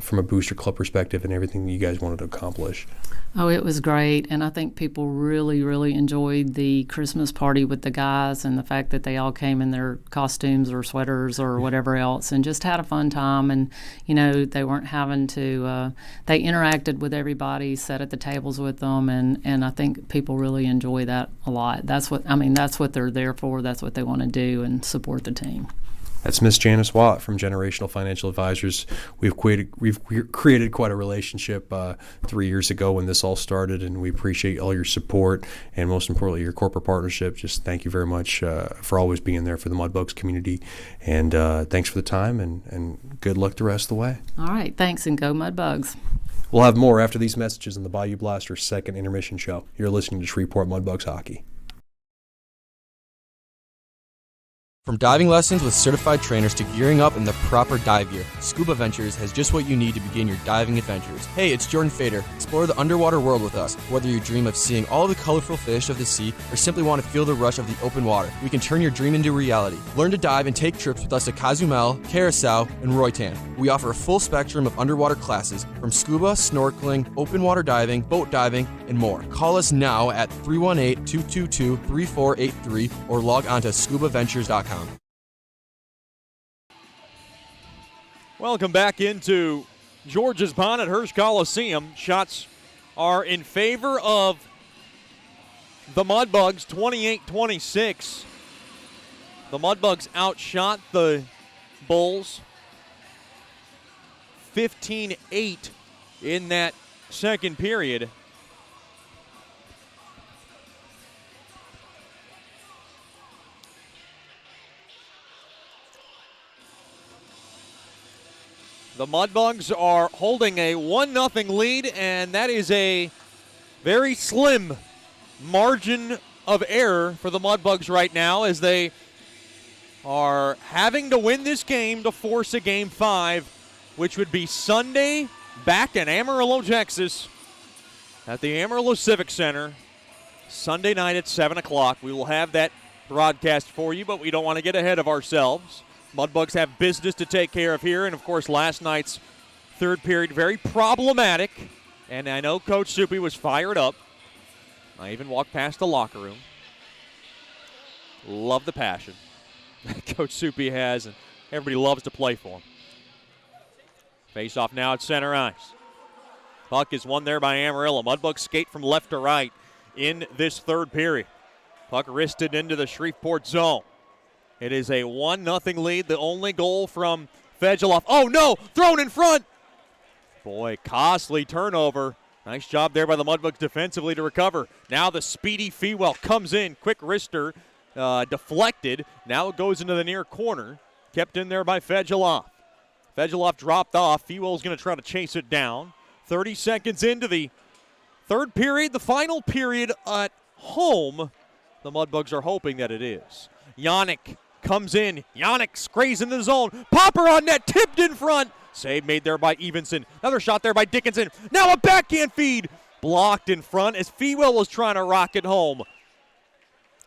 from a Booster Club perspective and everything you guys wanted to accomplish? Oh, it was great, and I think people really, really enjoyed the Christmas party with the guys, and the fact that they all came in their costumes or sweaters or whatever else and just had a fun time. And they weren't having to they interacted with everybody, sat at the tables with them, and I think people really enjoy that a lot. That's what they're there for. That's what they want to do, and support the team. That's Miss Janice Watt from Generational Financial Advisors. We've created quite a relationship 3 years ago when this all started, and we appreciate all your support and, most importantly, your corporate partnership. Just thank you very much for always being there for the Mudbugs community, and thanks for the time, and good luck the rest of the way. All right, thanks, and go Mudbugs. We'll have more after these messages on the Bayou Blasters' second intermission show. You're listening to Shreveport Mudbugs Hockey. From diving lessons with certified trainers to gearing up in the proper dive gear, Scuba Ventures has just what you need to begin your diving adventures. Hey, it's Jordan Fader. Explore the underwater world with us. Whether you dream of seeing all the colorful fish of the sea or simply want to feel the rush of the open water, we can turn your dream into reality. Learn to dive and take trips with us to Cozumel, Curacao, and Roatan. We offer a full spectrum of underwater classes from scuba, snorkeling, open water diving, boat diving, and more. Call us now at 318-222-3483 or log on to scubaventures.com. Welcome back into George's Pond at Hirsch Coliseum. Shots are in favor of the Mudbugs, 28-26. The Mudbugs outshot the Bulls 15-8 in that second period. The Mudbugs are holding a 1-0 lead, and that is a very slim margin of error for the Mudbugs right now, as they are having to win this game to force a Game 5, which would be Sunday back in Amarillo, Texas, at the Amarillo Civic Center, Sunday night at 7 o'clock. We will have that broadcast for you, but we don't want to get ahead of ourselves. Mudbugs have business to take care of here, and of course last night's third period very problematic, and I know Coach Soupy was fired up. I even walked past the locker room. Love the passion that Coach Soupy has, and everybody loves to play for him. Face off now at center ice. Puck is won there by Amarillo. Mudbugs skate from left to right in this third period. Puck wristed into the Shreveport zone. It is a 1-0 lead. The only goal from Fedgeloff. Oh, no! Thrown in front! Boy, costly turnover Nice job there by the Mudbugs defensively to recover. Now the speedy Fewell comes in. Quick wrister, deflected. Now it goes into the near corner. Kept in there by Fedulov. Fedulov dropped off. Fewell's going to try to chase it down. 30 seconds into the third period, the final period at home. The Mudbugs are hoping that it is. Yannick comes in. Yannick sprays in the zone. Popper on net, tipped in front. Save made there by Evenson. Another shot there by Dickinson. Now a backhand feed. Blocked in front as Fewell was trying to rock it home.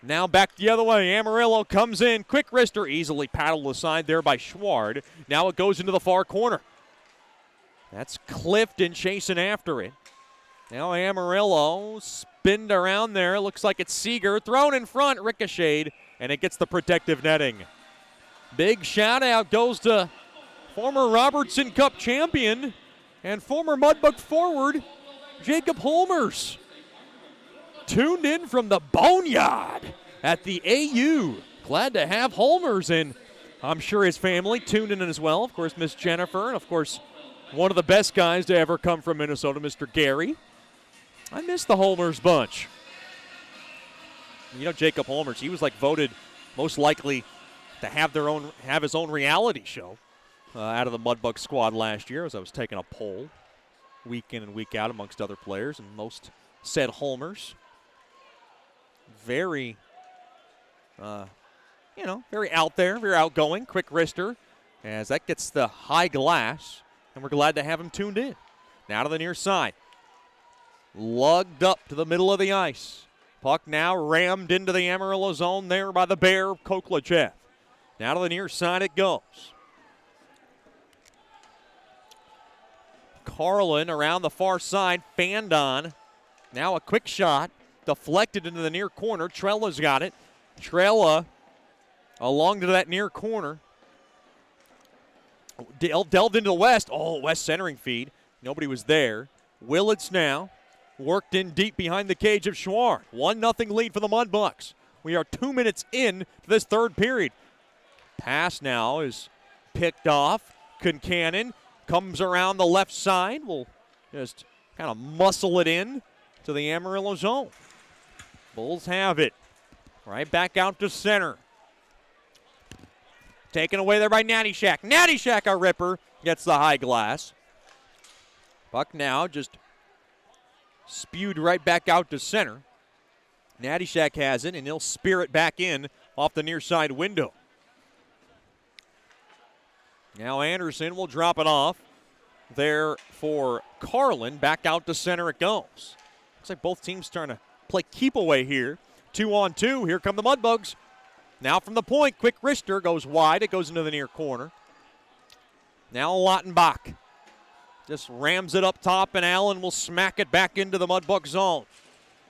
Now back the other way. Amarillo comes in. Quick wrister easily paddled aside there by Schward. Now it goes into the far corner. That's Clifton chasing after it. Now Amarillo spinned around there. Looks like it's Seeger. Thrown in front, ricocheted, and it gets the protective netting. Big shout out goes to former Robertson Cup champion and former Mudbug forward Jacob Holmers. Tuned in from the Boneyard at the AU. Glad to have Holmers, and I'm sure his family tuned in as well. Of course, Miss Jennifer, and of course, one of the best guys to ever come from Minnesota, Mr. Gary. I miss the Holmers bunch. You know, Jacob Holmers, he was like voted most likely to have his own reality show out of the Mudbug squad last year, as I was taking a poll week in and week out amongst other players, and most said Holmers. Very, very out there, very outgoing, quick wrister, as that gets the high glass, and we're glad to have him tuned in. Now to the near side. Lugged up to the middle of the ice. Puck now rammed into the Amarillo zone there by the Bear, Koklachev. Now to the near side it goes. Carlin around the far side, fanned on. Now a quick shot, deflected into the near corner. Trella's got it. Trella along to that near corner. Delved into the west. Oh, west centering feed. Nobody was there. Willits now worked in deep behind the cage of Schwar. 1-0 lead for the Mudbugs. We are 2 minutes in to this third period. Pass now is picked off. Concannon comes around the left side. Will just kind of muscle it in to the Amarillo zone. Bulls have it. Right back out to center. Taken away there by Natty Shack. Natty Shack, a ripper, gets the high glass. Puck now just spewed right back out to center. Natty Shack has it, and he'll spear it back in off the near side window. Now Anderson will drop it off there for Carlin. Back out to center it goes. Looks like both teams trying to play keep away here. 2-on-2. Here come the Mudbugs. Now from the point, quick wrister goes wide. It goes into the near corner. Now Lautenbach just rams it up top, and Allen will smack it back into the Mudbug zone.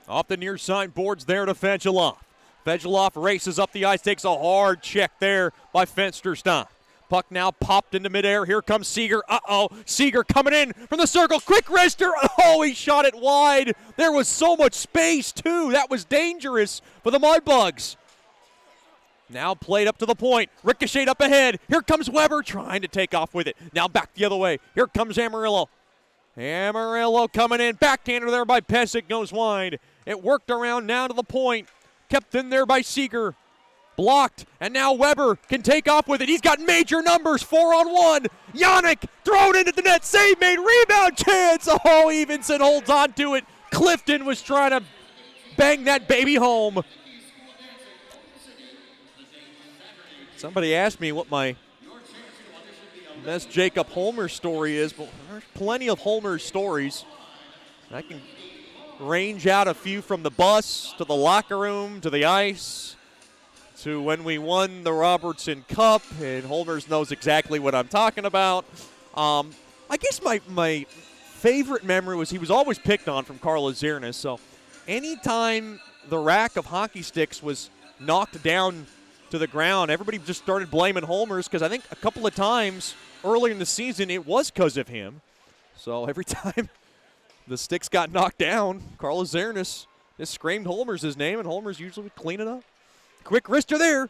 Off the near side boards there to Fedulov. Fedulov races up the ice, takes a hard check there by Fensterstein. Puck now popped into midair. Here comes Seeger. Seeger coming in from the circle. Quick wrister. Oh, he shot it wide. There was so much space, too. That was dangerous for the Mudbugs. Now played up to the point. Ricocheted up ahead. Here comes Weber trying to take off with it. Now back the other way. Here comes Amarillo. Amarillo coming in. Backhander there by Pesic. Goes wide. It worked around now to the point. Kept in there by Seeger. Blocked. And now Weber can take off with it. He's got major numbers. 4-on-1. Yannick thrown into the net. Save made. Rebound chance. Oh, Evenson holds on to it. Clifton was trying to bang that baby home. Somebody asked me what my best Jacob Holmers story is, but there's plenty of Holmers stories. I can range out a few from the bus to the locker room to the ice to when we won the Robertson Cup, and Holmers knows exactly what I'm talking about. I guess my favorite memory was he was always picked on from Carl Azirnas, so anytime the rack of hockey sticks was knocked down to the ground, everybody just started blaming Holmers, because I think a couple of times early in the season it was because of him. So every time the sticks got knocked down, Carl Azirnas just screamed Holmers' name, and Holmers usually would clean it up. Quick wrister there.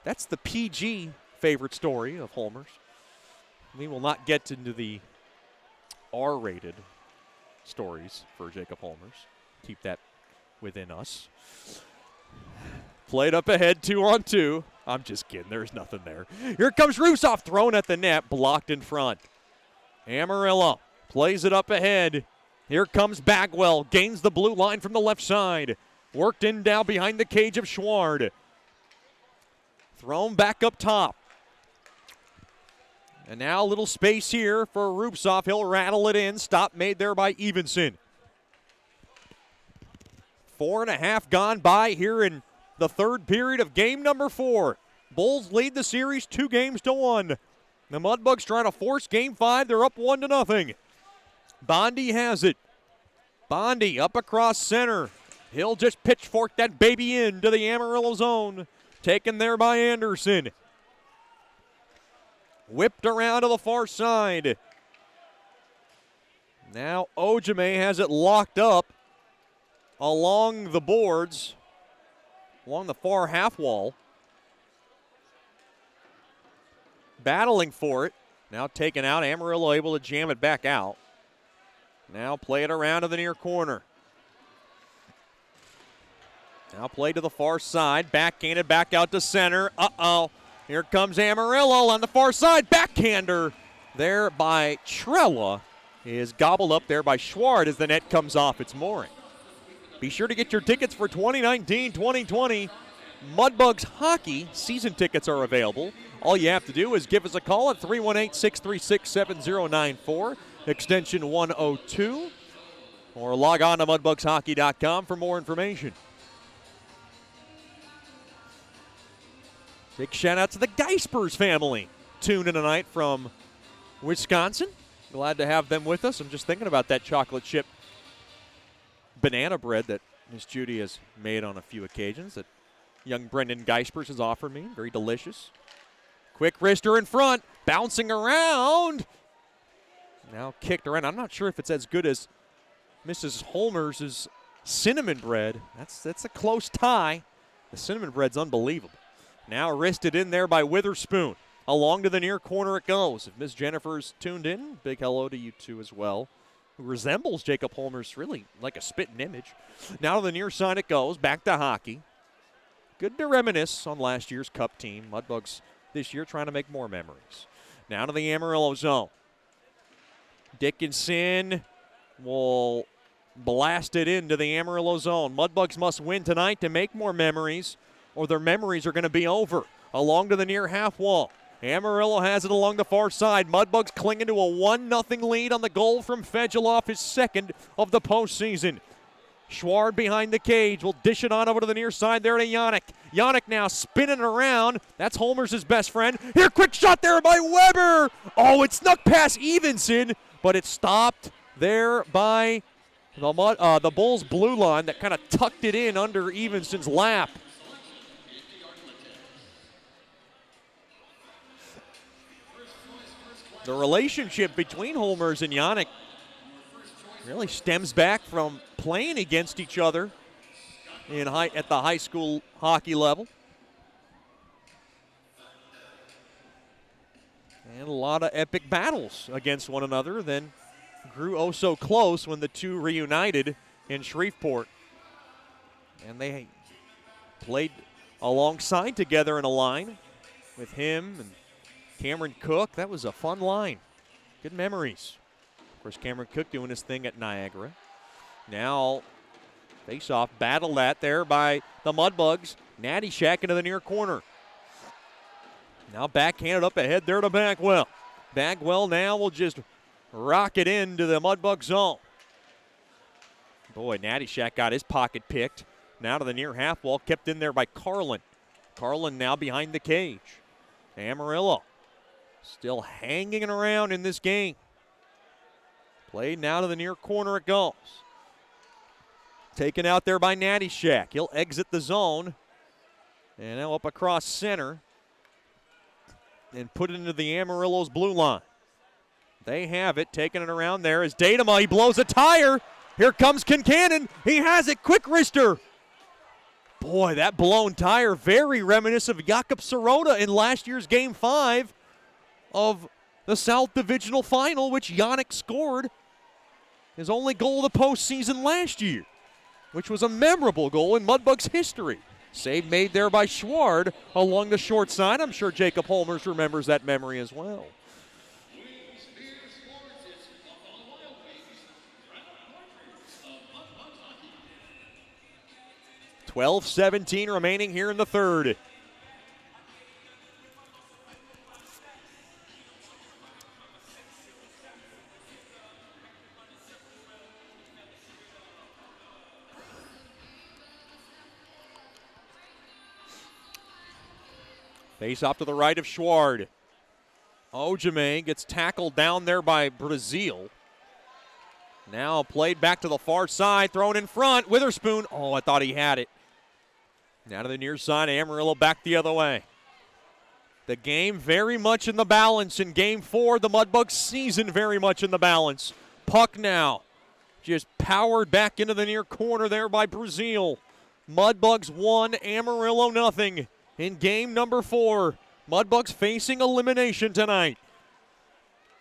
That's the PG favorite story of Holmers. We will not get into the R-rated stories for Jacob Holmers. Keep that within us. Played up ahead, 2-on-2. I'm just kidding. There's nothing there. Here comes Rusoff, thrown at the net, blocked in front. Amarillo plays it up ahead. Here comes Bagwell, gains the blue line from the left side. Worked in down behind the cage of Schward. Thrown back up top. And now a little space here for Rupsoff. He'll rattle it in. Stop made there by Evenson. 4.5 gone by here in the third period of game number 4. Bulls lead the series 2-1. The Mudbugs trying to force game 5. They're up 1-0. Bondi has it. Bondi up across center. He'll just pitchfork that baby into the Amarillo zone. Taken there by Anderson. Whipped around to the far side. Now Ojime has it locked up along the boards, along the far half wall. Battling for it. Now taken out. Amarillo able to jam it back out. Now play it around to the near corner. Now play to the far side. Backhanded back out to center. Uh-oh. Here comes Amarillo on the far side. Backhander there by Trella is gobbled up there by Schward as the net comes off its mooring. Be sure to get your tickets for 2019-2020 Mudbugs Hockey. Season tickets are available. All you have to do is give us a call at 318-636-7094, extension 102, or log on to mudbugshockey.com for more information. Big shout out to the Geispers family tuned in tonight from Wisconsin. Glad to have them with us. I'm just thinking about that chocolate chip banana bread that Miss Judy has made on a few occasions that young Brendan Geispers has offered me. Very delicious. Quick wrister in front, bouncing around. Now kicked around. I'm not sure if it's as good as Mrs. Holmers' cinnamon bread. That's a close tie. The cinnamon bread's unbelievable. Now wristed in there by Witherspoon. Along to the near corner it goes. If Miss Jennifer's tuned in, big hello to you two as well. Who resembles Jacob Holmers really like a spitting image. Now to the near side it goes. Back to hockey. Good to reminisce on last year's Cup team. Mudbugs this year trying to make more memories. Now to the Amarillo zone. Dickinson will blast it into the Amarillo zone. Mudbugs must win tonight to make more memories, or their memories are going to be over. Along to the near half wall. Amarillo has it along the far side. Mudbugs clinging to a 1-0 lead on the goal from Fegeloff, his second of the postseason. Schward behind the cage will dish it on over to the near side there to Yannick. Yannick now spinning around. That's Holmers' best friend. Here, quick shot there by Weber. Oh, it snuck past Evenson, but it stopped there by the Bulls' blue line that kind of tucked it in under Evenson's lap. The relationship between Holmers and Yannick really stems back from playing against each other at the high school hockey level. And a lot of epic battles against one another, then grew oh so close when the two reunited in Shreveport. And they played alongside together in a line with him and Cameron Cook. That was a fun line. Good memories. Of course, Cameron Cook doing his thing at Niagara. Now, face-off, battle that there by the Mudbugs. Natty Shack into the near corner. Now backhanded up ahead there to Bagwell. Bagwell now will just rock it into the Mudbug zone. Boy, Natty Shack got his pocket picked. Now to the near half wall, kept in there by Carlin. Carlin now behind the cage. Amarillo still hanging around in this game. Played now to the near corner it goes. Taken out there by Natty Shack. He'll exit the zone. And now up across center. And put it into the Amarillo's blue line. They have it. Taking it around there is Datema. He blows a tire. Here comes Kincannon. He has it. Quick wrister. Boy, that blown tire very reminiscent of Jakob Sirota in last year's Game 5 of the South Divisional Final, which Yannick scored His only goal of the postseason last year, which was a memorable goal in Mudbugs history. Save made there by Schward along the short side. I'm sure Jacob Holmers remembers that memory as well. 12:17 remaining here in the third. Face off to the right of Schward. Ojime gets tackled down there by Brazil. Now played back to the far side, thrown in front. Witherspoon, oh, I thought he had it. Now to the near side, Amarillo back the other way. The game very much in the balance in Game 4. The Mudbugs season very much in the balance. Puck now just powered back into the near corner there by Brazil. Mudbugs 1, Amarillo nothing in Game number 4. Mudbugs facing elimination tonight.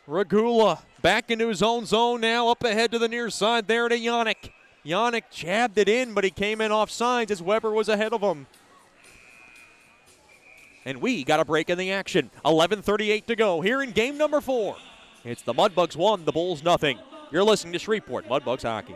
Regula back into his own zone now, up ahead to the near side there to Yannick. Yannick jabbed it in, but he came in offsides as Weber was ahead of him. And we got a break in the action. 11:38 to go here in Game number 4. It's the Mudbugs 1, the Bulls nothing. You're listening to Shreveport Mudbugs Hockey.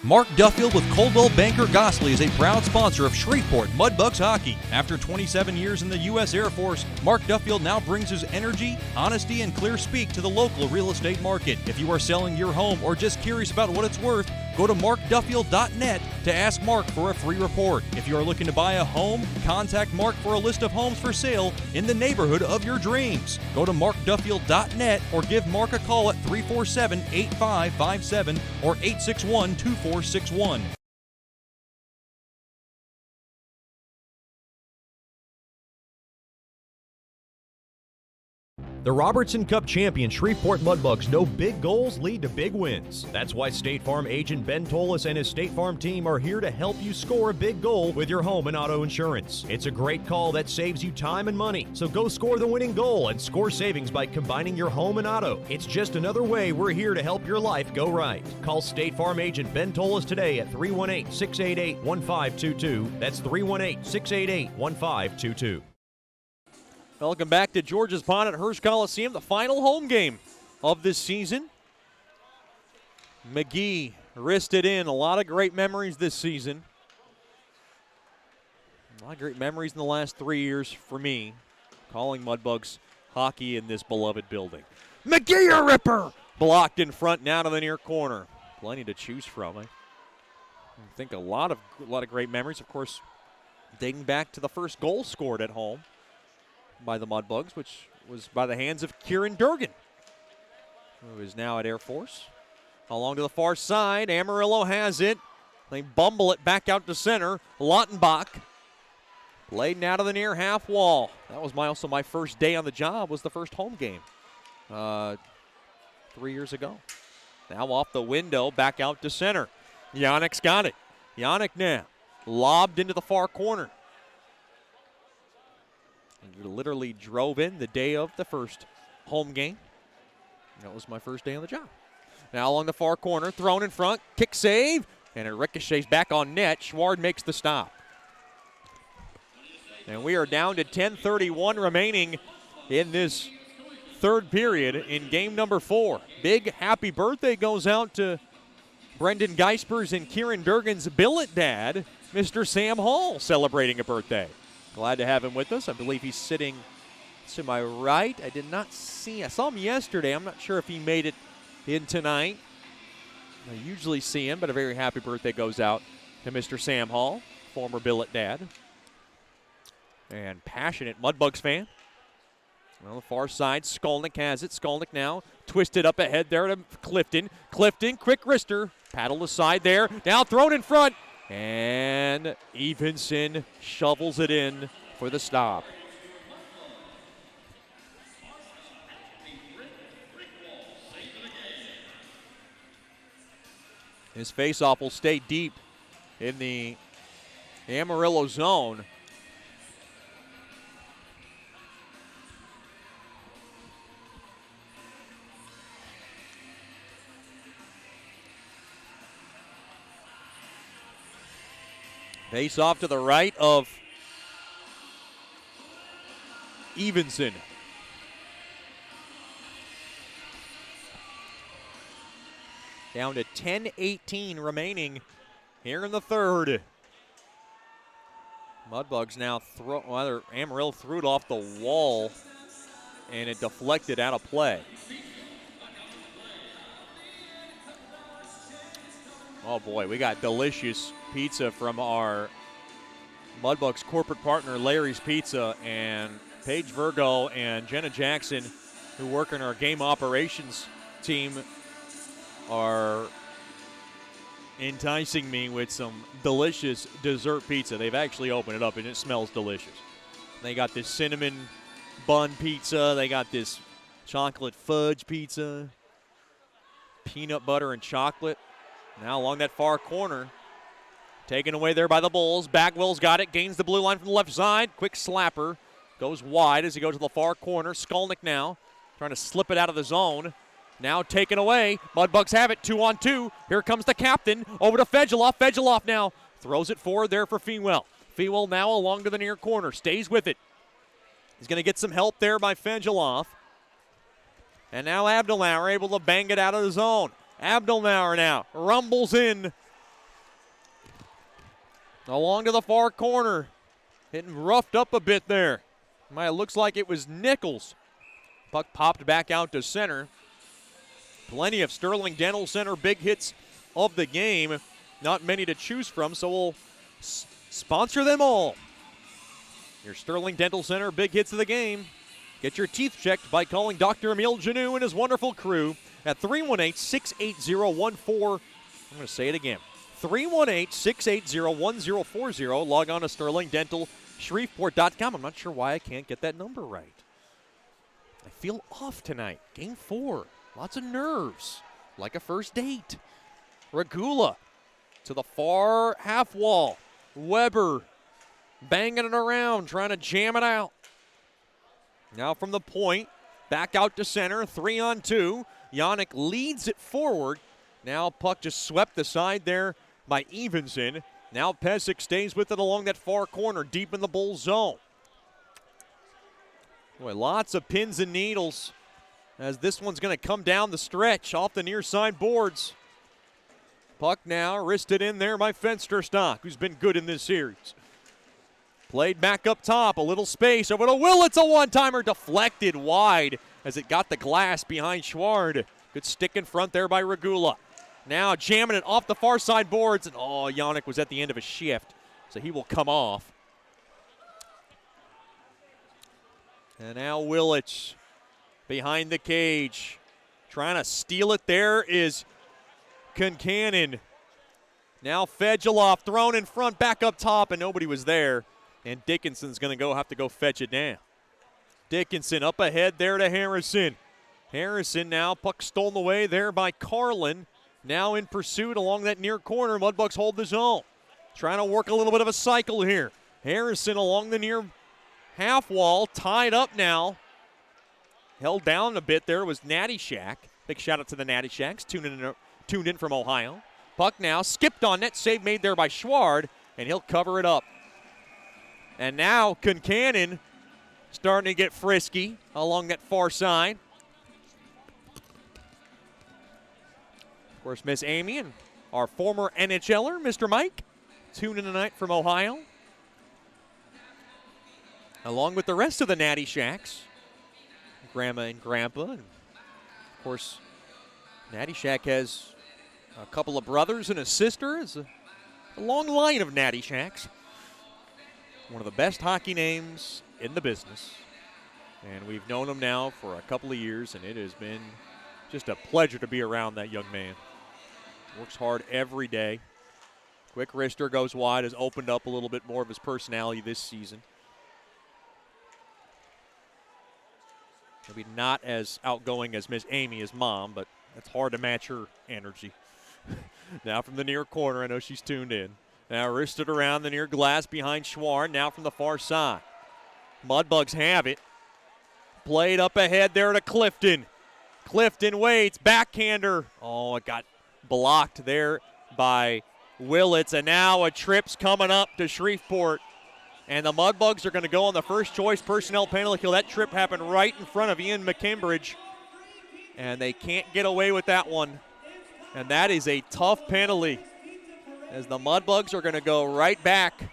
Mark Duffield with Coldwell Banker Gosley is a proud sponsor of Shreveport Mudbugs Hockey. After 27 years in the U.S. Air Force, Mark Duffield now brings his energy, honesty, and clear speak to the local real estate market. If you are selling your home or just curious about what it's worth, go to markduffield.net to ask Mark for a free report. If you are looking to buy a home, contact Mark for a list of homes for sale in the neighborhood of your dreams. Go to markduffield.net or give Mark a call at 347-8557 or 861-2461. The Robertson Cup champion Shreveport Mudbugs know big goals lead to big wins. That's why State Farm agent Ben Tolis and his State Farm team are here to help you score a big goal with your home and auto insurance. It's a great call that saves you time and money. So go score the winning goal and score savings by combining your home and auto. It's just another way we're here to help your life go right. Call State Farm agent Ben Tolis today at 318-688-1522. That's 318-688-1522. Welcome back to George's Pond at Hirsch Coliseum, the final home game of this season. McGee wristed in. A lot of great memories this season. A lot of great memories in the last 3 years for me, calling Mudbugs hockey in this beloved building. McGee, a ripper! Blocked in front, now to the near corner. Plenty to choose from. I think a lot of great memories, of course, dating back to the first goal scored at home by the Mudbugs, which was by the hands of Kieran Durgan, who is now at Air Force. Along to the far side, Amarillo has it. They bumble it back out to center. Lautenbach played now to the near half wall. That was also my first day on the job, was the first home game 3 years ago. Now off the window, back out to center. Yannick's got it. Yannick now lobbed into the far corner. And literally drove in the day of the first home game. That was my first day on the job. Now along the far corner, thrown in front, kick save, and it ricochets back on net. Schward makes the stop. And we are down to 10:31 remaining in this third period in game number 4. Big happy birthday goes out to Brendan Geisper's and Kieran Durgan's billet dad, Mr. Sam Hall, celebrating a birthday. Glad to have him with us. I believe he's sitting to my right. I did not see. I saw him yesterday. I'm not sure if he made it in tonight. I usually see him, but a very happy birthday goes out to Mr. Sam Hall, former billet dad and passionate Mudbugs fan. On the far side, Skolnick has it. Skolnick now twisted up ahead there to Clifton. Clifton, quick wrister, paddle aside there. Now thrown in front. And Evenson shovels it in for the stop. His faceoff will stay deep in the Amarillo zone. Face off to the right of Evenson. Down to 10:18 remaining here in the third. Mudbugs now Amarillo threw it off the wall, and it deflected out of play. Oh boy, we got delicious pizza from our Mudbugs corporate partner, Larry's Pizza, and Paige Virgo and Jenna Jackson, who work in our game operations team, are enticing me with some delicious dessert pizza. They've actually opened it up, and it smells delicious. They got this cinnamon bun pizza. They got this chocolate fudge pizza, peanut butter and chocolate. Now along that far corner, taken away there by the Bulls. Bagwell's got it, gains the blue line from the left side. Quick slapper, goes wide as he goes to the far corner. Skolnick now trying to slip it out of the zone. Now taken away. Mudbugs have it, 2-on-2. Here comes the captain over to Fegeloff. Fegeloff now throws it forward there for Fewell. Fewell now along to the near corner, stays with it. He's going to get some help there by Fegeloff. And now Abdelnauer able to bang it out of the zone. Abdelnauer now rumbles in along to the far corner. Hitting roughed up a bit there. It looks like it was Nichols. Puck popped back out to center. Plenty of Sterling Dental Center big hits of the game. Not many to choose from, so we'll sponsor them all. Your Sterling Dental Center big hits of the game. Get your teeth checked by calling Dr. Emile Janou and his wonderful crew at 318-680-14. I'm going to say it again. 318-680-1040. Log on to SterlingDentalShreveport.com. I'm not sure why I can't get that number right. I feel off tonight. Game 4. Lots of nerves, like a first date. Regula to the far half wall. Weber banging it around, trying to jam it out. Now from the point, back out to center, 3-on-2. Yannick leads it forward. Now puck just swept the side there by Evenson. Now Pesic stays with it along that far corner, deep in the Bulls zone. Boy, lots of pins and needles, as this one's going to come down the stretch off the near side boards. Puck now wristed in there by Fensterstock, who's been good in this series. Played back up top, a little space over to Willits, a one-timer deflected wide as it got the glass behind Schward. Good stick in front there by Regula. Now jamming it off the far side boards, and Yannick was at the end of a shift, so he will come off. And now Willits behind the cage. Trying to steal it there is Concannon. Now Fegeloff thrown in front, back up top, and nobody was there. And Dickinson's going to have to go fetch it down. Dickinson up ahead there to Harrison. Harrison now, puck stolen away there by Carlin. Now in pursuit along that near corner. Mudbugs hold the zone. Trying to work a little bit of a cycle here. Harrison along the near half wall, tied up now. Held down a bit there was Natty Shack. Big shout out to the Natty Shacks, tuned in from Ohio. Puck now skipped on net, save made there by Schward, and he'll cover it up. And now Concannon starting to get frisky along that far side. Of course, Miss Amy and our former NHLer, Mr. Mike, tuned in tonight from Ohio. Along with the rest of the Natty Shacks, Grandma and Grandpa. And of course, Natty Shack has a couple of brothers and a sister. It's a long line of Natty Shacks. One of the best hockey names in the business. And we've known him now for a couple of years, and it has been just a pleasure to be around that young man. Works hard every day. Quick wrister goes wide, has opened up a little bit more of his personality this season. Maybe not as outgoing as Miss Amy, his mom, but it's hard to match her energy. Now from the near corner, I know she's tuned in. Now wristed around the near glass behind Schwarn, now from the far side. Mudbugs have it. Played up ahead there to Clifton. Clifton waits, backhander. Oh, it got blocked there by Willits, and now a trip's coming up to Shreveport. And the Mudbugs are going to go on the first choice personnel penalty kill. That trip happened right in front of Ian McKimbridge. And they can't get away with that one. And that is a tough penalty, as the Mudbugs are going to go right back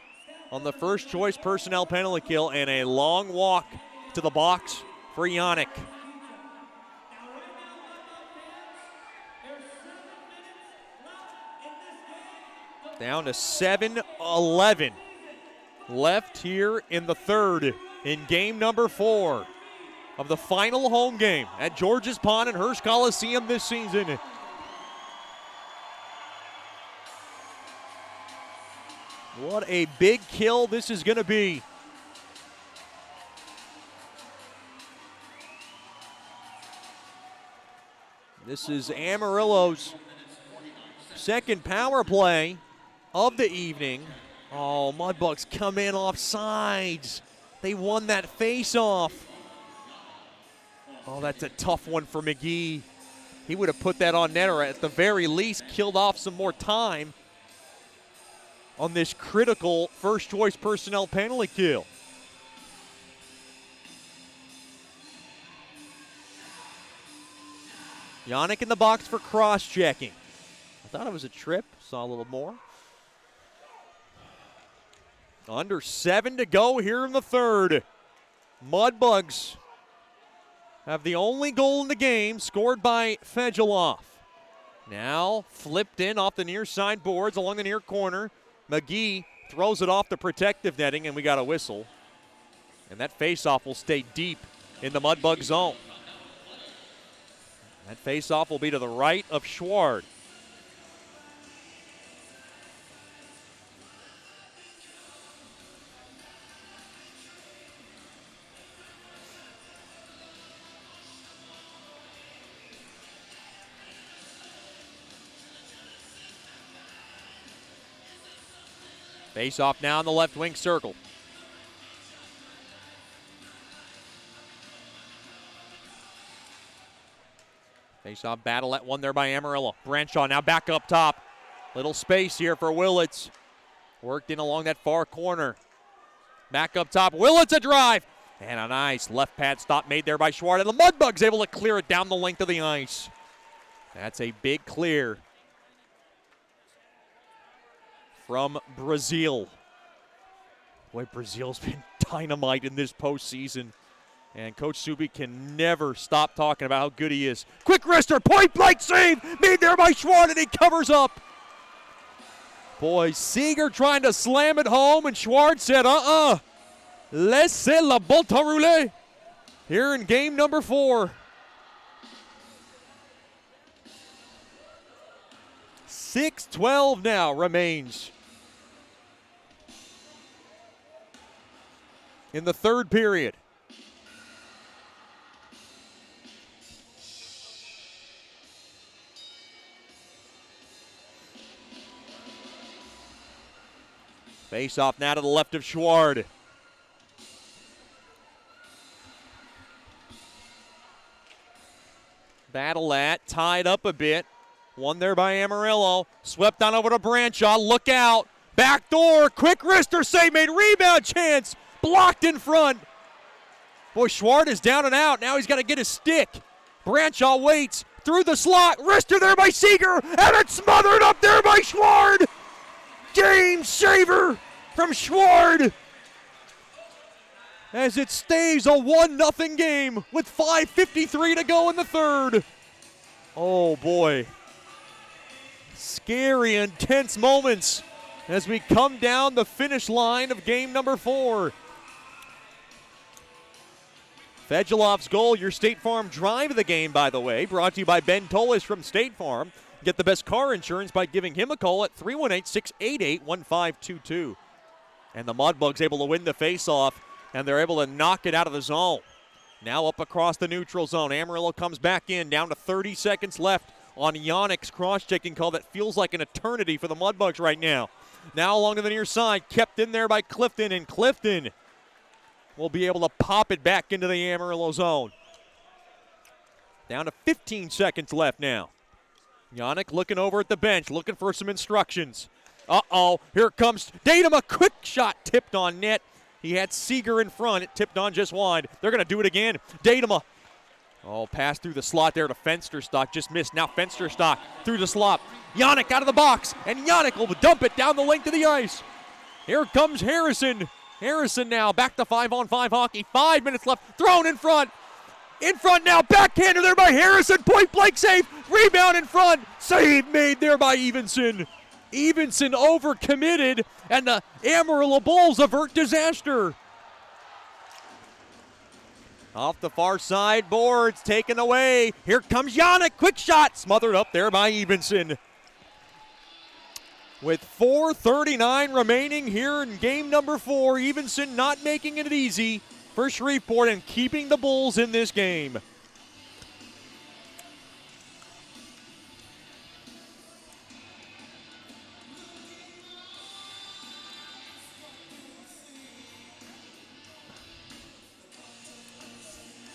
on the first choice personnel penalty kill, and a long walk to the box for Yannick. Down to 7-11 left here in the third in game number 4 of the final home game at George's Pond and Hirsch Coliseum this season. What a big kill this is going to be. This is Amarillo's second power play of the evening. Oh, Mudbugs come in off sides. They won that face-off. Oh, that's a tough one for McGee. He would have put that on net, or at the very least killed off some more time on this critical first choice personnel penalty kill. Yannick in the box for cross-checking. I thought it was a trip, saw a little more. Under 7 to go here in the third. Mudbugs have the only goal in the game, scored by Fejeloff. Now flipped in off the near side boards along the near corner. McGee throws it off the protective netting, and we got a whistle. And that faceoff will stay deep in the Mudbug zone. That faceoff will be to the right of Schward. Face off now in the left wing circle. Face off battle at one there by Amarillo. Branshaw now back up top. Little space here for Willits. Worked in along that far corner. Back up top. Willits a drive. And a nice left pad stop made there by Schwart. And the Mudbugs able to clear it down the length of the ice. That's a big clear from Brazil. Boy, Brazil's been dynamite in this postseason. And Coach Subi can never stop talking about how good he is. Quick wrister, point blank save made there by Schwart, and he covers up. Boy, Seeger trying to slam it home, and Schwart said, laissez la balle rouler here in game number 4. 6:12 now remains in the third period. Face off now to the left of Schward. Battle at, tied up a bit. One there by Amarillo. Swept on over to Branshaw. Look out. Back door. Quick wrister save made. Rebound chance. Blocked in front. Boy, Schwart is down and out. Now he's got to get his stick. Branshaw waits. Through the slot. Wrister there by Seeger. And it's smothered up there by Schwart. Game saver from Schwart. As it stays a 1-0 game with 5:53 to go in the third. Oh, boy. Scary, intense moments as we come down the finish line of game number 4. Fejeloff's goal, your State Farm drive of the game, by the way, brought to you by Ben Tolis from State Farm. Get the best car insurance by giving him a call at 318-688-1522. And the Mudbugs able to win the faceoff, and they're able to knock it out of the zone. Now up across the neutral zone. Amarillo comes back in, down to 30 seconds left on Yannick's cross-checking call that feels like an eternity for the Mudbugs right now. Now along to the near side, kept in there by Clifton, and Clifton will be able to pop it back into the Amarillo zone. Down to 15 seconds left now. Yannick looking over at the bench, looking for some instructions. Uh-oh, here comes Tatum, a quick shot tipped on net. He had Seeger in front. It tipped on just wide. They're going to do it again. Datema. Oh, pass through the slot there to Fensterstock. Just missed. Now Fensterstock through the slot. Yannick out of the box. And Yannick will dump it down the length of the ice. Here comes Harrison. Harrison now back to 5-on-5 hockey. 5 minutes left. Thrown in front. In front now. Backhander there by Harrison. Point blank save. Rebound in front. Save made there by Evenson. Evenson overcommitted, and the Amarillo Bulls avert disaster. Off the far side, boards taken away. Here comes Yannick, quick shot, smothered up there by Evenson. With 4:39 remaining here in game number 4, Evenson not making it easy for Shreveport and keeping the Bulls in this game.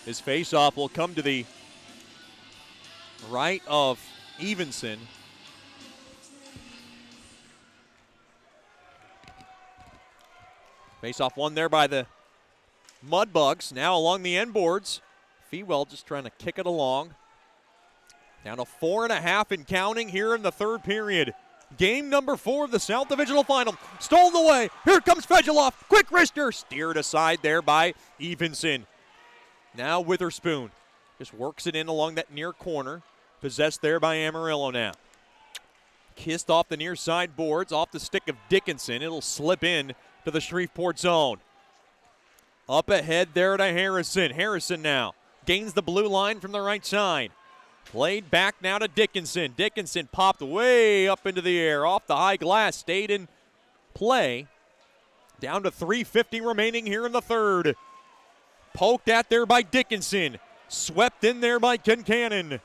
His faceoff will come to the right of Evenson. Faceoff won there by the Mudbugs. Now along the end boards. Fewell just trying to kick it along. Down to 4.5 and counting here in the third period. Game number 4 of the South Divisional Final. Stolen away. Here comes Fegeloff. Quick wrister. Steered aside there by Evenson. Now Witherspoon just works it in along that near corner. Possessed there by Amarillo now. Kissed off the near side boards, off the stick of Dickinson. It'll slip in to the Shreveport zone. Up ahead there to Harrison. Harrison now gains the blue line from the right side. Played back now to Dickinson. Dickinson popped way up into the air. Off the high glass, stayed in play. Down to 3:50 remaining here in the third. Poked at there by Dickinson. Swept in there by Kincannon.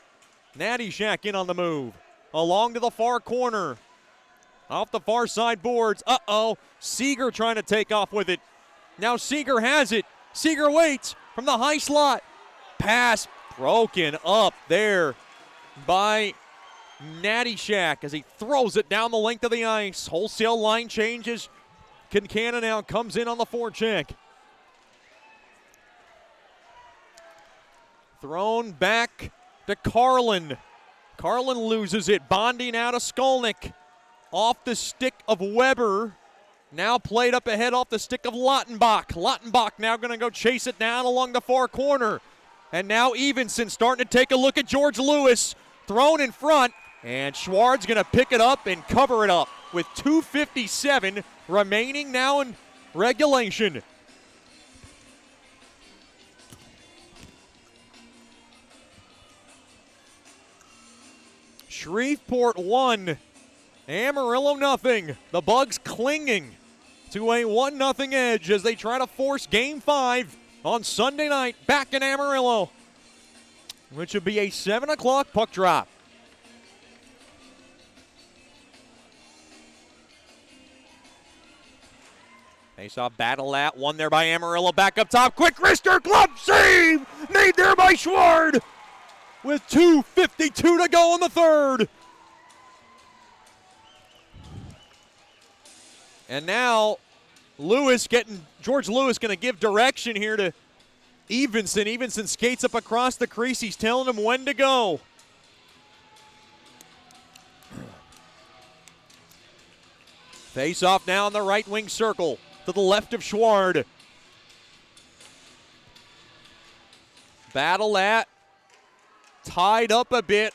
Natty Shack in on the move. Along to the far corner. Off the far side boards. Uh-oh. Seeger trying to take off with it. Now Seeger has it. Seeger waits from the high slot. Pass broken up there by Natty Shack as he throws it down the length of the ice. Wholesale line changes. Kincannon now comes in on the forecheck. Thrown back to Carlin. Carlin loses it. Bonding out of Skolnick. Off the stick of Weber. Now played up ahead off the stick of Lottenbach. Lottenbach now going to go chase it down along the far corner. And now Evenson starting to take a look at George Lewis. Thrown in front. And Schwartz going to pick it up and cover it up with 2:57 remaining now in regulation. Shreveport 1, Amarillo nothing. The Bugs clinging to a 1-0 edge as they try to force Game 5 on Sunday night back in Amarillo, which would be a 7 o'clock puck drop. Face-off battle at one there by Amarillo. Back up top. Quick wrister. Glove save made there by Schward. With 2:52 to go in the third. And now George Lewis going to give direction here to Evenson. Evenson skates up across the crease. He's telling him when to go. Face off now in the right wing circle to the left of Schward. Battle at. Tied up a bit.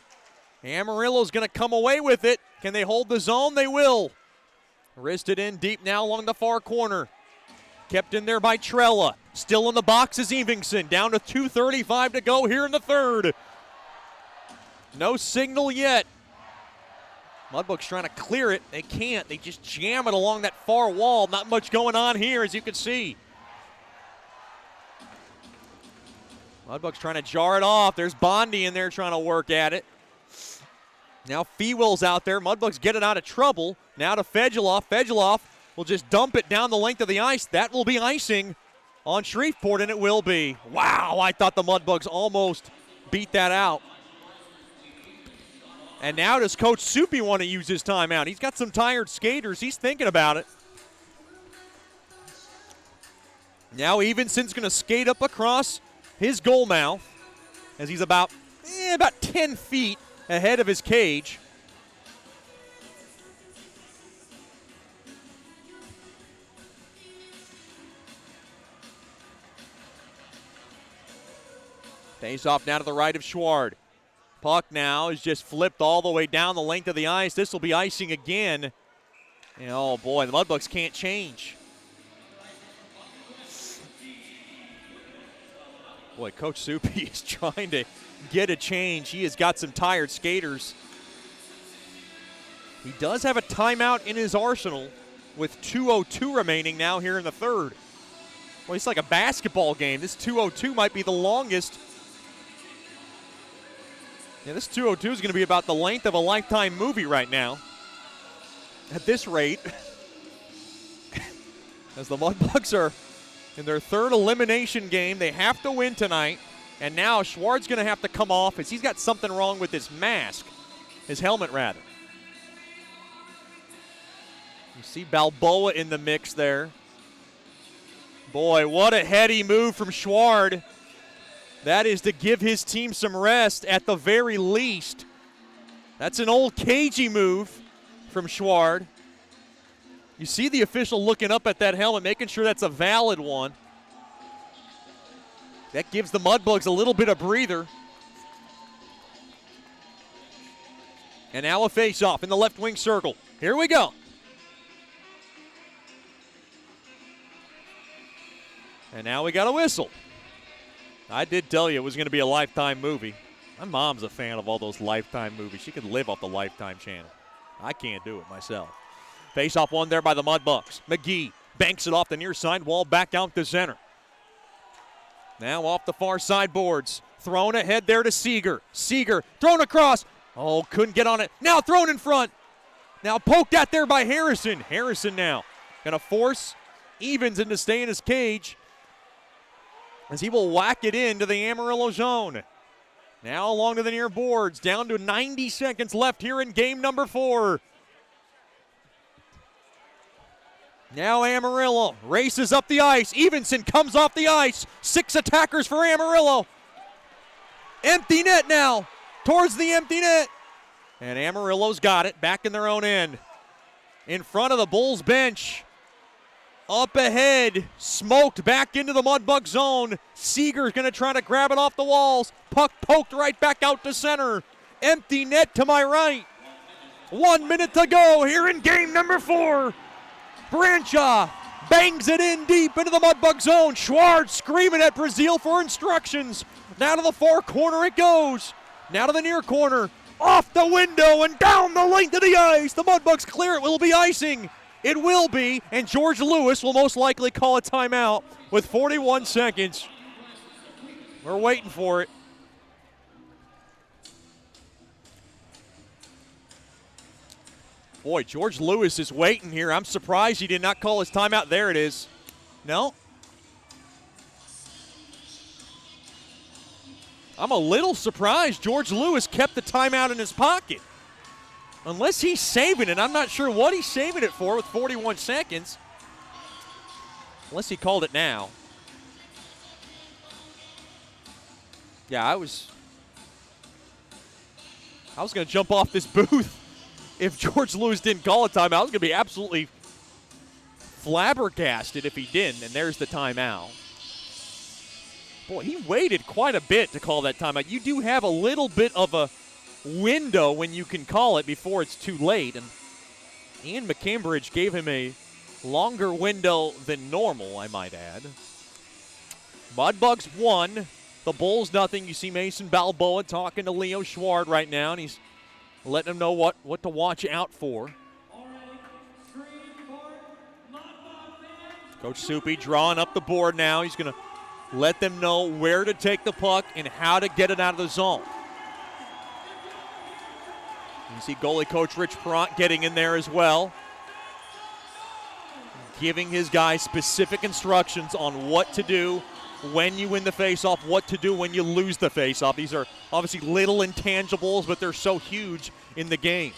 Amarillo's going to come away with it. Can they hold the zone? They will. Wristed in deep now along the far corner. Kept in there by Trella. Still in the box is Evenson. Down to 2:35 to go here in the third. No signal yet. Mudbugs trying to clear it. They can't. They just jam it along that far wall. Not much going on here, as you can see. Mudbugs trying to jar it off. There's Bondi in there trying to work at it. Now Fewell's out there. Mudbugs get it out of trouble. Now to Fegeloff. Fegeloff will just dump it down the length of the ice. That will be icing on Shreveport, and it will be. Wow, I thought the Mudbugs almost beat that out. And now does Coach Soupy want to use his timeout? He's got some tired skaters. He's thinking about it. Now Evenson's going to skate up across his goal mouth as he's about 10 feet ahead of his cage. Face off now to the right of Schward. Puck now is just flipped all the way down the length of the ice. This will be icing again. And oh boy, the Mudbugs can't change. Boy, Coach Soupy is trying to get a change. He has got some tired skaters. He does have a timeout in his arsenal with 2:02 remaining now here in the third. Well, it's like a basketball game. This 2:02 might be the longest. Yeah, this 2:02 is going to be about the length of a Lifetime movie right now. At this rate, as the Mudbugs are in their third elimination game, they have to win tonight. And now Schward's going to have to come off as he's got something wrong with his mask, his helmet rather. You see Balboa in the mix there. Boy, what a heady move from Schward. That is to give his team some rest at the very least. That's an old cagey move from Schward. You see the official looking up at that helmet, making sure that's a valid one. That gives the Mudbugs a little bit of breather. And now a face-off in the left wing circle. Here we go. And now we got a whistle. I did tell you it was going to be a Lifetime movie. My mom's a fan of all those Lifetime movies. She could live off the Lifetime channel. I can't do it myself. Face-off one there by the Mudbugs. McGee banks it off the near side wall, back out to center. Now off the far side boards. Thrown ahead there to Seeger. Seeger thrown across. Oh, couldn't get on it. Now thrown in front. Now poked at there by Harrison. Harrison now going to force Evans into stay in his cage as he will whack it into the Amarillo zone. Now along to the near boards. Down to 90 seconds left here in game number 4. Now Amarillo races up the ice. Evenson comes off the ice. 6 attackers for Amarillo. Empty net now. Towards the empty net. And Amarillo's got it back in their own end. In front of the Bulls bench. Up ahead. Smoked back into the Mudbug zone. Seeger's going to try to grab it off the walls. Puck poked right back out to center. Empty net to my right. 1 minute to go here in game number 4. Brancha bangs it in deep into the Mudbug zone. Schward screaming at Brazil for instructions. Now to the far corner it goes. Now to the near corner. Off the window and down the length of the ice. The Mudbugs clear it. Will be icing. It will be. And George Lewis will most likely call a timeout with 41 seconds. We're waiting for it. Boy, George Lewis is waiting here. I'm surprised he did not call his timeout. There it is. No? I'm a little surprised George Lewis kept the timeout in his pocket. Unless he's saving it. I'm not sure what he's saving it for with 41 seconds. Unless he called it now. Yeah, I was going to jump off this booth. If George Lewis didn't call a timeout, I was going to be absolutely flabbergasted if he didn't, and there's the timeout. Boy, he waited quite a bit to call that timeout. You do have a little bit of a window when you can call it before it's too late, and Ian McCambridge gave him a longer window than normal, I might add. Mudbugs 1, the Bulls nothing. You see Mason Balboa talking to Leo Schward right now, and he's letting him know what to watch out for. Coach Soupy drawing up the board now. He's going to let them know where to take the puck and how to get it out of the zone. You see goalie coach Rich Perrant getting in there as well, giving his guys specific instructions on what to do when you win the faceoff, what to do when you lose the faceoff. These are obviously little intangibles, but they're so huge in the game.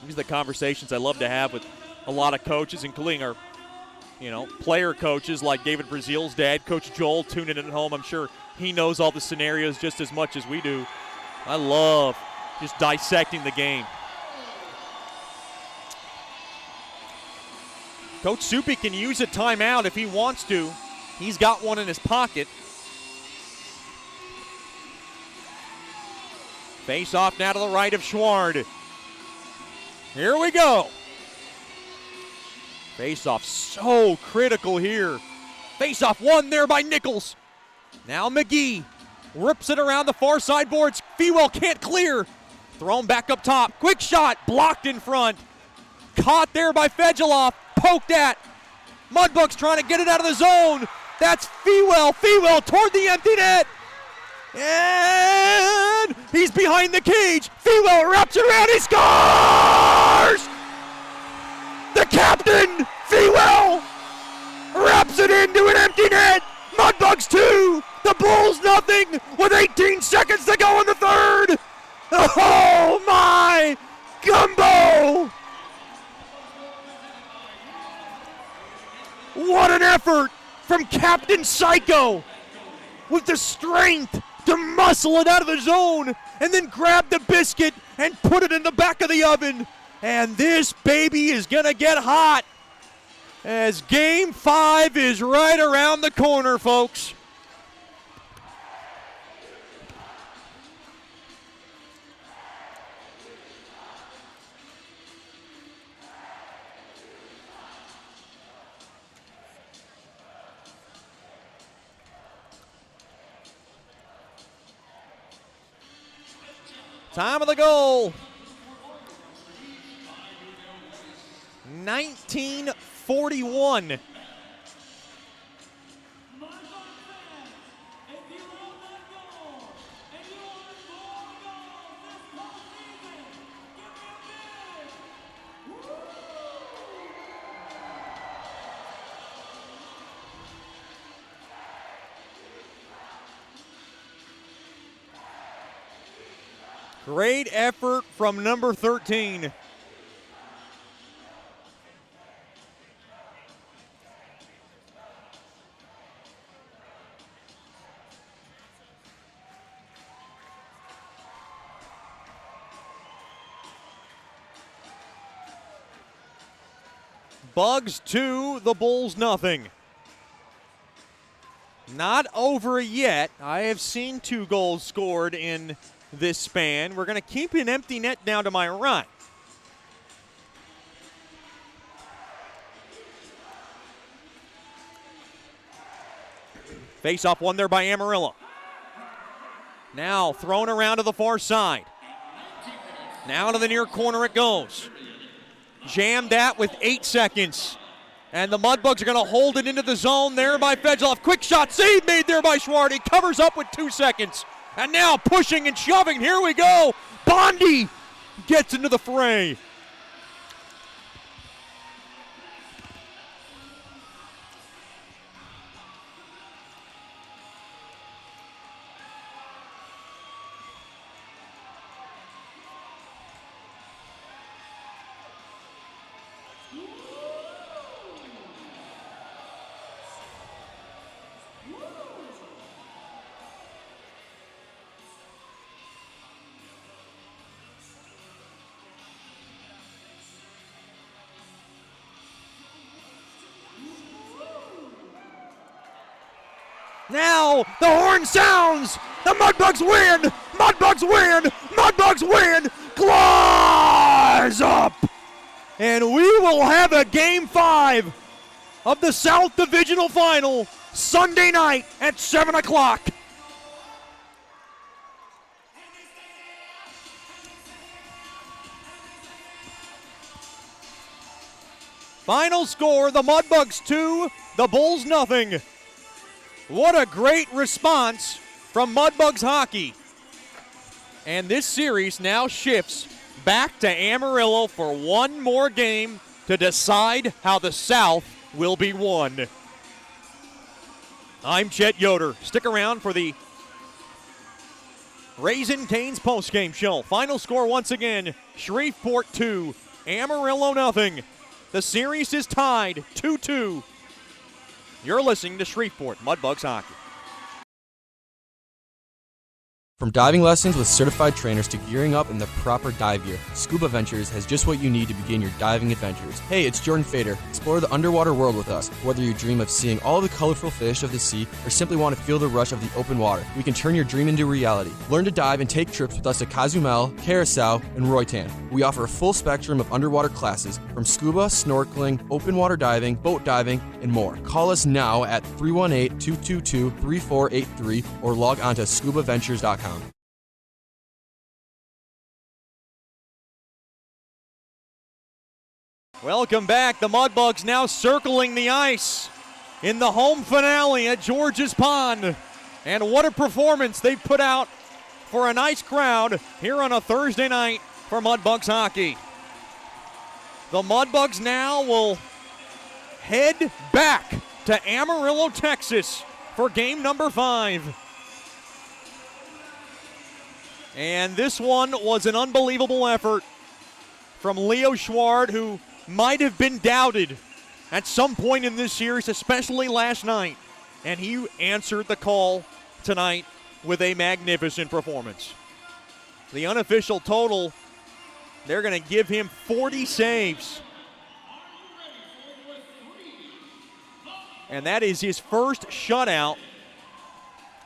These are the conversations I love to have with a lot of coaches, including our, player coaches like David Brazil's dad, Coach Joel, tuning in at home. I'm sure he knows all the scenarios just as much as we do. I love just dissecting the game. Coach Soupy can use a timeout if he wants to. He's got one in his pocket. Face off now to the right of Schward. Here we go. Face off so critical here. Face off won there by Nichols. Now McGee rips it around the far side boards. Fewell can't clear. Thrown back up top. Quick shot blocked in front. Caught there by Fegeloff. Poked at. Mudbugs trying to get it out of the zone. That's Fewell. Fewell toward the empty net. And he's behind the cage. Fewell wraps it around. He scores! The captain, Fewell, wraps it into an empty net. Mudbugs 2, the Bulls nothing with 18 seconds to go in the third. Oh my, gumbo! What an effort from Captain Psycho with the strength to muscle it out of the zone and then grab the biscuit and put it in the back of the oven. And this baby is gonna get hot as Game 5 is right around the corner, folks. Time of the goal. 1941. Great effort from number 13. Bugs 2, the Bulls nothing. Not over yet. I have seen 2 goals scored in this span. We're going to keep an empty net down to my right. Face-off won there by Amarillo. Now thrown around to the far side. Now to the near corner it goes. Jammed at with 8 seconds. And the Mudbugs are going to hold it into the zone there by Fegeloff. Quick shot save made there by Schward. He covers up with 2 seconds. And now pushing and shoving. Here we go. Bondi gets into the fray. Now the horn sounds. The Mudbugs win. Mudbugs win. Mudbugs win. Claws up. And we will have a Game 5 of the South Divisional Final Sunday night at 7 o'clock. Final score, the Mudbugs 2, the Bulls nothing. What a great response from Mudbugs hockey. And this series now shifts back to Amarillo for one more game to decide how the South will be won. I'm Chet Yoder. Stick around for the Raisin Canes postgame show. Final score once again, Shreveport 2, Amarillo nothing. The series is tied 2-2. You're listening to Shreveport Mudbugs Hockey. From diving lessons with certified trainers to gearing up in the proper dive gear, Scuba Ventures has just what you need to begin your diving adventures. Hey, it's Jordan Fader. Explore the underwater world with us. Whether you dream of seeing all the colorful fish of the sea or simply want to feel the rush of the open water, we can turn your dream into reality. Learn to dive and take trips with us at Cozumel, Curacao, and Roatan. We offer a full spectrum of underwater classes from scuba, snorkeling, open water diving, boat diving, and more. Call us now at 318-222-3483 or log on to scubaventures.com. Welcome back. The Mudbugs now circling the ice in the home finale at George's Pond. And what a performance they've put out for a nice crowd here on a Thursday night for Mudbugs hockey. The Mudbugs now will head back to Amarillo, Texas for game number 5. And this one was an unbelievable effort from Leo Schward, who might have been doubted at some point in this series, especially last night. And he answered the call tonight with a magnificent performance. The unofficial total, they're going to give him 40 saves. And that is his first shutout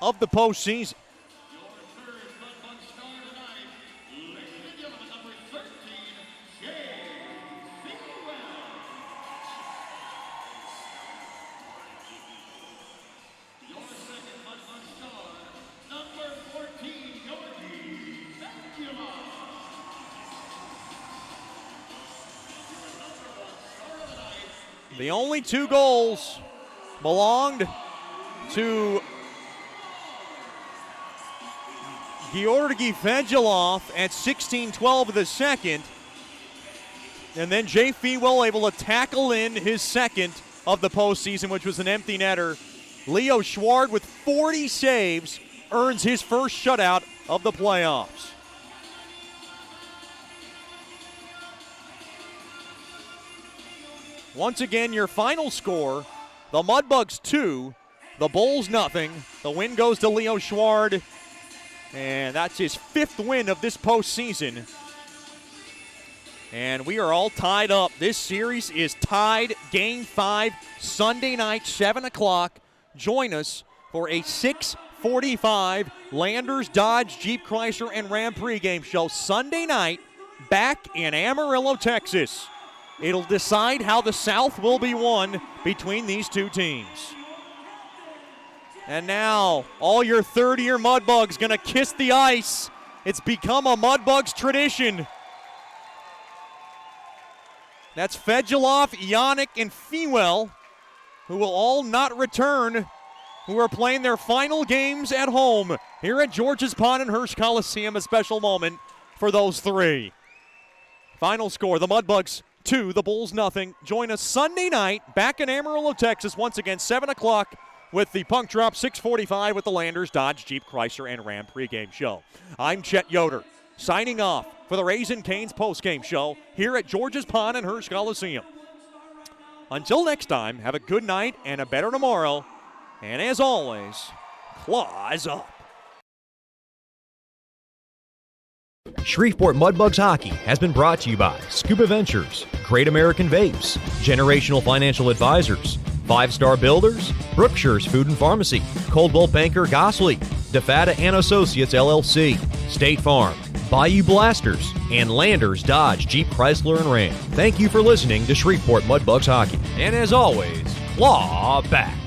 of the postseason. The only 2 goals belonged to Georgi Fedulov at 16-12 of the second. And then Jay Fewell able to tackle in his second of the postseason, which was an empty netter. Leo Schward with 40 saves earns his first shutout of the playoffs. Once again, your final score, the Mudbugs 2, the Bulls nothing. The win goes to Leo Schward, and that's his 5th win of this postseason. And we are all tied up. This series is tied. Game 5, Sunday night, 7 o'clock. Join us for a 6:45 Landers, Dodge, Jeep, Chrysler, and Ram pregame show Sunday night back in Amarillo, Texas. It'll decide how the South will be won between these 2 teams. And now, all your third-year Mudbugs gonna kiss the ice. It's become a Mudbugs tradition. That's Fedulov, Yannick, and Fewell, who will all not return, who are playing their final games at home here at George's Pond and Hirsch Coliseum. A special moment for those 3. Final score, the Mudbugs 2, the Bulls nothing. Join us Sunday night back in Amarillo, Texas, once again 7 o'clock with the puck drop, 6:45 with the Landers, Dodge, Jeep, Chrysler, and Ram pregame show. I'm Chet Yoder, signing off for the Raisin Canes postgame show here at George's Pond and Hirsch Coliseum. Until next time, have a good night and a better tomorrow. And as always, claws up. Shreveport Mudbugs Hockey has been brought to you by Scuba Ventures, Great American Vapes, Generational Financial Advisors, 5-Star Builders, Brookshire's Food and Pharmacy, Coldwell Banker Gosley, DeFata and Associates LLC, State Farm, Bayou Blasters, and Landers, Dodge, Jeep, Chrysler, and Ram. Thank you for listening to Shreveport Mudbugs Hockey. And as always, claw back.